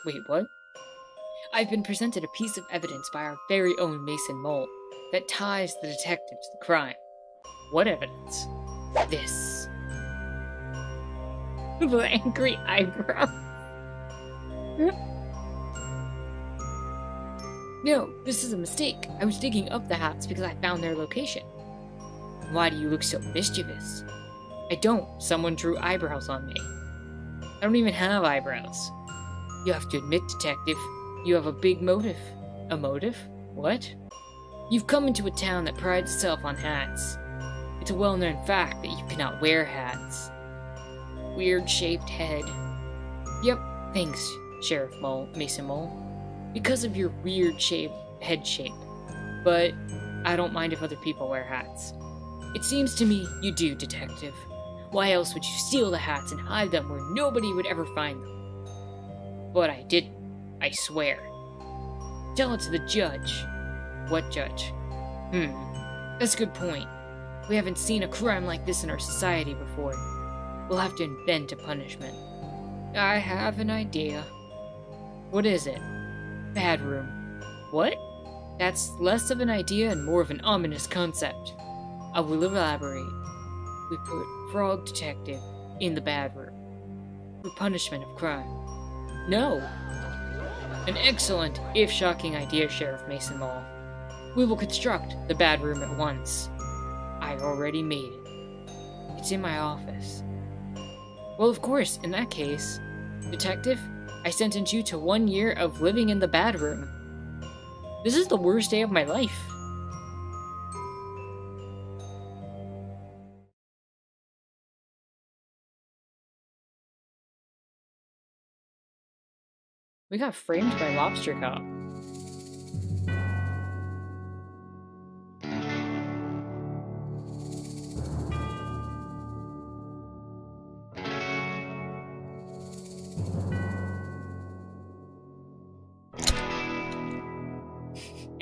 Wait, what? I've been presented a piece of evidence by our very own Mason Mole that ties the detective to the crime. What evidence? This. The angry eyebrow. No, this is a mistake. I was digging up the hats because I found their location. Why do you look so mischievous? I don't. Someone drew eyebrows on me. I don't even have eyebrows. You have to admit, detective, you have a big motive. A motive? What? You've come into a town that prides itself on hats. It's a well-known fact that you cannot wear hats. Weird-shaped head. Yep, thanks, Sheriff Mason Mole. Because of your weird head shape. But I don't mind if other people wear hats. It seems to me you do, detective. Why else would you steal the hats and hide them where nobody would ever find them? But I didn't, I swear. Tell it to the judge. What judge? That's a good point. We haven't seen a crime like this in our society before. We'll have to invent a punishment. I have an idea. What is it? Bad room. What? That's less of an idea and more of an ominous concept. I will elaborate. We put Frog Detective in the bad room for punishment of crime. No! An excellent, if shocking idea, Sheriff Mason Mole. We will construct the bad room at once. I already made it. It's in my office. Well, of course, in that case, detective, I sentence you to 1 year of living in the bad room. This is the worst day of my life. We got framed by Lobster Cop.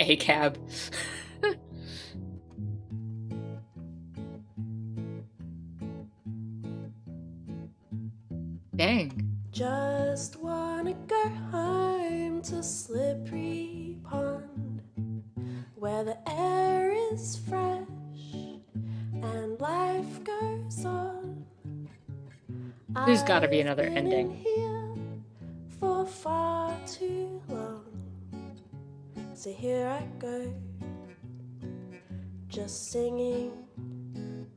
A cab. Dang. Just wanna go home to Slippery Pond, where the air is fresh and life goes on. There's gotta be another I've been ending. in here for far too long, so here I go, just singing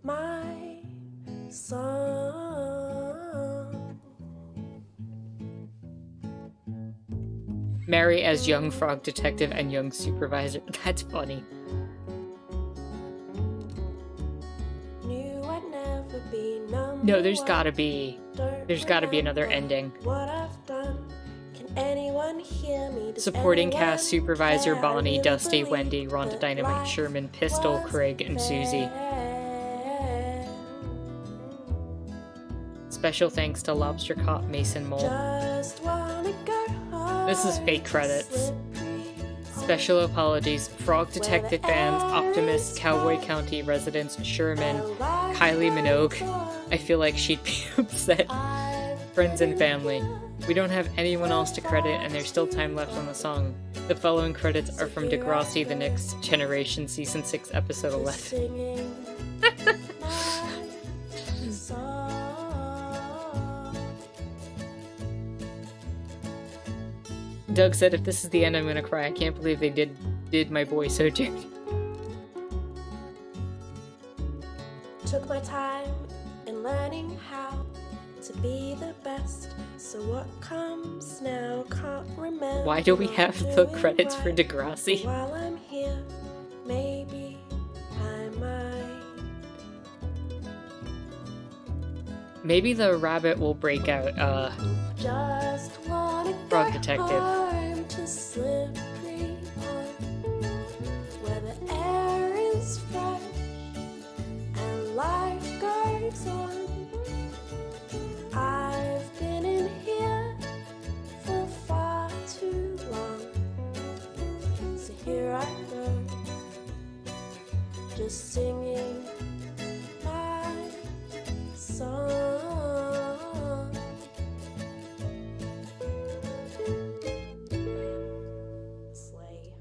my song. Mary as young frog detective and young supervisor. That's funny. Knew I'd never be number No, there's one. gotta be. Don't There's gotta be another remember ending. What I've done. Can anyone hear me? Does Supporting anyone cast supervisor care? I Bonnie, really Dusty, believe Wendy, Rhonda that Dynamite, life Sherman, Pistol, was Craig, and Susie. fair. Special thanks to Lobster Cop, Mason Mole. Just wanna go home This is fake to credits. Slippery Pond, Special apologies, Frog Detective fans, Optimist, Cowboy County residents, Sherman, where life Kylie Minogue. goes on. I feel like she'd be upset. I've Friends and been family. here We don't have anyone else to credit, and there's still time left on the song. The following credits are from Degrassi: The Next Generation, Season 6, Episode 11. singing my song. Doug said, if this is the end, I'm gonna cry. I can't believe they did my boy so dirty. Took my time in learning how to be the best. So what comes now, can't remember. Why do we not have the doing credits for right. Degrassi? While I'm here, maybe I might. Maybe the rabbit will break out. Just wanna Frog go Detective. home to Slippery Pond, where the air is fresh and life goes on. I've been in here for far too long, so here I go, just singing my song. Slay.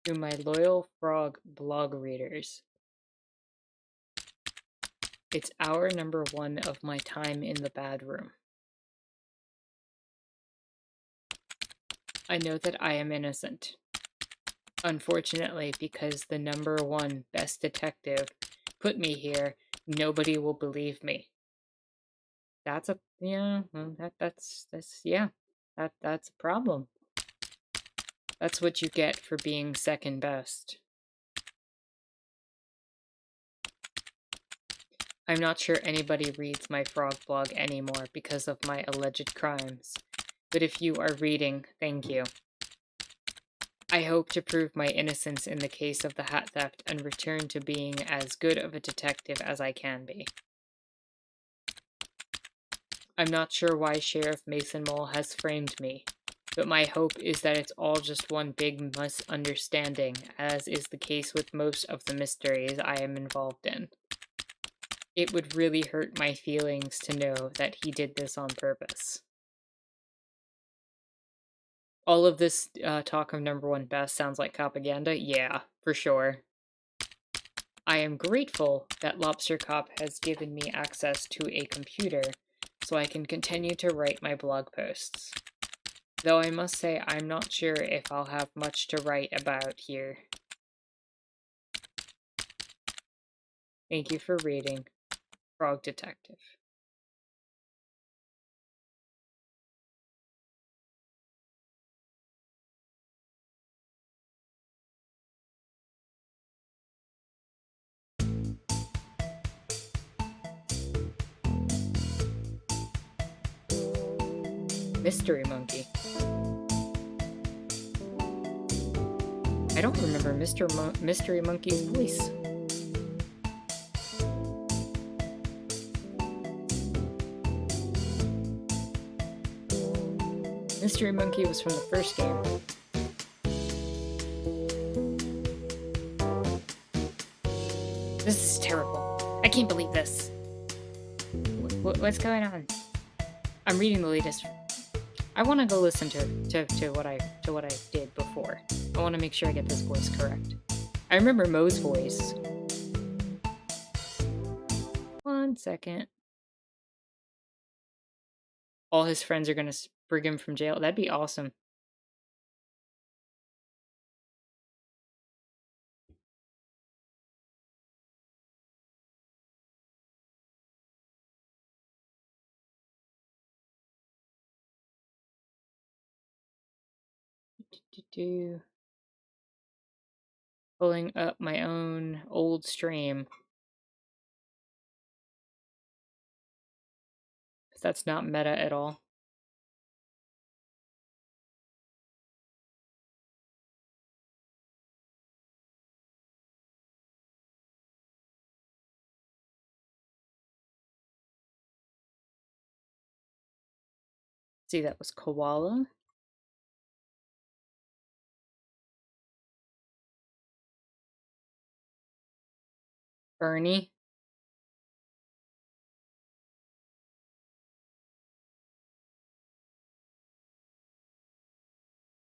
To my loyal frog blog readers. It's hour number 1 of my time in the bad room. I know that I am innocent. Unfortunately, because the number 1 best detective put me here, nobody will believe me. That's a that's a problem. That's what you get for being second best. I'm not sure anybody reads my frog blog anymore because of my alleged crimes, but if you are reading, thank you. I hope to prove my innocence in the case of the hat theft and return to being as good of a detective as I can be. I'm not sure why Sheriff Mason Mole has framed me, but my hope is that it's all just one big misunderstanding, as is the case with most of the mysteries I am involved in. It would really hurt my feelings to know that he did this on purpose. All of this talk of number one best sounds like propaganda? Yeah, for sure. I am grateful that Lobster Cop has given me access to a computer so I can continue to write my blog posts. Though I must say I'm not sure if I'll have much to write about here. Thank you for reading. Frog Detective. Mystery Monkey. I don't remember Mystery Monkey's voice. Mystery Monkey was from the first game. This is terrible. I can't believe this. What's going on? I'm reading the latest. I want to go listen to what I did before. I want to make sure I get this voice correct. I remember Moe's voice. 1 second. All his friends are gonna sprig him from jail. That'd be awesome. Pulling up my own old stream. That's not meta at all. See, that was Koala. Bernie.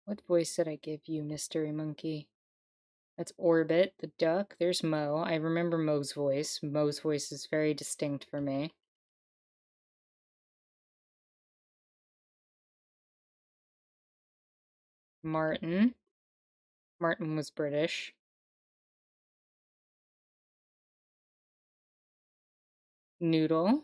What voice did I give you, Mystery Monkey? That's Orbit, the duck. There's Mo. I remember Mo's voice. Mo's voice is very distinct for me. Martin. Martin was British. Noodle.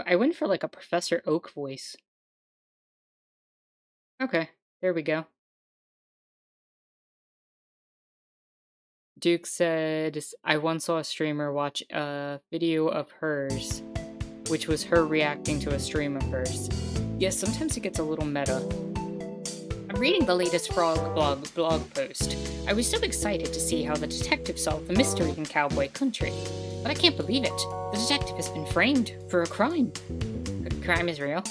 I went for like a Professor Oak voice. Okay, there we go. Duke said, I once saw a streamer watch a video of hers, which was her reacting to a stream of hers. Yes, sometimes it gets a little meta. I'm reading the latest Frog blog post. I was so excited to see how the detective solved the mystery in Cowboy Country. But I can't believe it. The detective has been framed for a crime. The crime is real.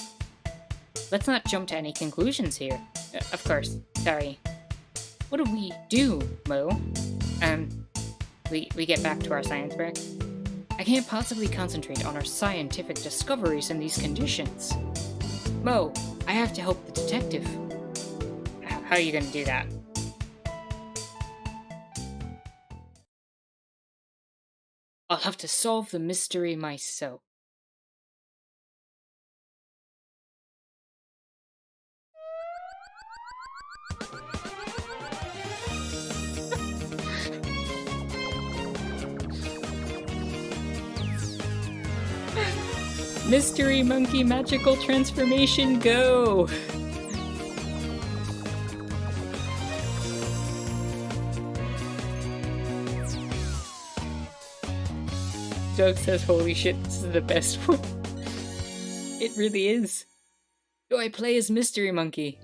Let's not jump to any conclusions here. Of course. Sorry. What do we do, Mo? We get back to our science break? I can't possibly concentrate on our scientific discoveries in these conditions. Mo, I have to help the detective. How are you gonna do that? I'll have to solve the mystery myself. Mystery Monkey magical transformation, go! Doug says, holy shit, this is the best one. It really is. Do I play as Mystery Monkey?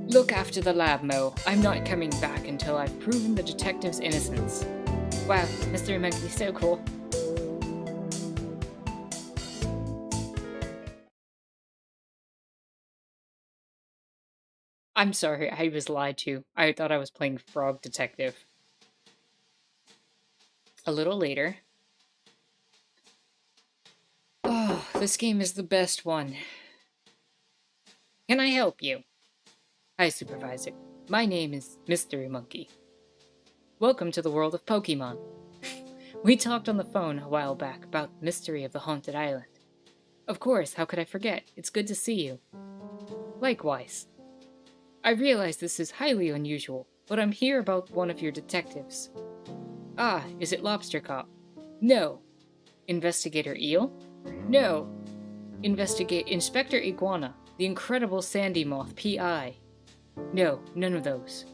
Look after the lab, Mo. I'm not coming back until I've proven the detective's innocence. Wow, Mystery Monkey's so cool. I'm sorry, I was lied to. I thought I was playing Frog Detective. A little later. Oh, this game is the best one. Can I help you? Hi, Supervisor. My name is Mystery Monkey. Welcome to the world of Pokemon. We talked on the phone a while back about the mystery of the haunted island. Of course, how could I forget? It's good to see you. Likewise. I realize this is highly unusual, but I'm here about one of your detectives. Ah, is it Lobster Cop? No. Investigator Eel? No. Inspector Iguana, the incredible Sandy Moth PI? No, none of those.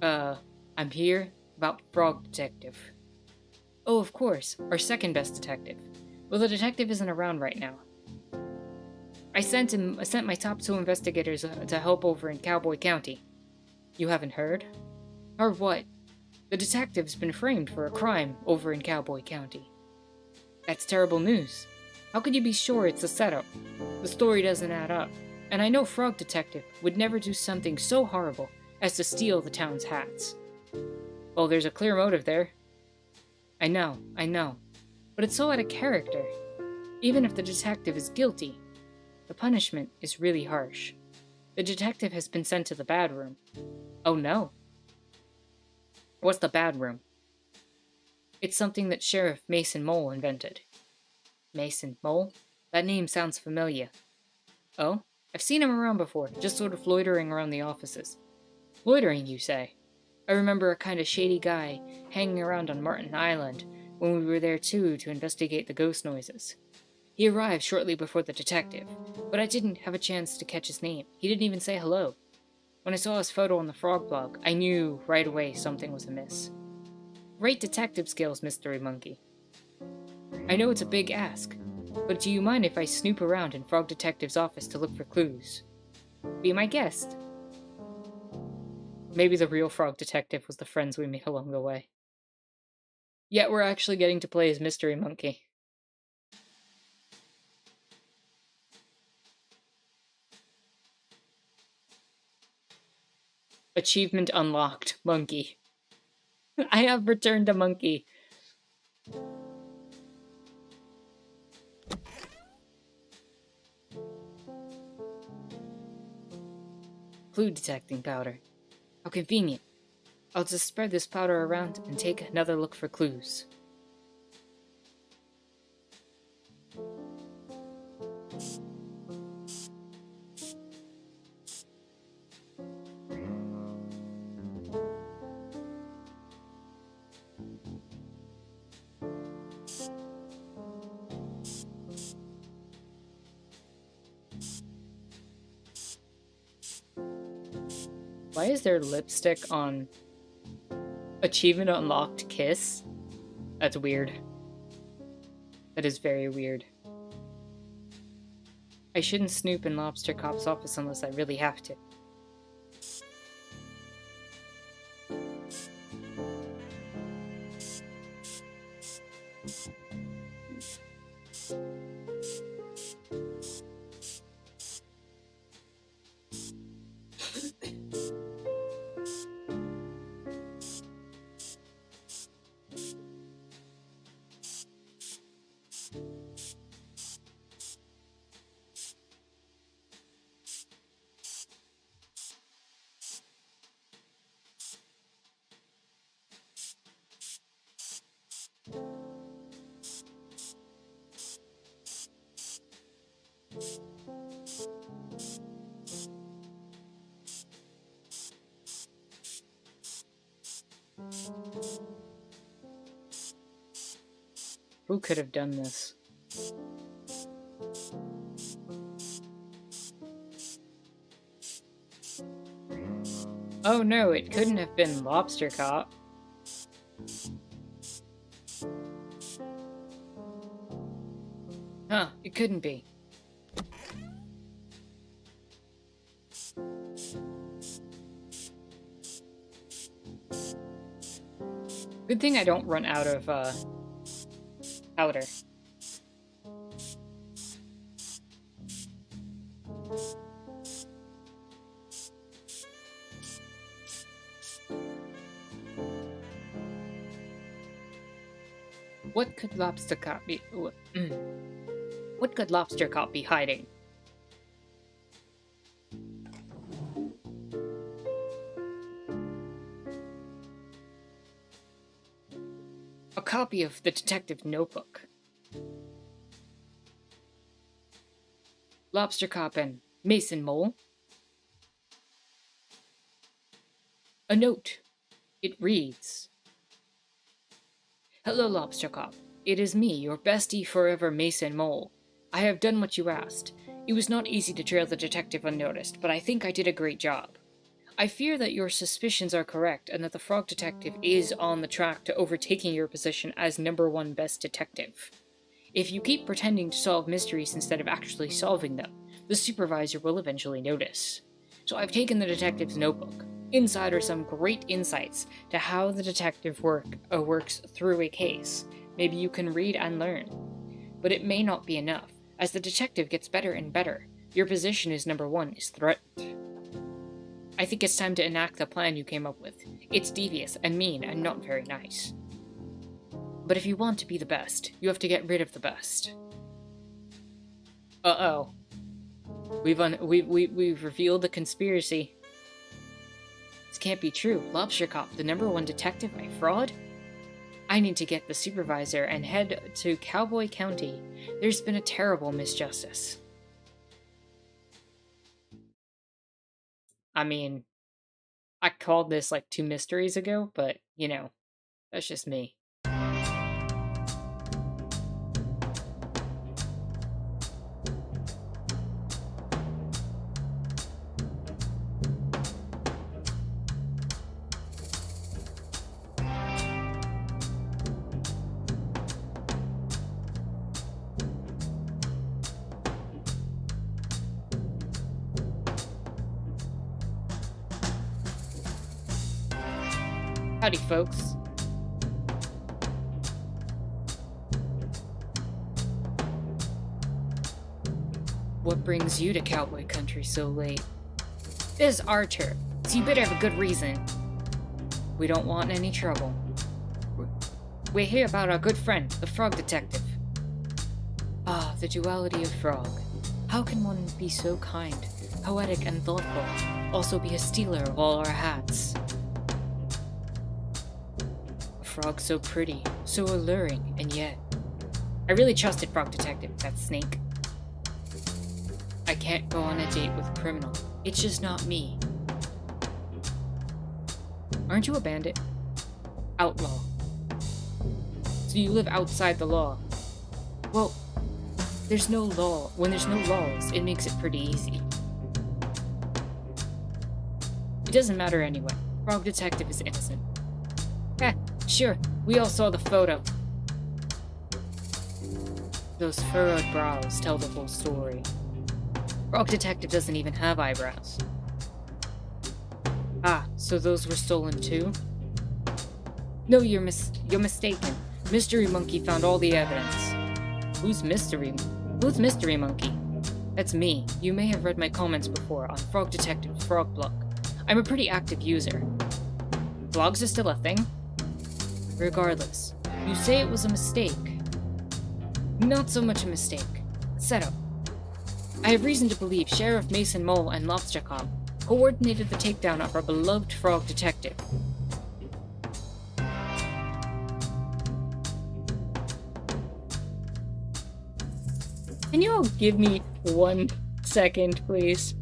I'm here about Frog Detective. Oh, of course, our second best detective. Well, the detective isn't around right now. I sent my top 2 investigators to help over in Cowboy County. You haven't heard? Or what? The detective's been framed for a crime over in Cowboy County. That's terrible news. How could you be sure it's a setup? The story doesn't add up, and I know Frog Detective would never do something so horrible as to steal the town's hats. Well, there's a clear motive there. I know, but it's so out of character. Even if the detective is guilty, the punishment is really harsh. The detective has been sent to the bad room. Oh no. What's the bad room? It's something that Sheriff Mason Mole invented. Mason Mole? That name sounds familiar. Oh? I've seen him around before, just sort of loitering around the offices. Loitering, you say? I remember a kind of shady guy hanging around on Martin Island when we were there too to investigate the ghost noises. He arrived shortly before the detective, but I didn't have a chance to catch his name. He didn't even say hello. When I saw his photo on the Frog blog, I knew right away something was amiss. Great detective skills, Mystery Monkey. I know it's a big ask, but do you mind if I snoop around in Frog Detective's office to look for clues? Be my guest. Maybe the real Frog Detective was the friends we made along the way. Yet we're actually getting to play as Mystery Monkey. Achievement unlocked, Monkey. I have returned a monkey. Clue detecting powder. How convenient. I'll just spread this powder around and take another look for clues. Why is there lipstick on Achievement Unlocked Kiss? That's weird. That is very weird. I shouldn't snoop in Lobster Cop's office unless I really have to. Who could have done this? Oh no, it couldn't have been Lobster Cop. Huh, it couldn't be. Good thing I don't run out of, powder. What could Lobster Cop be? What could Lobster Cop be hiding? A copy of the detective notebook. Lobster Cop and Mason Mole. A note. It reads, "Hello, Lobster Cop. It is me, your bestie forever, Mason Mole. I have done what you asked. It was not easy to trail the detective unnoticed, but I think I did a great job. I fear that your suspicions are correct and that the Frog Detective is on the track to overtaking your position as #1 best detective. If you keep pretending to solve mysteries instead of actually solving them, the supervisor will eventually notice. So I've taken the detective's notebook. Inside are some great insights to how the detective works through a case. Maybe you can read and learn. But it may not be enough. As the detective gets better and better, your position as #1 is threatened. I think it's time to enact the plan you came up with. It's devious and mean and not very nice. But if you want to be the best, you have to get rid of the best." Uh-oh. We've revealed the conspiracy. This can't be true. Lobster Cop, the #1 detective, a fraud? I need to get the supervisor and head to Cowboy County. There's been a terrible misjustice. I mean, I called this like 2 mysteries ago, but, you know, that's just me. Howdy, folks. What brings you to Cowboy Country so late? This is our turf, so you better have a good reason. We don't want any trouble. We're here about our good friend, the Frog Detective. Ah, the duality of Frog. How can one be so kind, poetic, and thoughtful, also be a stealer of all our hats? Frog so pretty, so alluring, and yet... I really trusted Frog Detective, that snake. I can't go on a date with a criminal. It's just not me. Aren't you a bandit? Outlaw. So you live outside the law. Well, there's no law. When there's no laws, it makes it pretty easy. It doesn't matter anyway. Frog Detective is innocent. Heh. Sure, we all saw the photo. Those furrowed brows tell the whole story. Frog Detective doesn't even have eyebrows. Ah, so those were stolen too? No, you're mistaken. Mystery Monkey found all the evidence. Who's Mystery Monkey? That's me. You may have read my comments before on Frog Detective's Frog blog. I'm a pretty active user. Blogs are still a thing? Regardless, you say it was a mistake. Not so much a mistake. Setup. I have reason to believe Sheriff Mason Mole and Lobster Cop coordinated the takedown of our beloved Frog Detective. Can you all give me 1 second, please?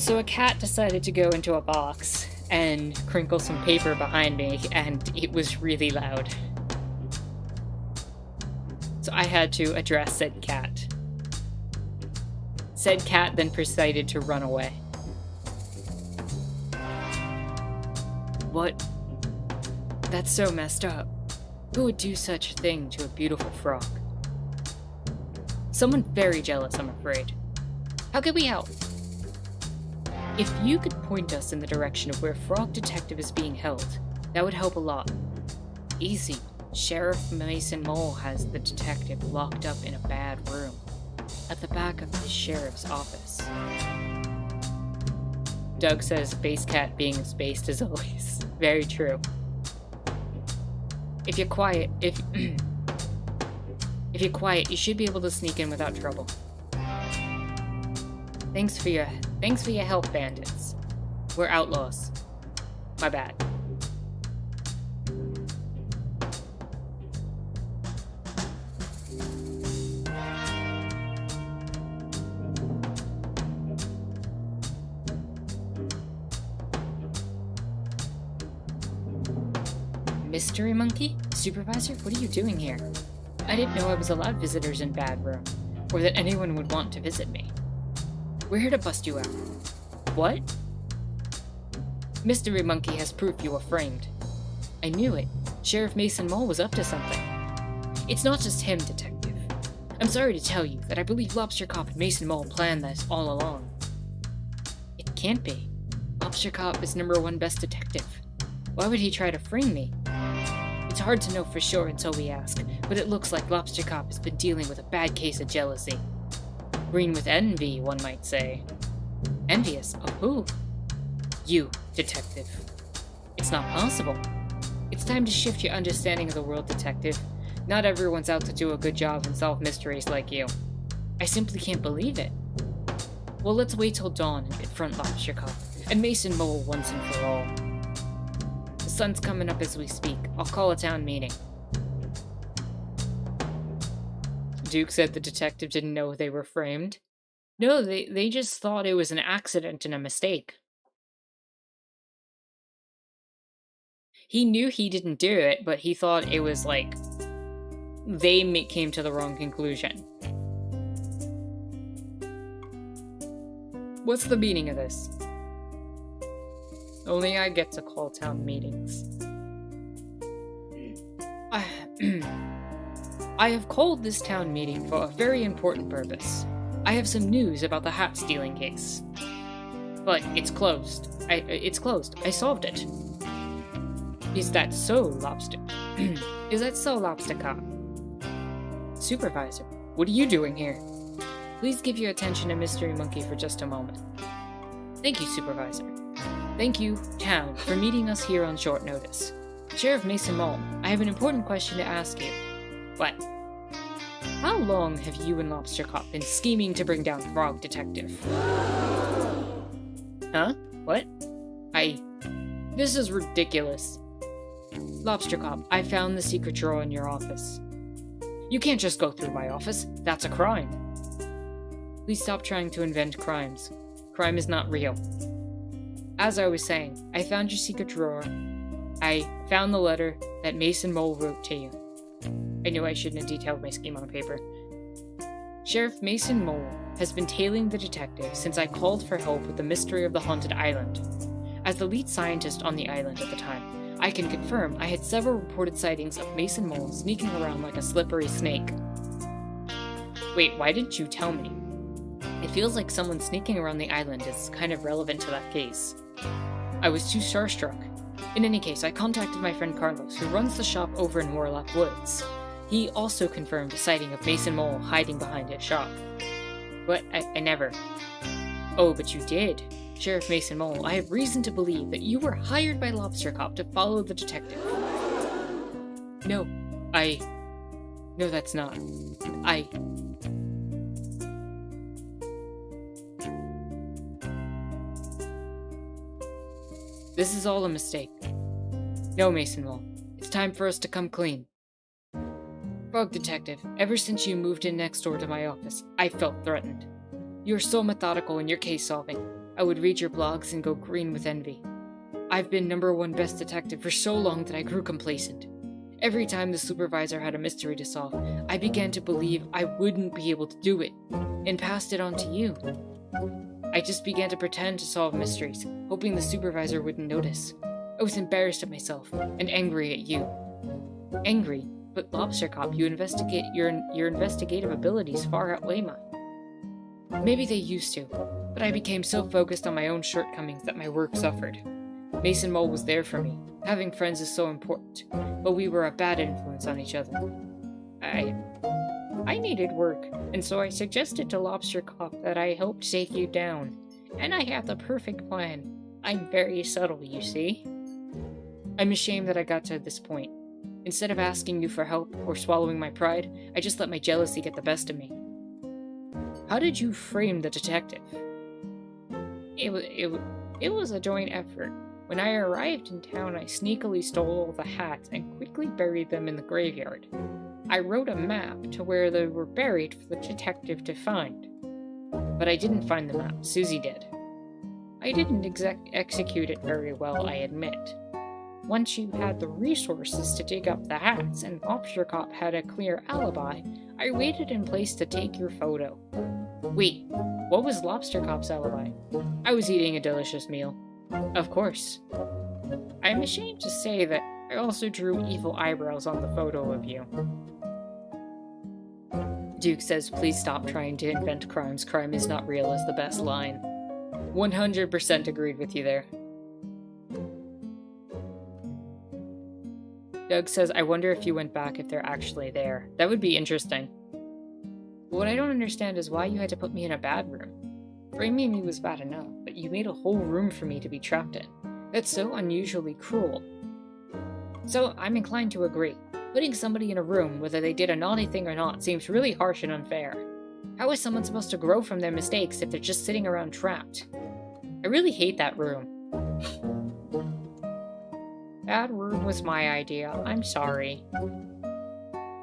So a cat decided to go into a box and crinkle some paper behind me, and it was really loud. So I had to address said cat. Said cat then proceeded to run away. What? That's so messed up. Who would do such a thing to a beautiful frog? Someone very jealous, I'm afraid. How can we help? If you could point us in the direction of where Frog Detective is being held, that would help a lot. Easy. Sheriff Mason Mole has the detective locked up in a bad room at the back of his sheriff's office. Doug says Space Cat being as based as always. Very true. If you're quiet, if you're quiet, you should be able to sneak in without trouble. Thanks for your help, bandits. We're outlaws. My bad. Mystery Monkey? Supervisor, what are you doing here? I didn't know I was allowed visitors in Bad Room, or that anyone would want to visit me. We're here to bust you out. What? Mystery Monkey has proof you were framed. I knew it. Sheriff Mason Mole was up to something. It's not just him, Detective. I'm sorry to tell you that I believe Lobster Cop and Mason Mole planned this all along. It can't be. Lobster Cop is #1 best detective. Why would he try to frame me? It's hard to know for sure until we ask, but it looks like Lobster Cop has been dealing with a bad case of jealousy. Green with envy, one might say. Envious of who? You, Detective. It's not possible. It's time to shift your understanding of the world, Detective. Not everyone's out to do a good job and solve mysteries like you. I simply can't believe it. Well, let's wait till dawn and confront Lobster Cop and Mason Mole once and for all. The sun's coming up as we speak. I'll call a town meeting. Duke said the detective didn't know they were framed. No, they just thought it was an accident and a mistake. He knew he didn't do it, but he thought it was like they came to the wrong conclusion. What's the meaning of this? Only I get to call town meetings. I have called this town meeting for a very important purpose. I have some news about the hat stealing case. But it's closed. It's closed. I solved it. Is that so, Lobster? Is that so, Lobster Cop? Supervisor, what are you doing here? Please give your attention to Mystery Monkey for just a moment. Thank you, Supervisor. Thank you, town, for meeting us here on short notice. Sheriff Mason Mole, I have an important question to ask you. What? How long have you and Lobster Cop been scheming to bring down Frog Detective? Huh? What? This is ridiculous. Lobster Cop, I found the secret drawer in your office. You can't just go through my office. That's a crime. Please stop trying to invent crimes. Crime is not real. As I was saying, I found your secret drawer. I found the letter that Mason Mole wrote to you. I knew I shouldn't have detailed my scheme on paper. Sheriff Mason Mole has been tailing the detective since I called for help with the mystery of the haunted island. As the lead scientist on the island at the time, I can confirm I had several reported sightings of Mason Mole sneaking around like a slippery snake. Wait, why didn't you tell me? It feels like someone sneaking around the island is kind of relevant to that case. I was too starstruck. In any case, I contacted my friend Carlos, who runs the shop over in Warlock Woods. He also confirmed a sighting of Mason Mole hiding behind his shop. But I never. Oh, but you did. Sheriff Mason Mole, I have reason to believe that you were hired by Lobster Cop to follow the detective. No, that's not. This is all a mistake. No, Mason Mole. It's time for us to come clean. Frog Detective, ever since you moved in next door to my office, I felt threatened. You're so methodical in your case solving. I would read your blogs and go green with envy. I've been #1 best detective for so long that I grew complacent. Every time the supervisor had a mystery to solve, I began to believe I wouldn't be able to do it, and passed it on to you. I just began to pretend to solve mysteries, hoping the supervisor wouldn't notice. I was embarrassed at myself, and angry at you. Angry, but Lobster Cop, your investigative abilities far outweigh mine. Maybe they used to, but I became so focused on my own shortcomings that my work suffered. Mason Mole was there for me. Having friends is so important, but we were a bad influence on each other. I needed work, and so I suggested to Lobster Cop that I helped take you down, and I had the perfect plan. I'm very subtle, you see. I'm ashamed that I got to this point. Instead of asking you for help or swallowing my pride, I just let my jealousy get the best of me. How did you frame the detective? It was a joint effort. When I arrived in town, I sneakily stole all the hats and quickly buried them in the graveyard. I wrote a map to where they were buried for the detective to find. But I didn't find the map, Susie did. I didn't execute it very well, I admit. Once you had the resources to dig up the hats and Lobster Cop had a clear alibi, I waited in place to take your photo. Wait, what was Lobster Cop's alibi? I was eating a delicious meal. Of course. I'm ashamed to say that I also drew evil eyebrows on the photo of you. Duke says, please stop trying to invent crimes. Crime is not real is the best line. 100% agreed with you there. Doug says, I wonder if you went back if they're actually there. That would be interesting. What I don't understand is why you had to put me in a bad room. Framing me was bad enough, but you made a whole room for me to be trapped in. That's so unusually cruel. So, I'm inclined to agree. Putting somebody in a room, whether they did a naughty thing or not, seems really harsh and unfair. How is someone supposed to grow from their mistakes if they're just sitting around trapped? I really hate that room. That room was my idea. I'm sorry.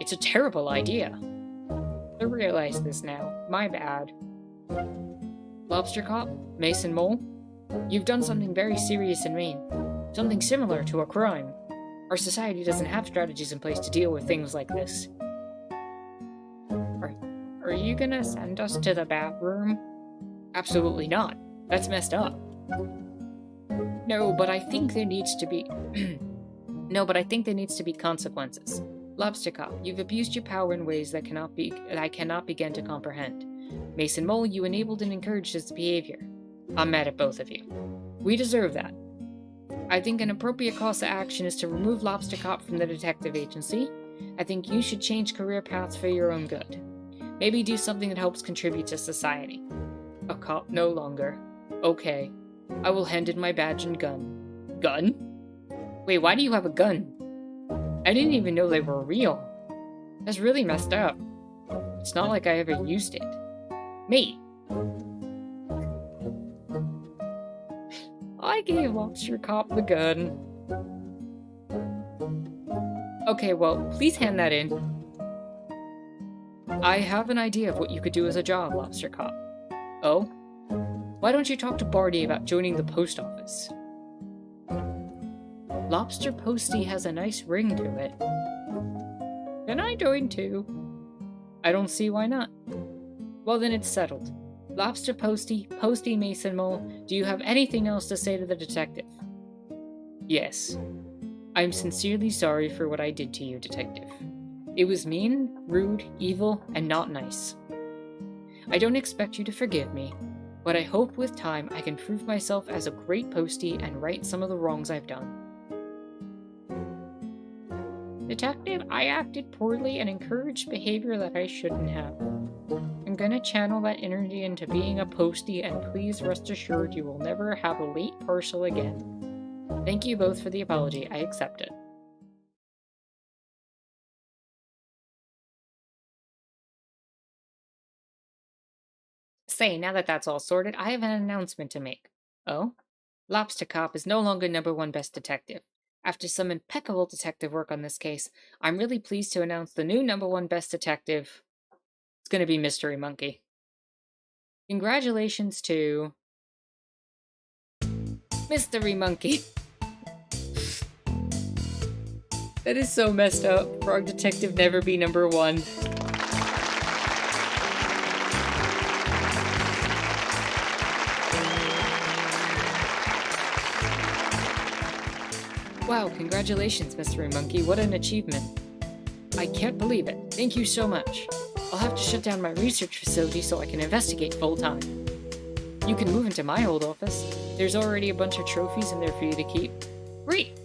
It's a terrible idea. I realize this now. My bad. Lobster Cop? Mason Mole? You've done something very serious and mean. Something similar to a crime. Our society doesn't have strategies in place to deal with things like this. Are you gonna send us to the bathroom? Absolutely not. That's messed up. No, but I think there needs to be... consequences. Lobster Cop, you've abused your power in ways that I cannot begin to comprehend. Mason Mole, you enabled and encouraged this behavior. I'm mad at both of you. We deserve that. I think an appropriate course of action is to remove Lobster Cop from the detective agency. I think you should change career paths for your own good. Maybe do something that helps contribute to society. A cop no longer. Okay. I will hand in my badge and gun. Gun? Wait, why do you have a gun? I didn't even know they were real. That's really messed up. It's not like I ever used it. Me. I gave Lobster Cop the gun. Okay, well, please hand that in. I have an idea of what you could do as a job, Lobster Cop. Oh? Why don't you talk to Barty about joining the post office? Lobster Posty has a nice ring to it. Can I join too? I don't see why not. Well then it's settled. Lobster Posty, Posty Mason Mole, do you have anything else to say to the detective? Yes. I'm sincerely sorry for what I did to you, detective. It was mean, rude, evil, and not nice. I don't expect you to forgive me, but I hope with time I can prove myself as a great postie and right some of the wrongs I've done. Detective, I acted poorly and encouraged behavior that I shouldn't have. I'm gonna channel that energy into being a postie, and please rest assured you will never have a late parcel again. Thank you both for the apology. I accept it. Say, now that that's all sorted, I have an announcement to make. Oh? Lobster Cop is no longer #1 best detective. After some impeccable detective work on this case, I'm really pleased to announce the new #1 best detective. It's gonna be Mystery Monkey. Congratulations to... Mystery Monkey. That is so messed up. Frog Detective never be number one. Wow, congratulations, Mystery Monkey. What an achievement. I can't believe it. Thank you so much. I'll have to shut down my research facility so I can investigate full-time. You can move into my old office. There's already a bunch of trophies in there for you to keep. Great!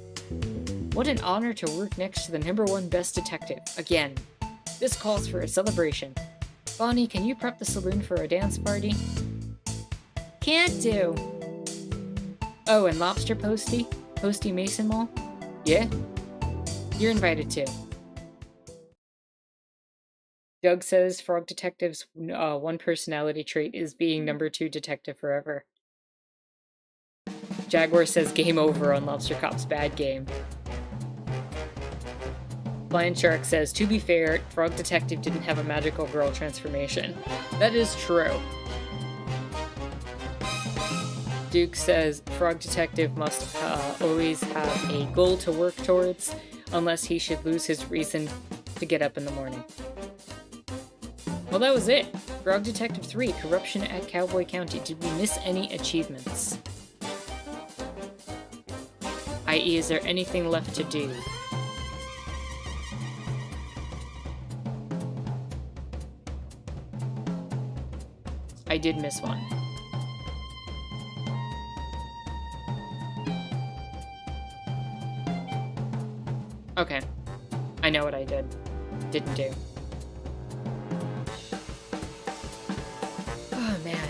What an honor to work next to the #1 best detective, again. This calls for a celebration. Bonnie, can you prep the saloon for a dance party? Can't do. Oh, and Lobster Posty? Posty Mason Mall? Yeah? You're invited too. Doug says Frog Detective's one personality trait is being #2 detective forever. Jaguar says game over on Lobster Cop's bad game. Lion Shark says, to be fair, Frog Detective didn't have a magical girl transformation. That is true. Duke says, Frog Detective must always have a goal to work towards, unless he should lose his reason to get up in the morning. Well, that was it. Frog Detective 3, Corruption at Cowboy County. Did we miss any achievements? I.e., is there anything left to do? I did miss one. Okay. I know what I didn't do. Oh, man.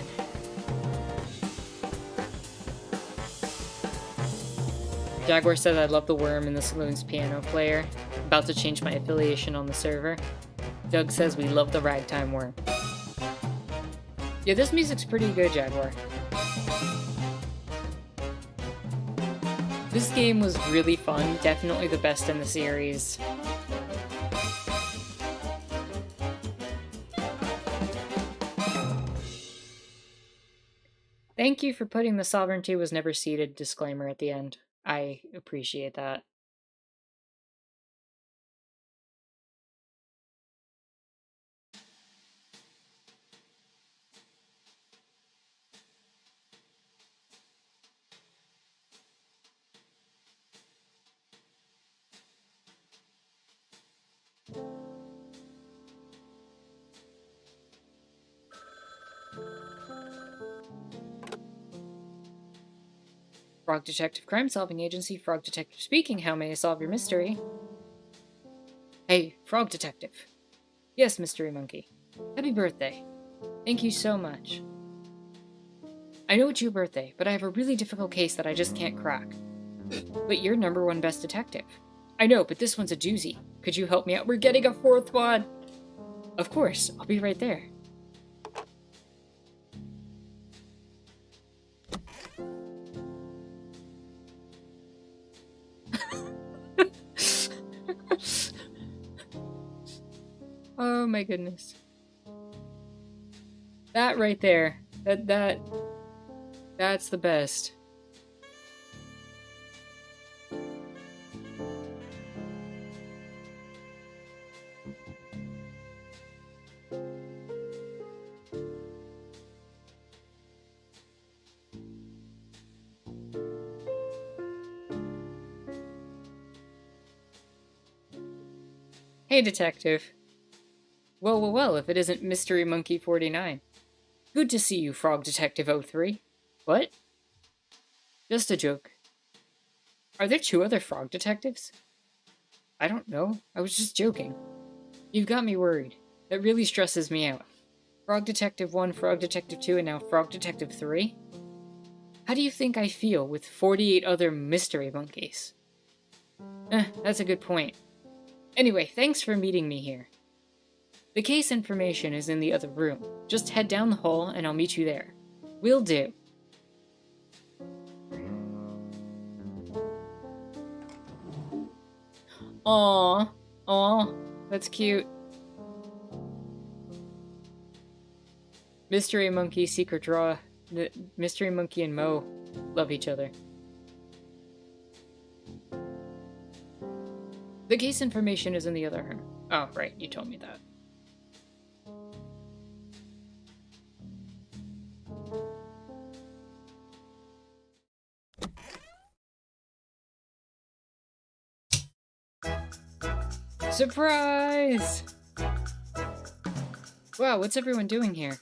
Jaguar said I love the worm in the saloon's piano player. About to change my affiliation on the server. Doug says we love the ragtime worm. Yeah, this music's pretty good, Jaguar. This game was really fun, definitely the best in the series. Thank you for putting the sovereignty was never ceded disclaimer at the end. I appreciate that. Frog Detective Crime Solving Agency, Frog Detective speaking. How may I solve your mystery? Hey, Frog Detective. Yes, Mystery Monkey. Happy birthday. Thank you so much. I know it's your birthday, but I have a really difficult case that I just can't crack. But you're #1 best detective. I know, but this one's a doozy. Could you help me out? We're getting a 4th one! Of course, I'll be right there. Oh my goodness. That right there. That's the best. Hey, Detective. Well, if it isn't Mystery Monkey 49. Good to see you, Frog Detective 03. What? Just a joke. Are there 2 other Frog Detectives? I don't know. I was just joking. You've got me worried. That really stresses me out. Frog Detective 1, Frog Detective 2, and now Frog Detective 3? How do you think I feel with 48 other Mystery Monkeys? That's a good point. Anyway, thanks for meeting me here. The case information is in the other room. Just head down the hall and I'll meet you there. Will do. Aww, that's cute. Mystery Monkey, Secret Draw. Mystery Monkey and Mo love each other. The case information is in the other room. Oh, right, you told me that. Surprise! Wow, what's everyone doing here?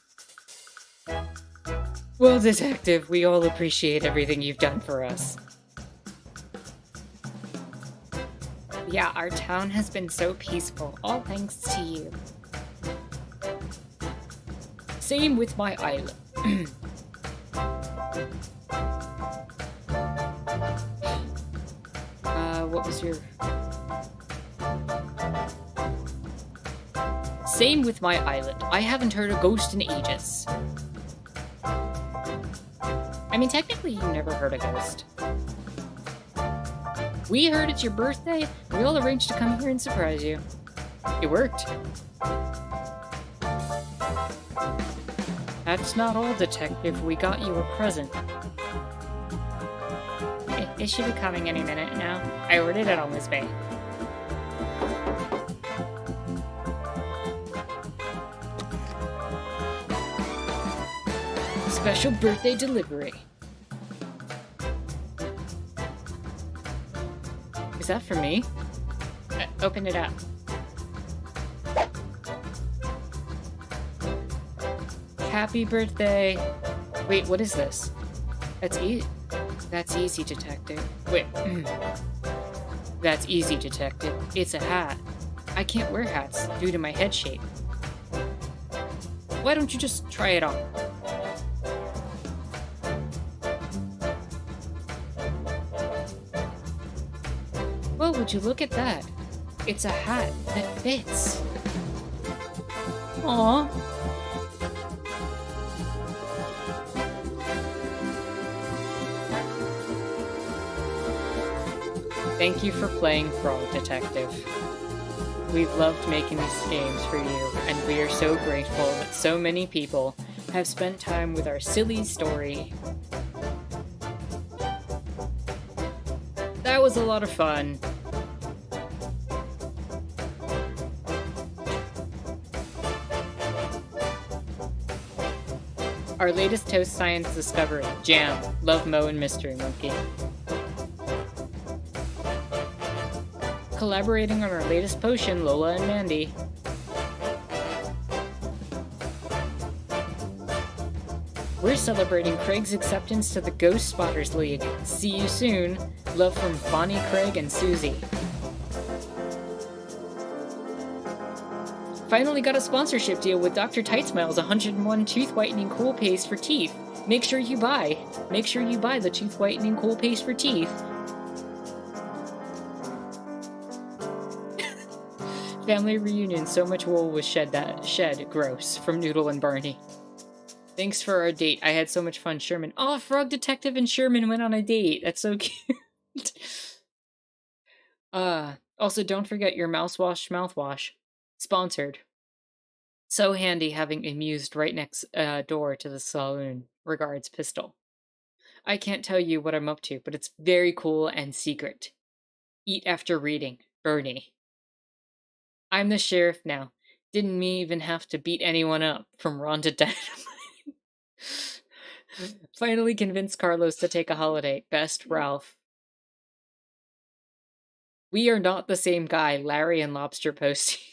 Well, Detective, we all appreciate everything you've done for us. Yeah, our town has been so peaceful, all thanks to you. Same with my island. What was your... Same with my island. I haven't heard a ghost in ages. I mean, technically, you never heard a ghost. We heard it's your birthday. We all arranged to come here and surprise you. It worked. That's not all, Detective. We got you a present. It should be coming any minute now. I ordered it on this bay. Special birthday delivery. Is that for me? Open it up. Happy birthday. Wait, what is this? That's easy, Detective. Wait. That's easy, Detective. It's a hat. I can't wear hats due to my head shape. Why don't you just try it on? Well, would you look at that? It's a hat that fits. Aww. Thank you for playing Frog Detective. We've loved making these games for you, and we are so grateful that so many people have spent time with our silly story. That was a lot of fun. Our latest Toast Science discovery, Jam, Love Mo, and Mystery Monkey. Collaborating on our latest potion, Lola and Mandy. We're celebrating Craig's acceptance to the Ghost Spotters League. See you soon. Love from Bonnie, Craig, and Susie. Finally got a sponsorship deal with Dr. Tightsmiles 101 Tooth Whitening Cool Paste for Teeth. Make sure you buy the Tooth Whitening Cool Paste for Teeth. Family reunion, so much wool was shed, gross, from Noodle and Barney. Thanks for our date. I had so much fun, Sherman. Oh, Frog Detective and Sherman went on a date. That's so cute. Also, don't forget your mouthwash. Sponsored. So handy having Amused right next door to the saloon. Regards, Pistol. I can't tell you what I'm up to, but it's very cool and secret. Eat after reading. Bernie. I'm the sheriff now. Didn't even have to beat anyone up, from Rhonda Dynamite. Finally convinced Carlos to take a holiday. Best, Ralph. We are not the same guy, Larry and Lobster posting.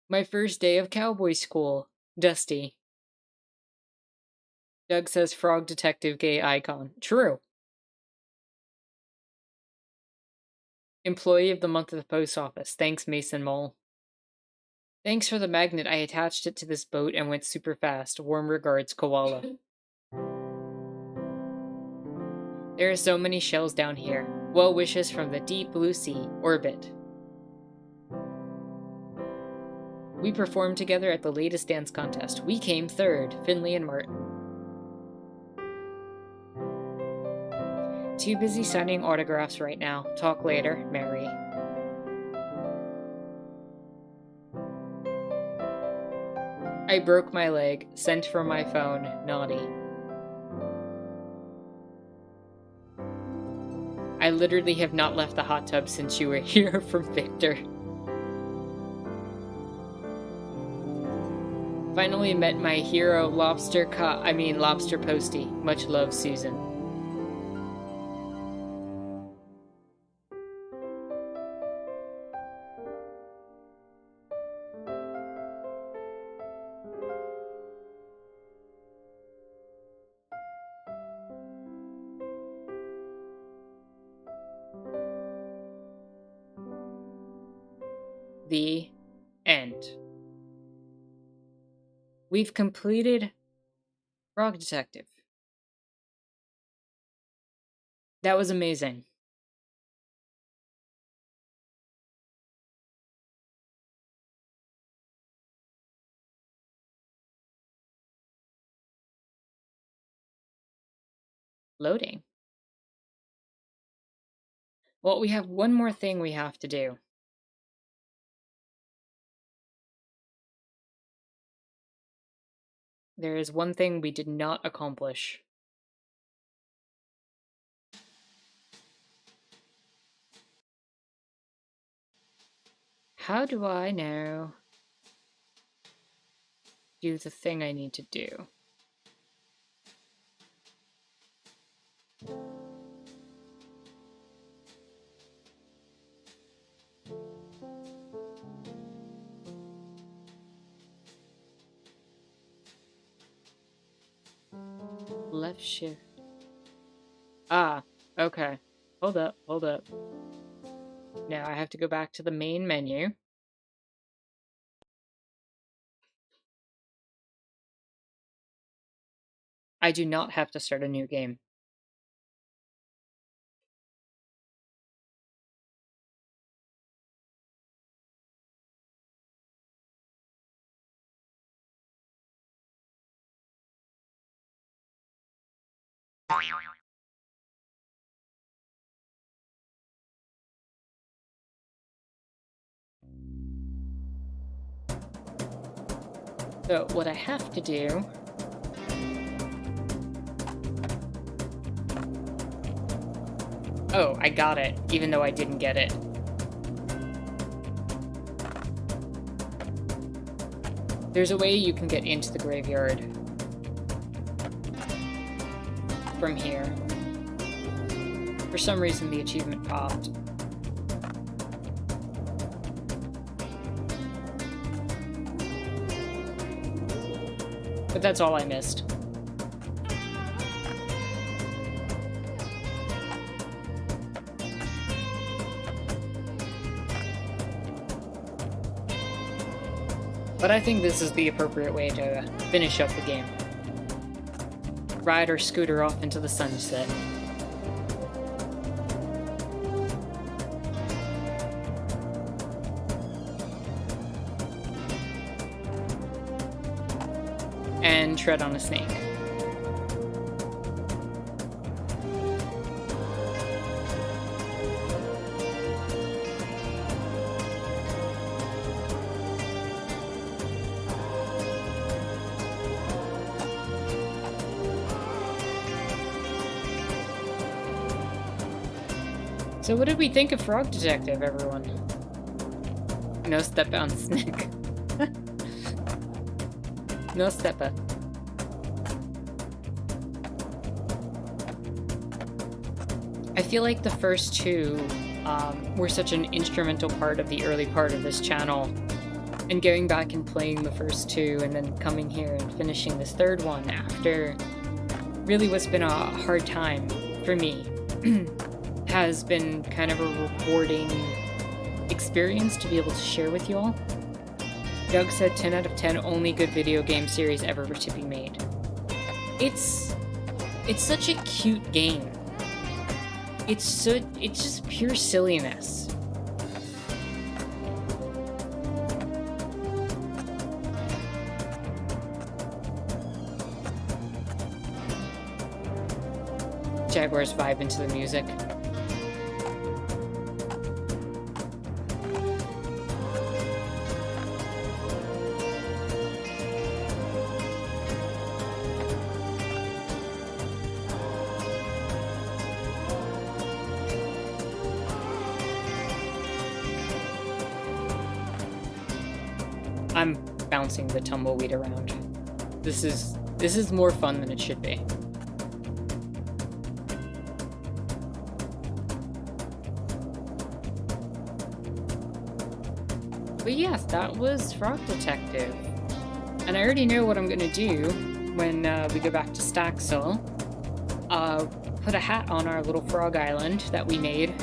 My first day of cowboy school. Dusty. Doug says Frog Detective gay icon. True. Employee of the month of the post office. Thanks, Mason Mole. Thanks for the magnet. I attached it to this boat and went super fast. Warm regards, Koala. There are so many shells down here. Well wishes from the deep blue sea. Orbit. We performed together at the latest dance contest. We came third. Finley and Martin. Too busy signing autographs right now. Talk later, Mary. I broke my leg. Sent from my phone. Naughty. I literally have not left the hot tub since you were here from Victor. Finally met my hero, Lobster Posty. Much love, Susan. The end. We've completed Frog Detective. That was amazing. Loading. Well, we have one more thing we have to do. There is one thing we did not accomplish. How do I now do the thing I need to do? Left shift. Ah, okay. Hold up. Now I have to go back to the main menu. I do not have to start a new game. So what I have to do Oh, I got it, even though I didn't get it. There's a way you can get into the graveyard from here. For some reason, the achievement popped. But that's all I missed. But I think this is the appropriate way to finish up the game. Ride our scooter off into the sunset. And tread on a snake. So what did we think of Frog Detective, everyone? No step on snake. No stepper. I feel like the first two were such an instrumental part of the early part of this channel. And going back and playing the first two and then coming here and finishing this third one after really what's been a hard time for me has been kind of a rewarding experience to be able to share with you all. Doug said 10 out of 10 only good video game series ever to be made. It's such a cute game. It's just pure silliness. Jaguars vibe into the music. I'm bouncing the tumbleweed around. This is more fun than it should be. But yes, that was Frog Detective. And I already know what I'm gonna do when we go back to Staxel. Put a hat on our little frog island that we made.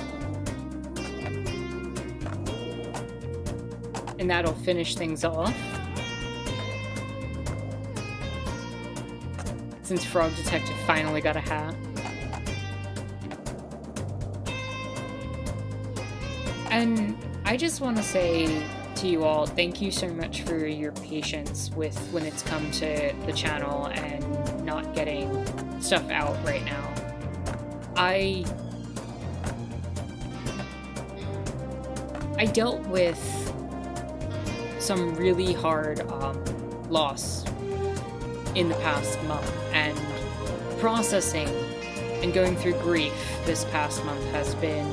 And that'll finish things off. Since Frog Detective finally got a hat. And I just want to say to you all, thank you so much for your patience with when it's come to the channel and not getting stuff out right now. I dealt with some really hard loss in the past month, and processing and going through grief this past month has been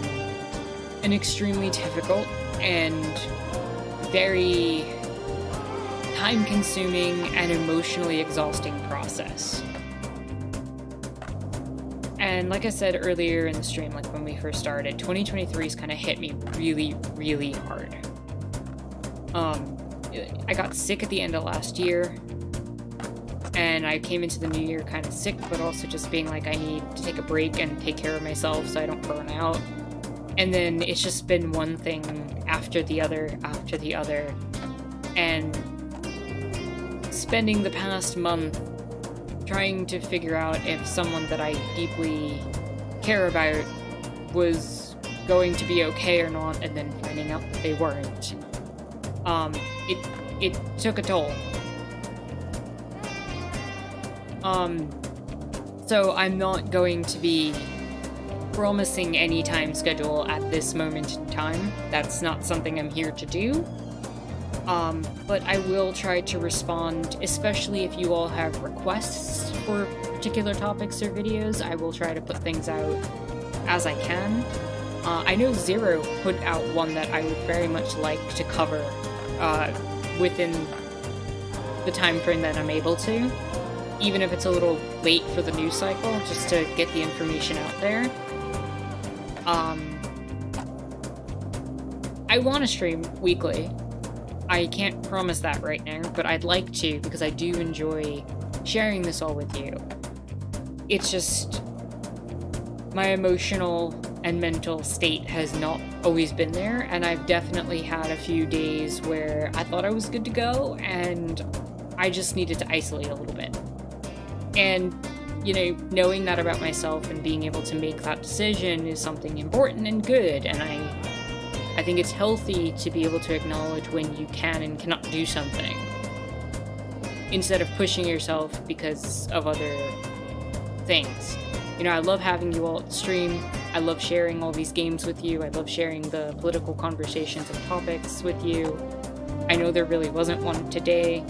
an extremely difficult and very time-consuming and emotionally exhausting process. And like I said earlier in the stream, like when we first started, 2023's kind of hit me really, really hard. I got sick at the end of last year, and I came into the new year kind of sick, but also just being like, I need to take a break and take care of myself so I don't burn out. And then it's just been one thing after the other, and spending the past month trying to figure out if someone that I deeply care about was going to be okay or not, and then finding out that they weren't. It took a toll. So I'm not going to be promising any time schedule at this moment in time. That's not something I'm here to do. But I will try to respond, especially if you all have requests for particular topics or videos. I will try to put things out as I can. I know Zero put out one that I would very much like to cover within the time frame that I'm able to, even if it's a little late for the news cycle, just to get the information out there. I want to stream weekly. I can't promise that right now, but I'd like to, because I do enjoy sharing this all with you. It's just my emotional and mental state has not always been there, and I've definitely had a few days where I thought I was good to go, and I just needed to isolate a little bit. And, you know, knowing that about myself and being able to make that decision is something important and good, and I think it's healthy to be able to acknowledge when you can and cannot do something, instead of pushing yourself because of other things. You know, I love having you all at the stream. I love sharing all these games with you. I love sharing the political conversations and topics with you. I know there really wasn't one today,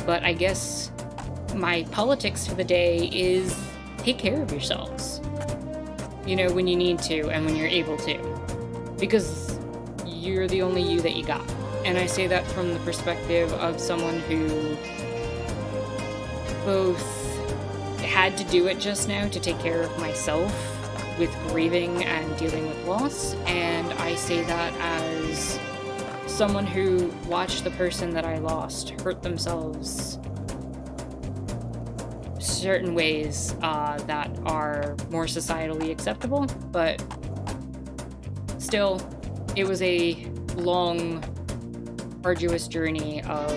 but I guess my politics for the day is take care of yourselves. You know, when you need to and when you're able to. Because you're the only you that you got. And I say that from the perspective of someone who both had to do it just now to take care of myself with grieving and dealing with loss, and I say that as someone who watched the person that I lost hurt themselves certain ways that are more societally acceptable, but still, it was a long, arduous journey of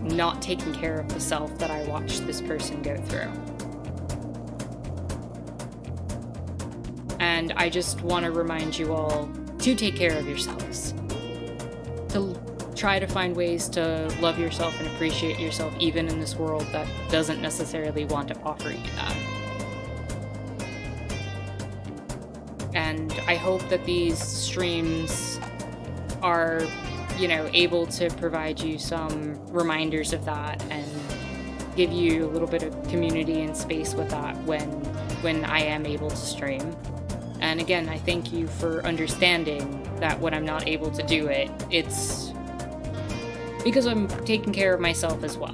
not taking care of the self that I watched this person go through. And I just want to remind you all to take care of yourselves. To try to find ways to love yourself and appreciate yourself even in this world that doesn't necessarily want to offer you that. And I hope that these streams are, you know, able to provide you some reminders of that and give you a little bit of community and space with that when I am able to stream. And again, I thank you for understanding that when I'm not able to do it, it's because I'm taking care of myself as well.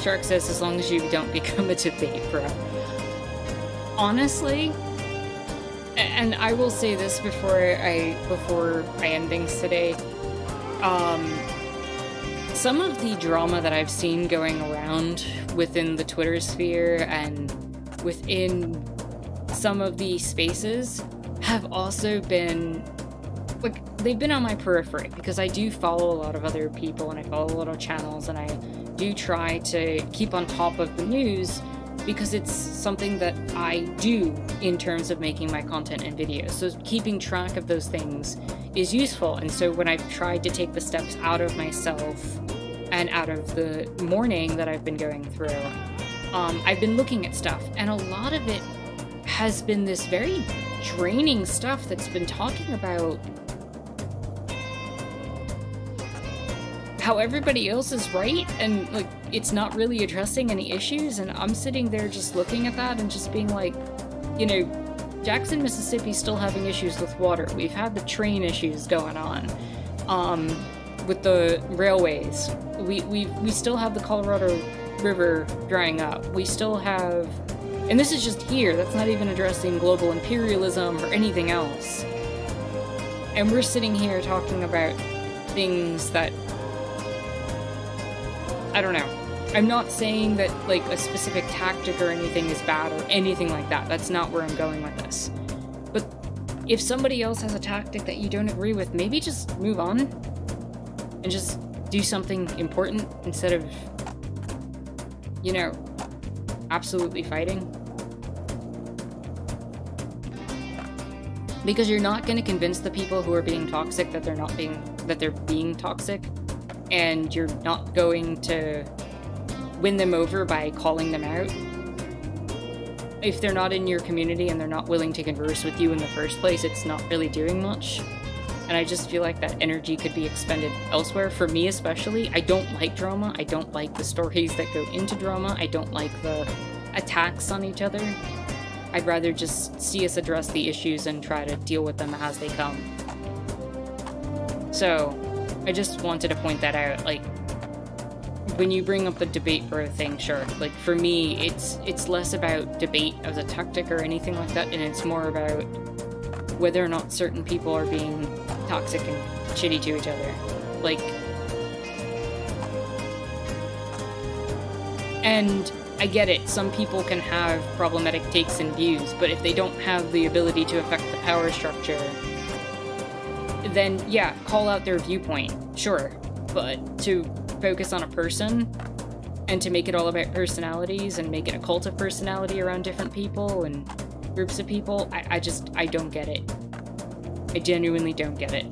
Shark says, as long as you don't become a debate, bro. Honestly, and I will say this before I end things today, some of the drama that I've seen going around within the Twitter sphere and within some of the spaces have also been, like, they've been on my periphery, because I do follow a lot of other people and I follow a lot of channels and I do try to keep on top of the news, because it's something that I do in terms of making my content and videos. So keeping track of those things is useful. And so when I've tried to take the steps out of myself and out of the mourning that I've been going through, I've been looking at stuff, and a lot of it has been this very draining stuff that's been talking about how everybody else is right, and like it's not really addressing any issues. And I'm sitting there just looking at that and just being like, you know, Jackson, Mississippi's still having issues with water. We've had the train issues going on with the railways. We still have the Colorado River drying up. We still have, and this is just here, that's not even addressing global imperialism or anything else. And we're sitting here talking about things that, I don't know. I'm not saying that like a specific tactic or anything is bad or anything like that. That's not where I'm going with this. But if somebody else has a tactic that you don't agree with, maybe just move on and just do something important instead of, you know, absolutely fighting. Because you're not going to convince the people who are being toxic that they're being toxic, and you're not going to win them over by calling them out. If they're not in your community and they're not willing to converse with you in the first place, it's not really doing much. And I just feel like that energy could be expended elsewhere. For me especially, I don't like drama. I don't like the stories that go into drama. I don't like the attacks on each other. I'd rather just see us address the issues and try to deal with them as they come. So, I just wanted to point that out. Like, when you bring up the debate bro thing, sure. Like, for me, it's less about debate as a tactic or anything like that, and it's more about whether or not certain people are being toxic and shitty to each other. Like, and I get it, some people can have problematic takes and views, but if they don't have the ability to affect the power structure, then yeah, call out their viewpoint, sure. But to focus on a person and to make it all about personalities and make it a cult of personality around different people and groups of people, I don't get it. I genuinely don't get it.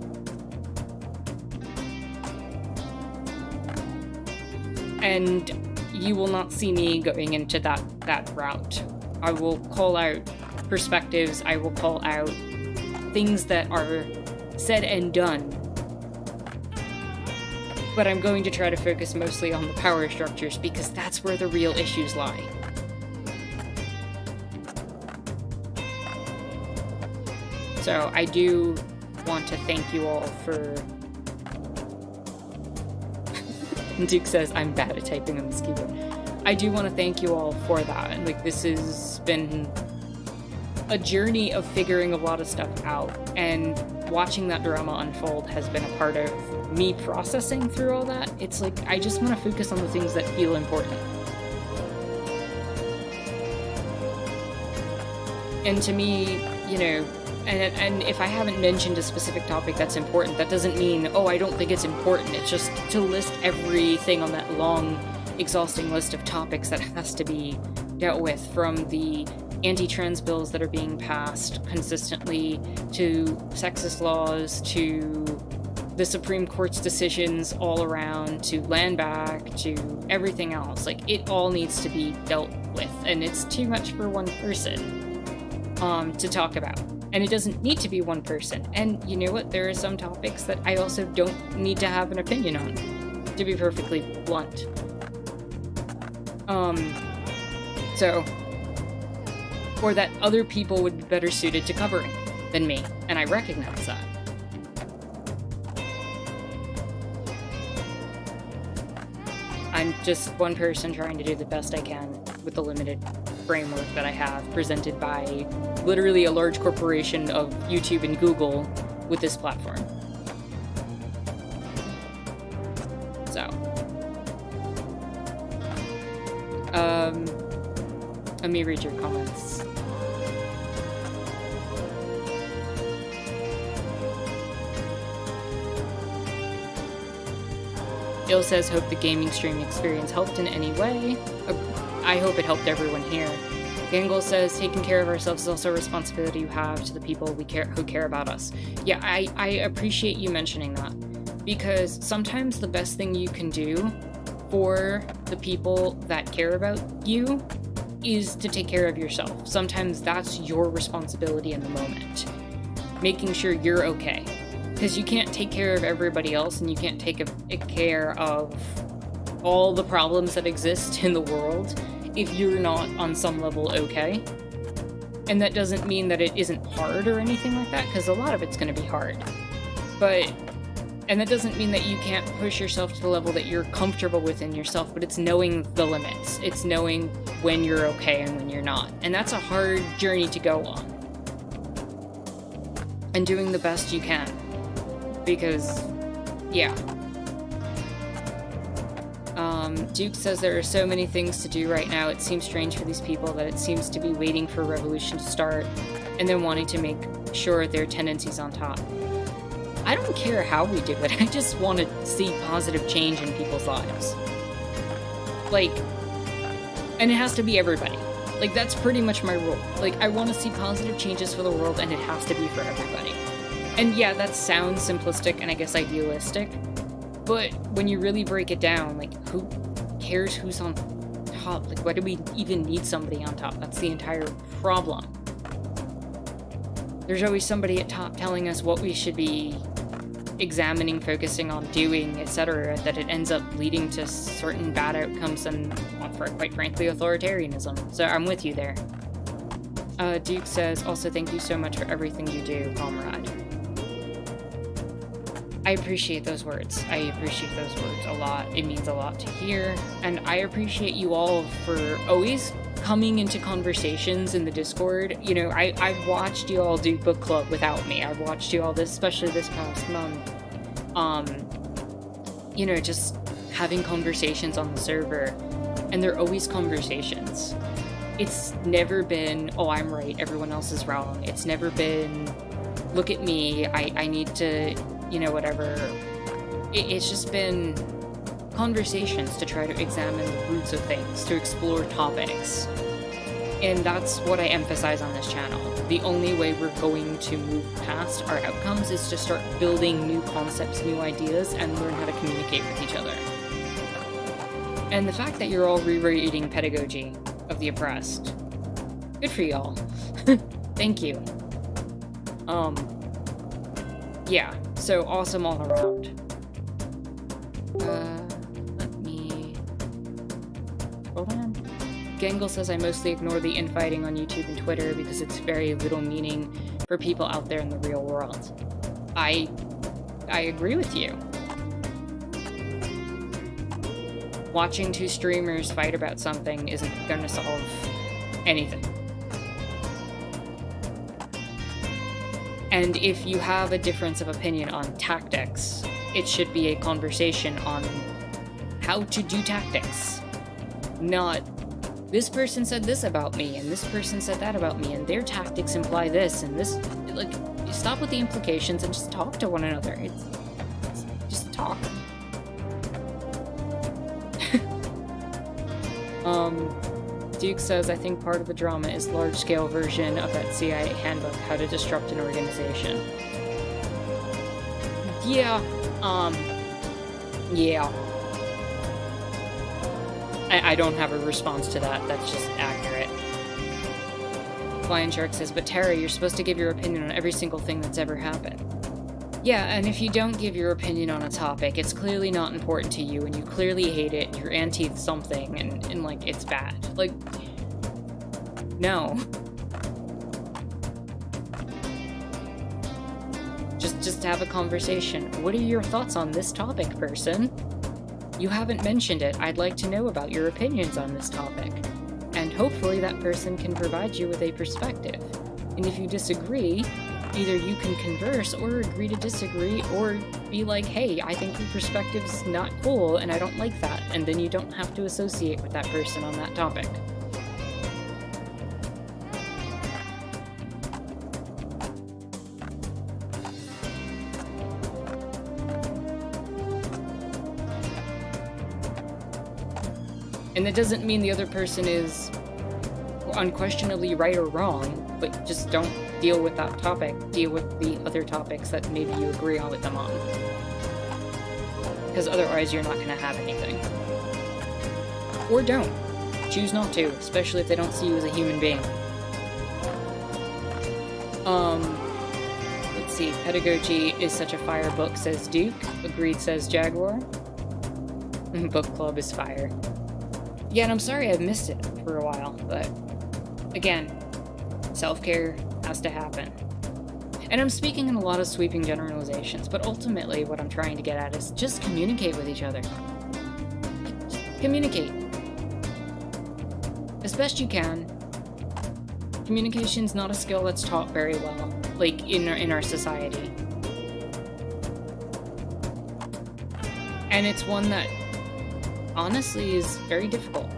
And you will not see me going into that route. I will call out perspectives, I will call out things that are said and done. But I'm going to try to focus mostly on the power structures, because that's where the real issues lie. So I do want to thank you all for... Duke says I'm bad at typing on this keyboard. I do want to thank you all for that. Like, this has been a journey of figuring a lot of stuff out, and watching that drama unfold has been a part of me processing through all that. It's like, I just want to focus on the things that feel important. And to me, you know, and if I haven't mentioned a specific topic that's important, that doesn't mean, oh, I don't think it's important. It's just to list everything on that long, exhausting list of topics that has to be dealt with, from the anti-trans bills that are being passed consistently, to sexist laws, to the Supreme Court's decisions all around, to land back, to everything else. Like, it all needs to be dealt with, and it's too much for one person to talk about. And it doesn't need to be one person. And you know what? There are some topics that I also don't need to have an opinion on, to be perfectly blunt. Or that other people would be better suited to covering than me, and I recognize that. I'm just one person trying to do the best I can with the limited framework that I have, presented by literally a large corporation of YouTube and Google with this platform. So, let me read your comments. Il says, hope the gaming stream experience helped in any way. I hope it helped everyone here. Gangle says, taking care of ourselves is also a responsibility you have to the people who care about us. Yeah, I appreciate you mentioning that, because sometimes the best thing you can do for the people that care about you is to take care of yourself. Sometimes that's your responsibility in the moment, making sure you're okay. Because you can't take care of everybody else, and you can't take care of all the problems that exist in the world if you're not on some level okay. And that doesn't mean that it isn't hard or anything like that, because a lot of it's going to be hard. And that doesn't mean that you can't push yourself to the level that you're comfortable within yourself, but it's knowing the limits. It's knowing when you're okay and when you're not. And that's a hard journey to go on. And doing the best you can. Because, yeah. Duke says there are so many things to do right now. It seems strange for these people that it seems to be waiting for a revolution to start and then wanting to make sure their tendencies on top. I don't care how we do it. I just want to see positive change in people's lives. Like, and it has to be everybody. Like, that's pretty much my rule. Like, I want to see positive changes for the world, and it has to be for everybody. And yeah, that sounds simplistic and I guess idealistic, but when you really break it down, like, who cares who's on top? Like, why do we even need somebody on top? That's the entire problem. There's always somebody at top telling us what we should be examining, focusing on, doing, etc., that it ends up leading to certain bad outcomes and, quite frankly, authoritarianism. So I'm with you there. Duke says, also thank you so much for everything you do, comrade. I appreciate those words. I appreciate those words a lot. It means a lot to hear. And I appreciate you all for always coming into conversations in the Discord. You know, I've watched you all do book club without me. I've watched you all especially this past month. You know, just having conversations on the server. And they're always conversations. It's never been, oh, I'm right, everyone else is wrong. It's never been, look at me, I need to, you know, whatever. It's just been conversations to try to examine the roots of things, to explore topics. And that's what I emphasize on this channel. The only way we're going to move past our outcomes is to start building new concepts, new ideas, and learn how to communicate with each other. And the fact that you're all rereading Pedagogy of the Oppressed, good for y'all. Thank you. Yeah, so awesome all around. Let me... Hold on. Gangle says I mostly ignore the infighting on YouTube and Twitter because it's very little meaning for people out there in the real world. I agree with you. Watching two streamers fight about something isn't gonna solve anything. And if you have a difference of opinion on tactics, it should be a conversation on how to do tactics. Not, this person said this about me, and this person said that about me, and their tactics imply this, and this, like, stop with the implications and just talk to one another. It's just talk. Duke says, I think part of the drama is large-scale version of that CIA handbook, How to Disrupt an Organization. Yeah, yeah. I don't have a response to that, that's just accurate. Flying Shark says, but Tara, you're supposed to give your opinion on every single thing that's ever happened. Yeah, and if you don't give your opinion on a topic, it's clearly not important to you, and you clearly hate it, and you're anti-something, and like, it's bad. Like, no. Just have a conversation. What are your thoughts on this topic, person? You haven't mentioned it. I'd like to know about your opinions on this topic. And hopefully that person can provide you with a perspective. And if you disagree, either you can converse or agree to disagree, or be like, hey, I think your perspective's not cool and I don't like that, and then you don't have to associate with that person on that topic. And that doesn't mean the other person is unquestionably right or wrong, but just don't deal with that topic. Deal with the other topics that maybe you agree on with them on. Because otherwise you're not going to have anything. Or don't. Choose not to, especially if they don't see you as a human being. Let's see. Pedagogy is such a fire book, says Duke. Agreed, says Jaguar. Book club is fire. Yeah, and I'm sorry I've missed it for a while, but again, self-care has to happen. And I'm speaking in a lot of sweeping generalizations, but ultimately what I'm trying to get at is just communicate with each other. Communicate. As best you can. Communication's not a skill that's taught very well, like in our society. And it's one that honestly is very difficult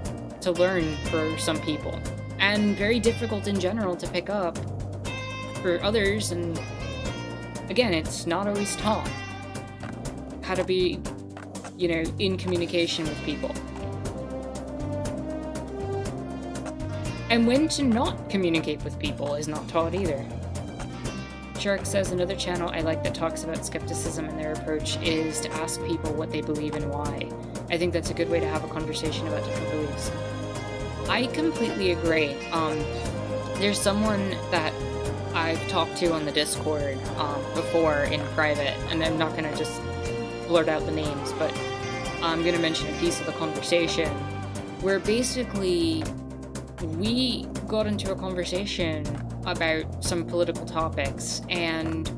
to learn for some people, and very difficult in general to pick up for others. And again, it's not always taught how to be, in communication with people, and when to not communicate with people is not taught either. Shark says another channel I like that talks about skepticism and their approach is to ask people what they believe and why. I think that's a good way to have a conversation about different beliefs. I completely agree. There's someone that I've talked to on the Discord before in private, and I'm not going to just blurt out the names, but I'm going to mention a piece of the conversation where basically we got into a conversation about some political topics, and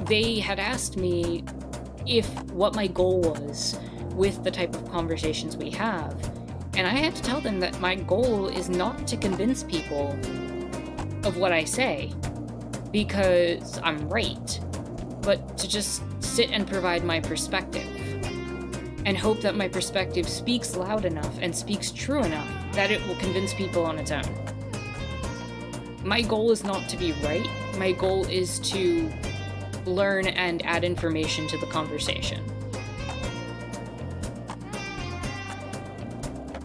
they had asked me what my goal was with the type of conversations we have. And I had to tell them that my goal is not to convince people of what I say, because I'm right, but to just sit and provide my perspective, and hope that my perspective speaks loud enough and speaks true enough that it will convince people on its own. My goal is not to be right. My goal is to learn and add information to the conversation.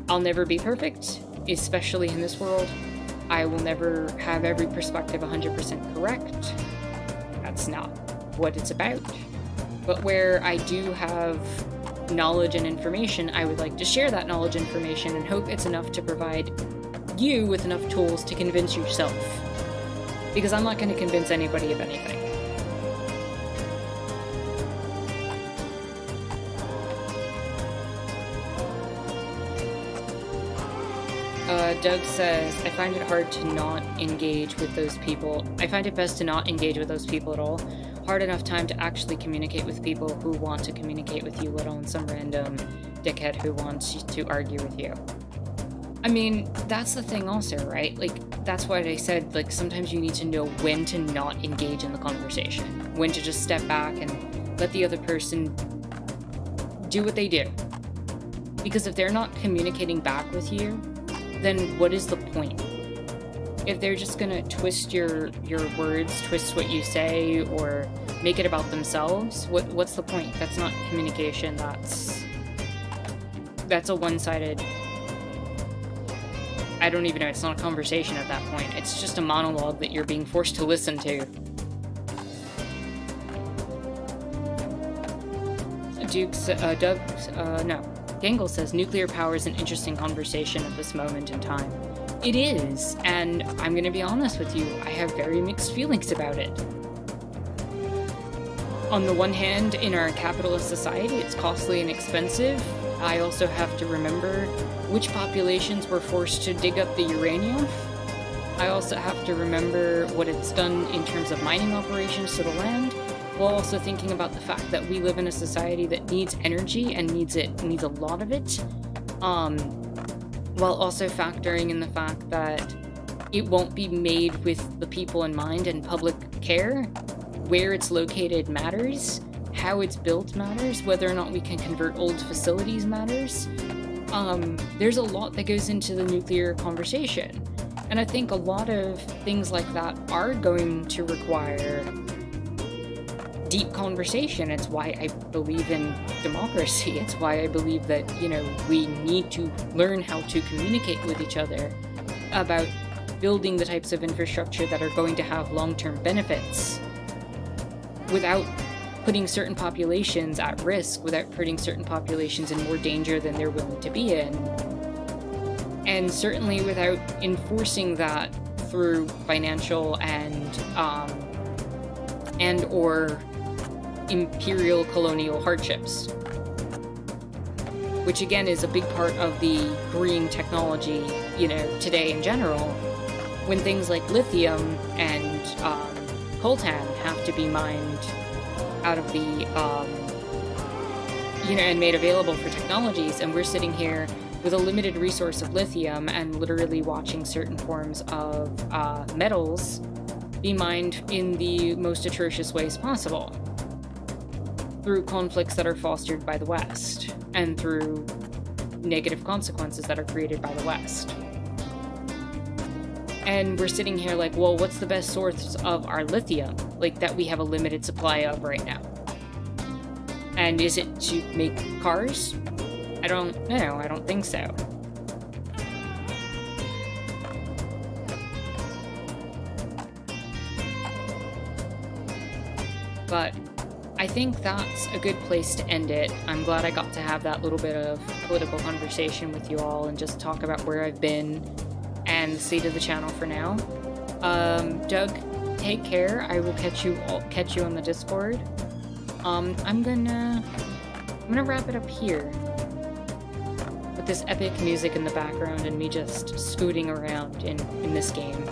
I'll never be perfect, especially in this world. I will never have every perspective 100% correct. That's not what it's about. But where I do have knowledge and information, I would like to share that knowledge and information and hope it's enough to provide you with enough tools to convince yourself. Because I'm not going to convince anybody of anything. Doug says, I find it hard to not engage with those people. I find it best to not engage with those people at all. Hard enough time to actually communicate with people who want to communicate with you, let alone some random dickhead who wants to argue with you. I mean, that's the thing also, right? Like, that's why I said, like, sometimes you need to know when to not engage in the conversation. When to just step back and let the other person do what they do. Because if they're not communicating back with you, then what is the point? If they're just gonna twist your words, twist what you say, or make it about themselves, what's the point? That's not communication. That's a one-sided... I don't even know, it's not a conversation at that point. It's just a monologue that you're being forced to listen to. Gangle says, nuclear power is an interesting conversation at this moment in time. It is, and I'm gonna be honest with you, I have very mixed feelings about it. On the one hand, in our capitalist society, it's costly and expensive. I also have to remember which populations were forced to dig up the uranium. I also have to remember what it's done in terms of mining operations to the land. while also thinking about the fact that we live in a society that needs energy and needs a lot of it, while also factoring in the fact that it won't be made with the people in mind and public care. Where it's located matters, how it's built matters, whether or not we can convert old facilities matters. There's a lot that goes into the nuclear conversation. And I think a lot of things like that are going to require deep conversation. It's why I believe in democracy. It's why I believe that, we need to learn how to communicate with each other about building the types of infrastructure that are going to have long-term benefits without putting certain populations at risk, without putting certain populations in more danger than they're willing to be in. And certainly without enforcing that through financial and or imperial colonial hardships, which again is a big part of the green technology, today in general, when things like lithium and coltan have to be mined out of the, and made available for technologies, and we're sitting here with a limited resource of lithium and literally watching certain forms of metals be mined in the most atrocious ways possible through conflicts that are fostered by the West and through negative consequences that are created by the West. And we're sitting here like, well, what's the best source of our lithium, that we have a limited supply of right now? And is it to make cars? I don't know. I don't think so. But I think that's a good place to end it. I'm glad I got to have that little bit of political conversation with you all and just talk about where I've been and the state of the channel for now. Doug, take care. I will catch you on the Discord. I'm gonna wrap it up here with this epic music in the background and me just scooting around in this game.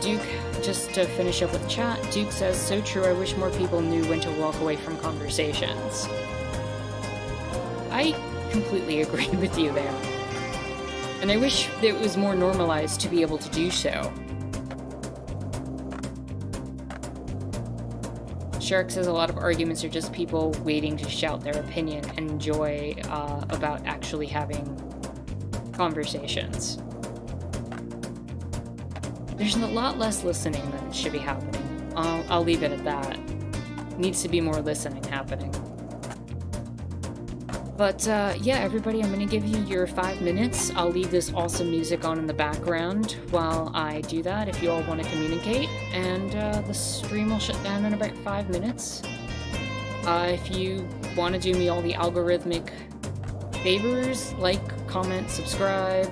Duke, just to finish up with chat, Duke says, so true, I wish more people knew when to walk away from conversations. I completely agree with you there. And I wish that it was more normalized to be able to do so. Shark says a lot of arguments are just people waiting to shout their opinion and enjoy about actually having conversations. There's a lot less listening than should be happening. I'll leave it at that. Needs to be more listening happening. But yeah, everybody, I'm gonna give you your 5 minutes. I'll leave this awesome music on in the background while I do that if you all want to communicate, and the stream will shut down in about 5 minutes. If you want to do me all the algorithmic favors, like, comment, subscribe,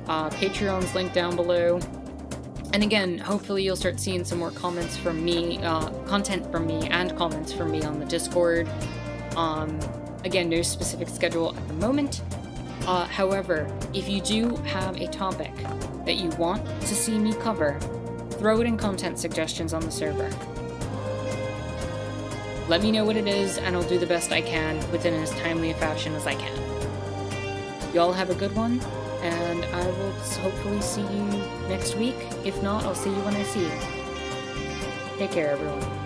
Patreon's linked down below. And again, hopefully you'll start seeing some more comments from me, content from me and comments from me on the Discord. Again, no specific schedule at the moment. However, if you do have a topic that you want to see me cover, throw it in content suggestions on the server. Let me know what it is, and I'll do the best I can within as timely a fashion as I can. Y'all have a good one, and I will hopefully see you next week. If not, I'll see you when I see you. Take care, everyone.